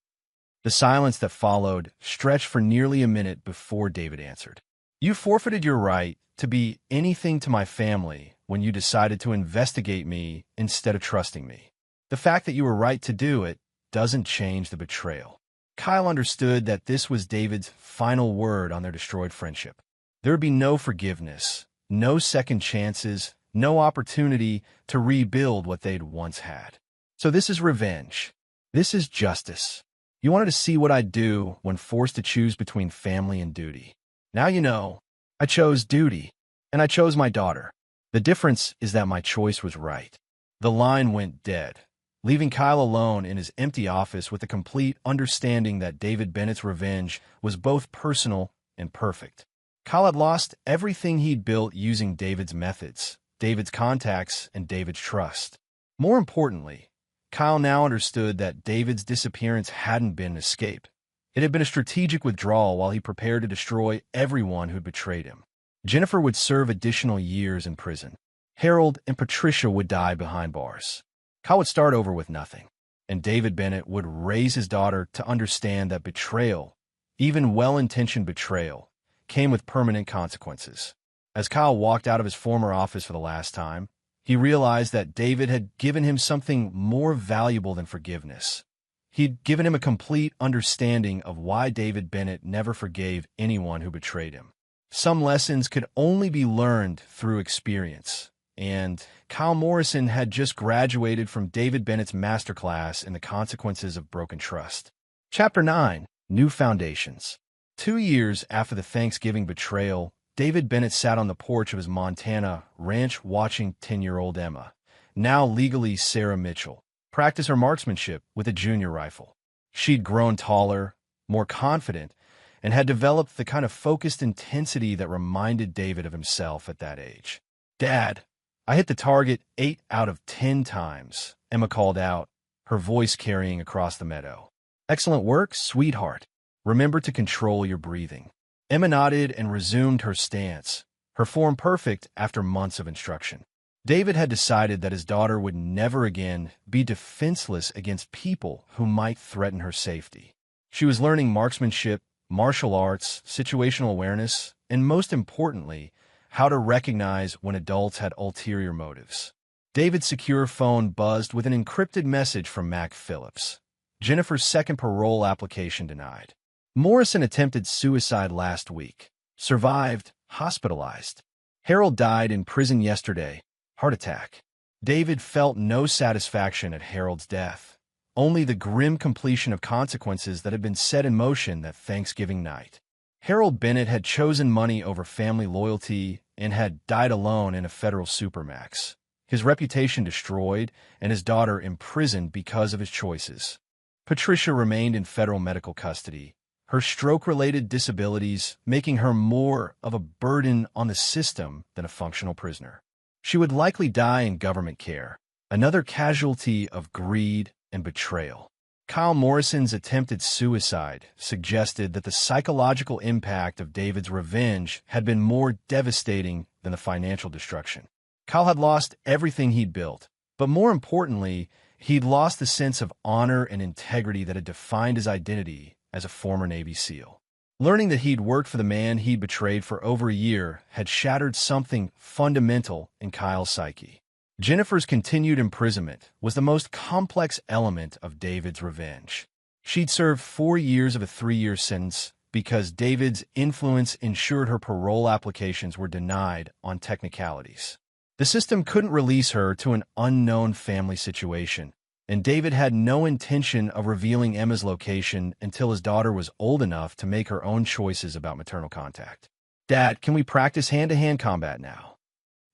The silence that followed stretched for nearly a minute before David answered. "You forfeited your right to be anything to my family when you decided to investigate me instead of trusting me. The fact that you were right to do it doesn't change the betrayal." Kyle understood that this was David's final word on their destroyed friendship. There would be no forgiveness, no second chances, no opportunity to rebuild what they'd once had. So this is revenge. This is justice. You wanted to see what I'd do when forced to choose between family and duty. Now you know. I chose duty, and I chose my daughter. The difference is that my choice was right. The line went dead, leaving Kyle alone in his empty office with a complete understanding that David Bennett's revenge was both personal and perfect. Kyle had lost everything he'd built using David's methods, David's contacts, and David's trust. More importantly, Kyle now understood that David's disappearance hadn't been an escape. It had been a strategic withdrawal while he prepared to destroy everyone who'd betrayed him. Jennifer would serve additional years in prison. Harold and Patricia would die behind bars. Kyle would start over with nothing, and David Bennett would raise his daughter to understand that betrayal, even well-intentioned betrayal, came with permanent consequences. As Kyle walked out of his former office for the last time, he realized that David had given him something more valuable than forgiveness. He'd given him a complete understanding of why David Bennett never forgave anyone who betrayed him. Some lessons could only be learned through experience, and Kyle Morrison had just graduated from David Bennett's masterclass in the consequences of broken trust. Chapter 9. New Foundations. 2 years after the Thanksgiving betrayal, David Bennett sat on the porch of his Montana ranch watching 10-year-old Emma, now legally Sarah Mitchell, practice her marksmanship with a junior rifle. She'd grown taller, more confident, and had developed the kind of focused intensity that reminded David of himself at that age. "Dad, I hit the target 8 out of 10 times," Emma called out, her voice carrying across the meadow. "Excellent work, sweetheart. Remember to control your breathing." Emma nodded and resumed her stance, her form perfect after months of instruction. David had decided that his daughter would never again be defenseless against people who might threaten her safety. She was learning marksmanship, martial arts, situational awareness, and most importantly, how to recognize when adults had ulterior motives. David's secure phone buzzed with an encrypted message from Mac Phillips. Jennifer's second parole application denied. Morrison attempted suicide last week. Survived, hospitalized. Harold died in prison yesterday. Heart attack. David felt no satisfaction at Harold's death, only the grim completion of consequences that had been set in motion that Thanksgiving night. Harold Bennett had chosen money over family loyalty and had died alone in a federal supermax. His reputation destroyed and his daughter imprisoned because of his choices. Patricia remained in federal medical custody, her stroke-related disabilities making her more of a burden on the system than a functional prisoner. She would likely die in government care, another casualty of greed and betrayal. Kyle Morrison's attempted suicide suggested that the psychological impact of David's revenge had been more devastating than the financial destruction. Kyle had lost everything he'd built, but more importantly, he'd lost the sense of honor and integrity that had defined his identity as a former Navy SEAL. Learning that he'd worked for the man he'd betrayed for over a year had shattered something fundamental in Kyle's psyche. Jennifer's continued imprisonment was the most complex element of David's revenge. She'd served 4 years of a 3-year sentence because David's influence ensured her parole applications were denied on technicalities. The system couldn't release her to an unknown family situation, and David had no intention of revealing Emma's location until his daughter was old enough to make her own choices about maternal contact. "Dad, can we practice hand-to-hand combat now?"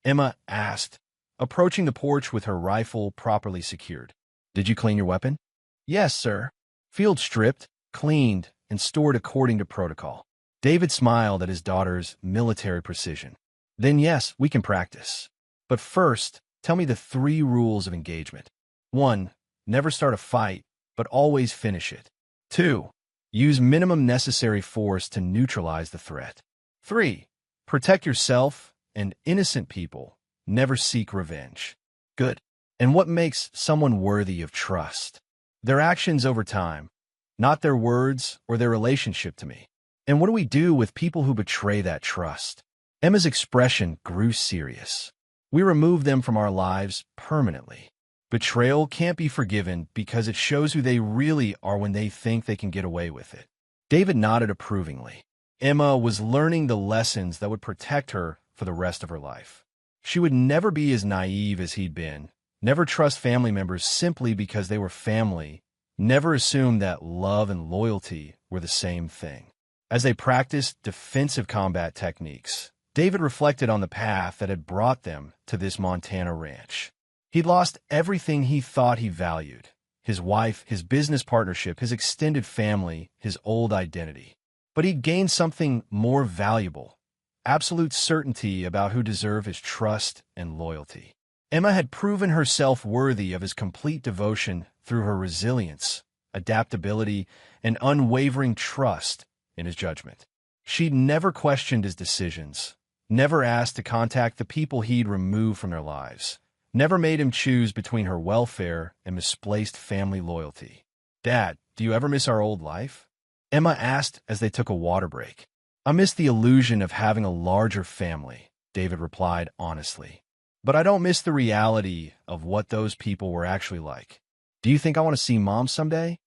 Emma asked, approaching the porch with her rifle properly secured. "Did you clean your weapon?" "Yes, sir. Field stripped, cleaned, and stored according to protocol." David smiled at his daughter's military precision. "Then yes, we can practice. But first, tell me the 3 rules of engagement. 1. Never start a fight, but always finish it. 2. Use minimum necessary force to neutralize the threat. 3. Protect yourself and innocent people. Never seek revenge." "Good. And what makes someone worthy of trust?" "Their actions over time, not their words or their relationship to me." "And what do we do with people who betray that trust?" Emma's expression grew serious. "We remove them from our lives permanently. Betrayal can't be forgiven because it shows who they really are when they think they can get away with it." David nodded approvingly. Emma was learning the lessons that would protect her for the rest of her life. She would never be as naive as he'd been, never trust family members simply because they were family, never assume that love and loyalty were the same thing. As they practiced defensive combat techniques, David reflected on the path that had brought them to this Montana ranch. He'd lost everything he thought he valued: his wife, his business partnership, his extended family, his old identity. But he'd gained something more valuable: absolute certainty about who deserved his trust and loyalty. Emma had proven herself worthy of his complete devotion through her resilience, adaptability, and unwavering trust in his judgment. She'd never questioned his decisions, never asked to contact the people he'd removed from their lives, never made him choose between her welfare and misplaced family loyalty. "Dad, do you ever miss our old life?" Emma asked as they took a water break. I miss the illusion of having a larger family, David replied honestly. But I don't miss the reality of what those people were actually like. Do you think I want to see Mom someday?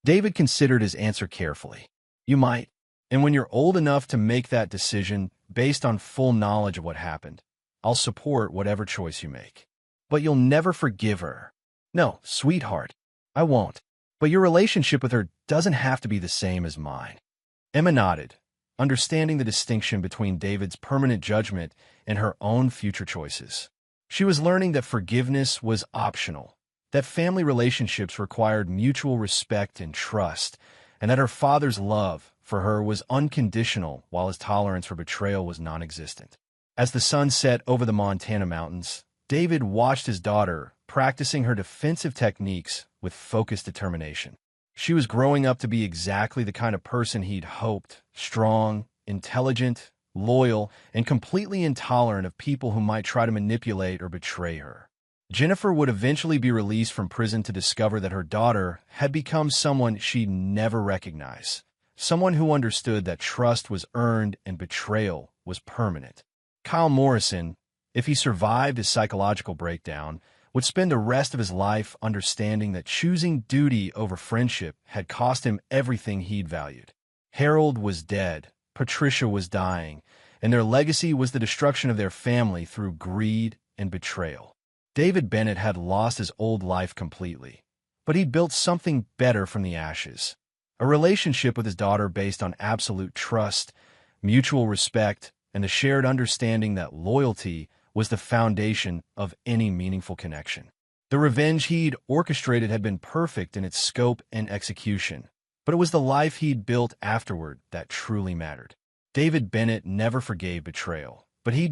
David considered his answer carefully. You might. And when you're old enough to make that decision based on full knowledge of what happened, I'll support whatever choice you make. But you'll never forgive her. No, sweetheart, I won't. But your relationship with her doesn't have to be the same as mine. Emma nodded, understanding the distinction between David's permanent judgment and her own future choices. She was learning that forgiveness was optional, that family relationships required mutual respect and trust, and that her father's love for her was unconditional while his tolerance for betrayal was non-existent. As the sun set over the Montana mountains, David watched his daughter practicing her defensive techniques with focused determination. She was growing up to be exactly the kind of person he'd hoped: strong, intelligent, loyal, and completely intolerant of people who might try to manipulate or betray her. Jennifer would eventually be released from prison to discover that her daughter had become someone she'd never recognize, someone who understood that trust was earned and betrayal was permanent. Kyle Morrison, if he survived his psychological breakdown, would spend the rest of his life understanding that choosing duty over friendship had cost him everything he'd valued. Harold was dead, Patricia was dying, and their legacy was the destruction of their family through greed and betrayal. David Bennett had lost his old life completely, but he'd built something better from the ashes. A relationship with his daughter based on absolute trust, mutual respect, and the shared understanding that loyalty was the foundation of any meaningful connection. The revenge he'd orchestrated had been perfect in its scope and execution, but it was the life he'd built afterward that truly mattered. David Bennett never forgave betrayal, but he